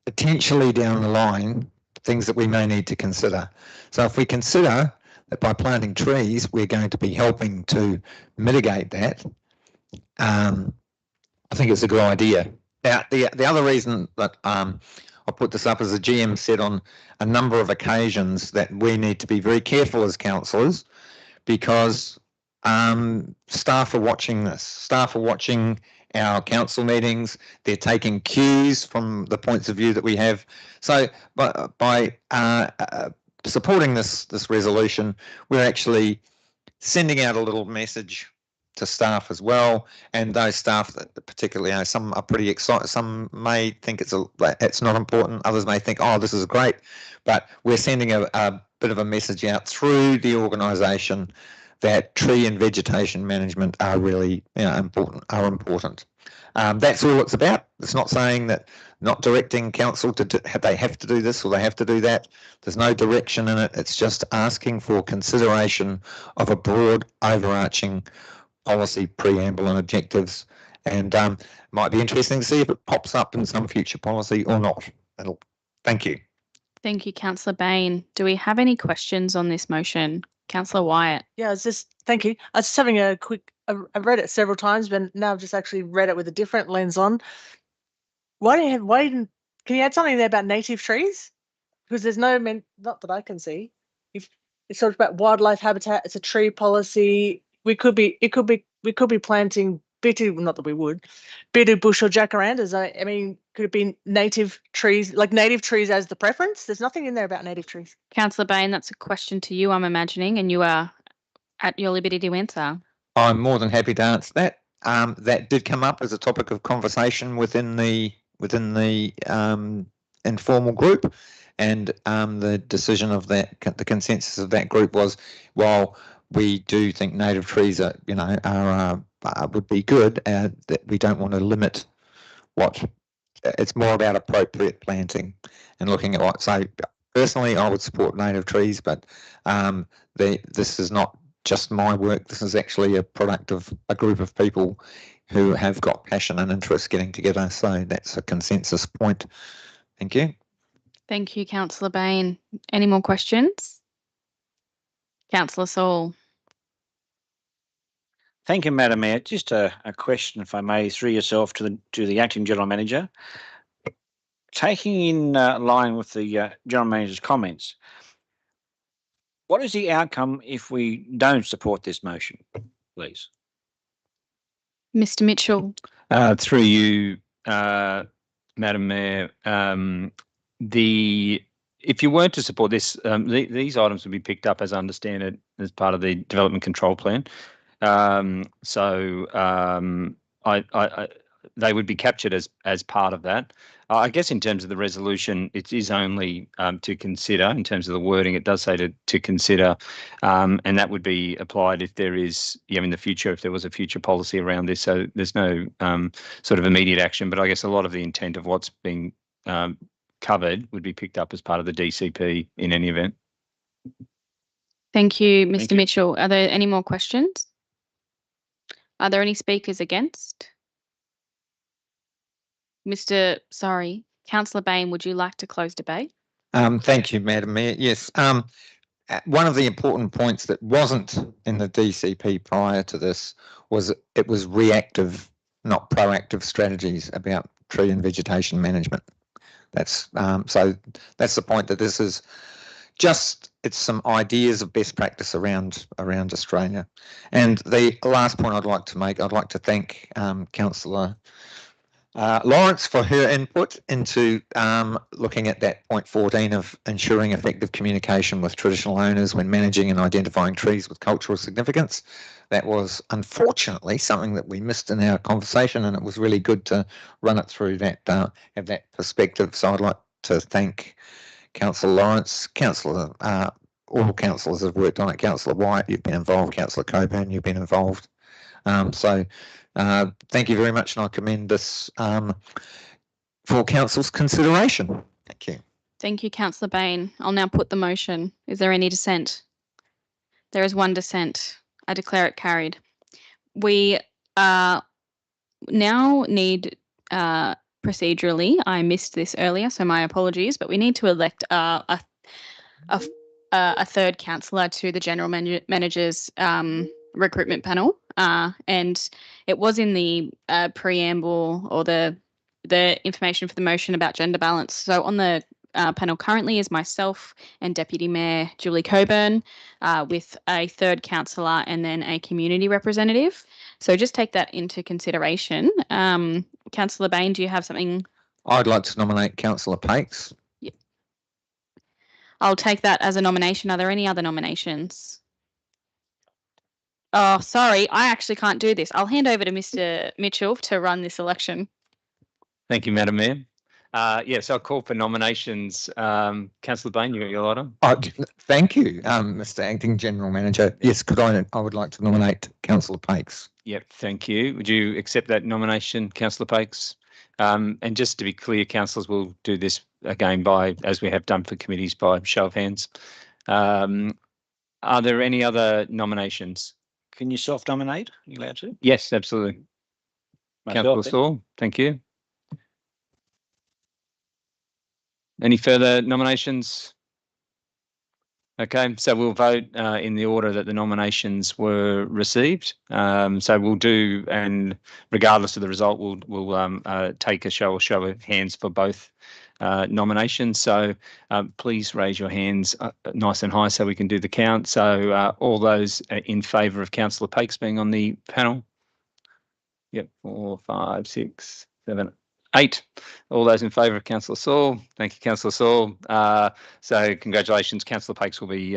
Speaker 4: potentially down the line things that we may need to consider. So if we consider that by planting trees, we're going to be helping to mitigate that, I think it's a good idea. Now, the other reason that I put this up, as the GM said on a number of occasions, that we need to be very careful as councillors, because staff are watching this. Staff are watching our council meetings. They're taking cues from the points of view that we have. So by supporting this resolution, we're actually sending out a little message to staff as well, and those staff that particularly, some are pretty excited. Some may think it's not important. Others may think, oh, this is great. But we're sending a bit of a message out through the organisation that tree and vegetation management are really important. That's all it's about. It's not saying that, not directing council to they have to do this or they have to do that. There's no direction in it. It's just asking for consideration of a broad overarching policy preamble and objectives, and might be interesting to see if it pops up in some future policy or not. Thank you.
Speaker 2: Thank you, Councillor Bain. Do we have any questions on this motion? Councillor Wyatt.
Speaker 6: Yeah, thank you. I was just having a quick, I've read it several times, but now I've just actually read it with a different lens on. Can you add something there about native trees? Because there's not that I can see. If it's sort of about wildlife habitat, it's a tree policy. We could be planting not that we would, bitter bush or jacarandas. I mean, could it be native trees, like native trees as the preference? There's nothing in there about native trees.
Speaker 2: Councillor Bain, that's a question to you, I'm imagining, and you are at your liberty to answer.
Speaker 4: I'm more than happy to answer that. That did come up as a topic of conversation within the informal group, and the decision of that, the consensus of that group was, while we do think native trees are would be good, that we don't want to limit what. It's more about appropriate planting and looking at what. So personally, I would support native trees, but this is not just my work. This is actually a product of a group of people who have got passion and interest getting together. So that's a consensus point. Thank you.
Speaker 2: Thank you, Councillor Bain. Any more questions? Councillor Saul.
Speaker 10: Thank you, Madam Mayor. Just a question, if I may, through yourself to the Acting General Manager. Taking in line with the General Manager's comments, what is the outcome if we don't support this motion, please?
Speaker 2: Mr. Mitchell.
Speaker 7: Through you, Madam Mayor, if you weren't to support this, these items would be picked up, as I understand it, as part of the Development Control Plan. They would be captured as part of that. I guess in terms of the resolution, it is only to consider. In terms of the wording, it does say to consider, and that would be applied if there is, in the future, if there was a future policy around this. So there's no sort of immediate action, but I guess a lot of the intent of what's being covered would be picked up as part of the DCP in any event.
Speaker 2: Thank you, Mr. Mitchell. Are there any more questions? Are there any speakers against? Councillor Bain, would you like to close debate?
Speaker 4: Thank you, Madam Mayor. Yes. One of the important points that wasn't in the DCP prior to this was it was reactive, not proactive strategies about tree and vegetation management. That's so that's the point, that this is just, it's some ideas of best practice around Australia. And the last point I'd like to make, I'd like to thank Councillor Lawrence for her input into looking at that point 14 of ensuring effective communication with traditional owners when managing and identifying trees with cultural significance. That was unfortunately something that we missed in our conversation, and it was really good to run it through that, have that perspective. So I'd like to thank Councillor Lawrence, all councillors have worked on it. Councillor Wyatt, you've been involved. Councillor Coburn, you've been involved. Thank you very much, and I commend this for Council's consideration. Thank you.
Speaker 2: Thank you, Councillor Bain. I'll now put the motion. Is there any dissent? There is one dissent. I declare it carried. We now need, procedurally, I missed this earlier, so my apologies, but we need to elect a third councillor to the General Manager's recruitment panel, and it was in the preamble or the the information for the motion about gender balance. So on the panel currently is myself and Deputy Mayor Julie Coburn, with a third councillor and then a community representative. So just take that into consideration. Councillor Bain, do you have something?
Speaker 4: I'd like to nominate Councillor Pakes.
Speaker 2: Yep. I'll take that as a nomination. Are there any other nominations? Oh, sorry, I actually can't do this. I'll hand over to Mr. Mitchell to run this election.
Speaker 7: Thank you, Madam Mayor. Yes, I'll call for nominations. Councillor Bain, you got your item?
Speaker 4: Thank you, Mr. Acting General Manager. Yes, I would like to nominate Councillor Pakes.
Speaker 7: Yep, thank you. Would you accept that nomination, Councillor Pakes? And just to be clear, councillors will do this again as we have done for committees, by show of hands. Are there any other nominations?
Speaker 10: Can you self-nominate? Are you allowed to?
Speaker 7: Yes, absolutely. Councillor Saul, thank you. Any further nominations? Okay, so we'll vote in the order that the nominations were received. So we'll do, and regardless of the result, we'll take a show of hands for both nominations. So please raise your hands nice and high so we can do the count. So all those in favour of Councillor Pakes being on the panel? Yep, 4, 5, 6, 7, 8. All those in favour of Councillor Saul. Thank you, Councillor Saul. So congratulations, Councillor Pakes will be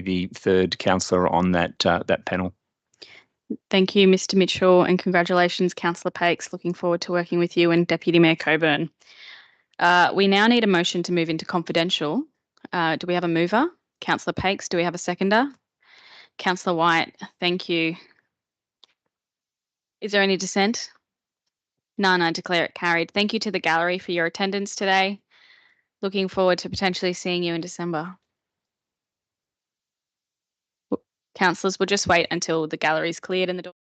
Speaker 7: the third councillor on that panel.
Speaker 2: Thank you, Mr. Mitchell, and congratulations, Councillor Pakes. Looking forward to working with you and Deputy Mayor Coburn. We now need a motion to move into confidential. Do we have a mover? Councillor Pakes, do we have a seconder? Councillor White, thank you. Is there any dissent? None, I declare it carried. Thank you to the gallery for your attendance today. Looking forward to potentially seeing you in December. Councillors, we'll just wait until the gallery is cleared and the door.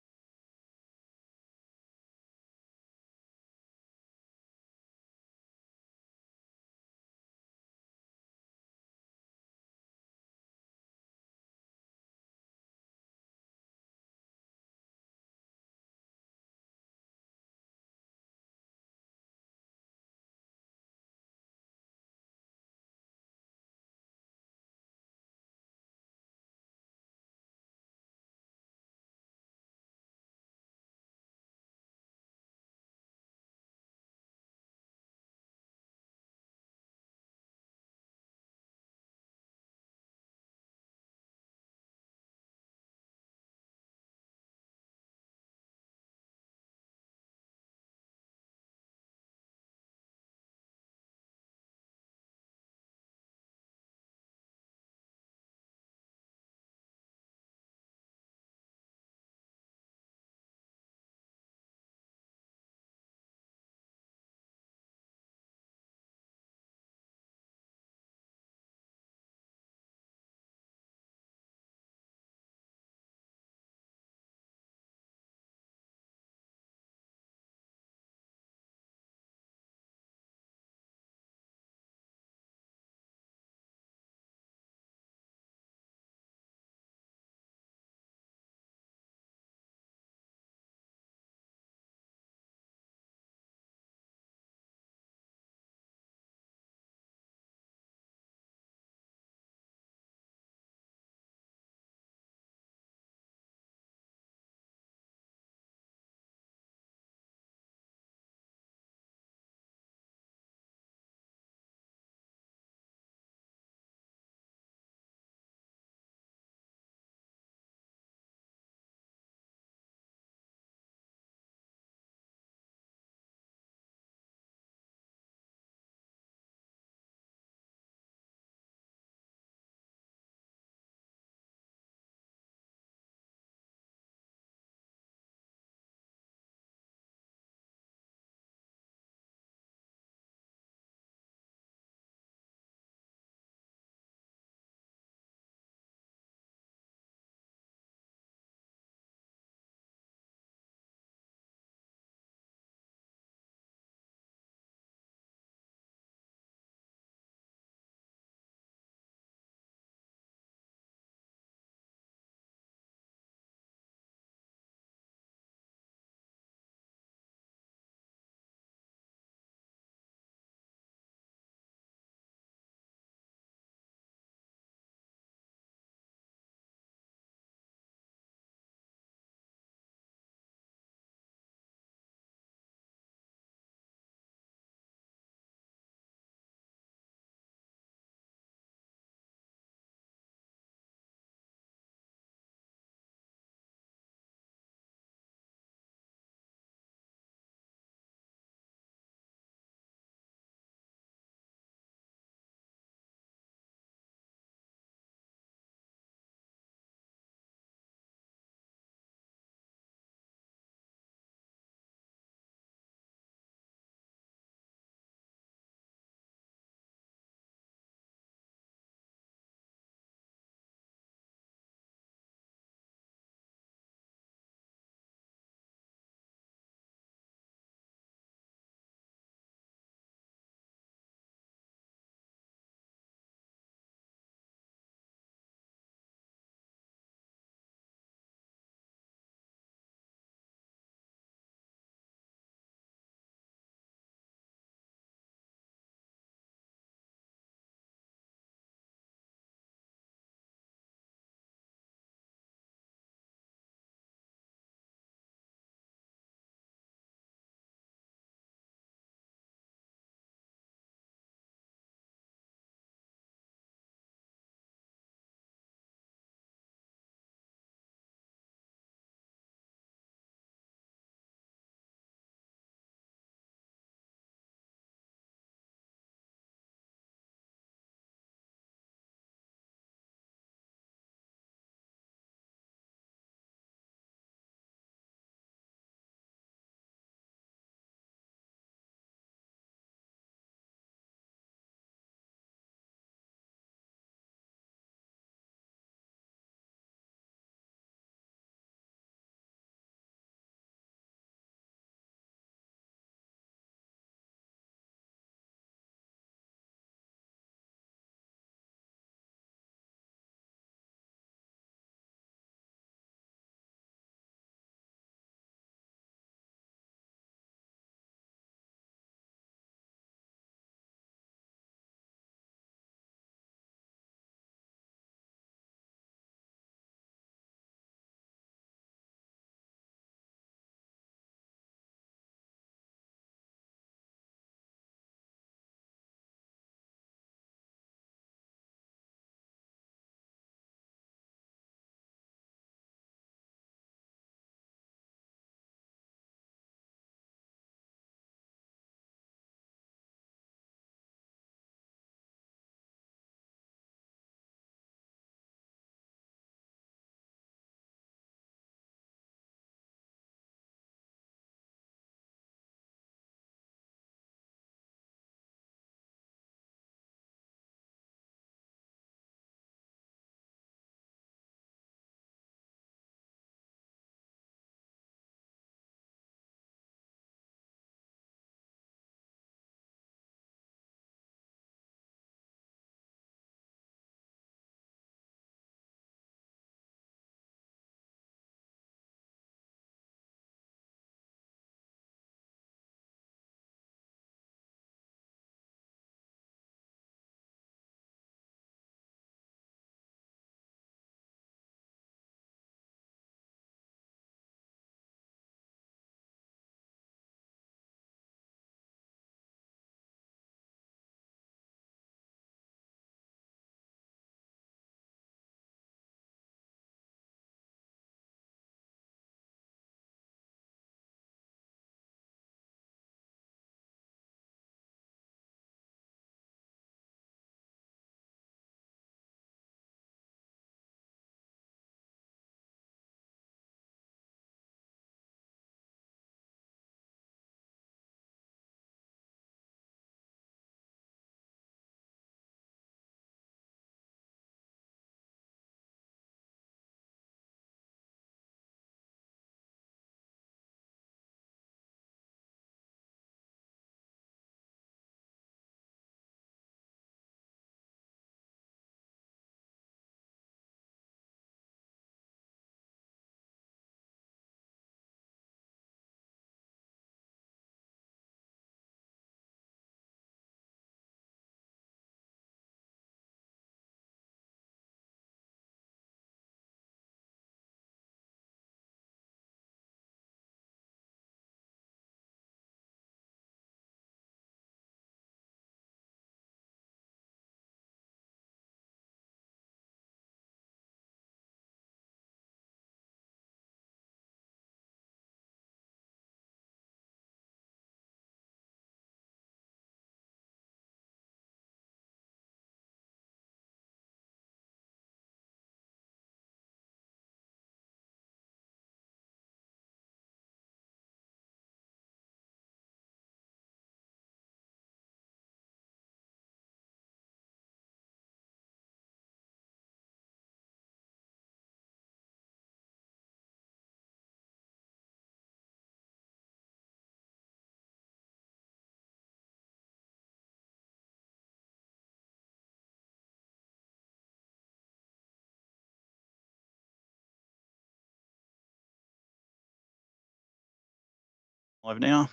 Speaker 1: Live now.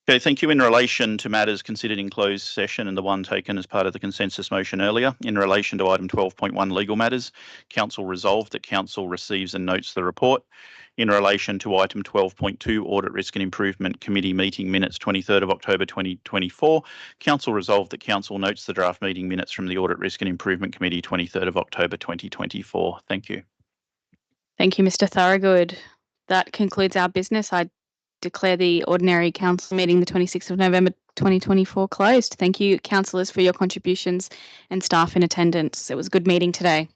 Speaker 1: Okay, thank you. In relation to matters considered in closed session and the one taken as part of the consensus motion earlier, in relation to item 12.1 legal matters, Council resolved that Council receives and notes the report. In relation to item 12.2 Audit Risk and Improvement Committee meeting minutes 23rd of October 2024, Council resolved that Council notes the draft meeting minutes from the Audit Risk and Improvement Committee 23rd of October 2024. Thank you.
Speaker 2: Thank you, Mr. Thorogood. That concludes our business. I declare the ordinary council meeting the 26th of November 2024 closed. Thank you, councillors, for your contributions and staff in attendance. It was a good meeting today.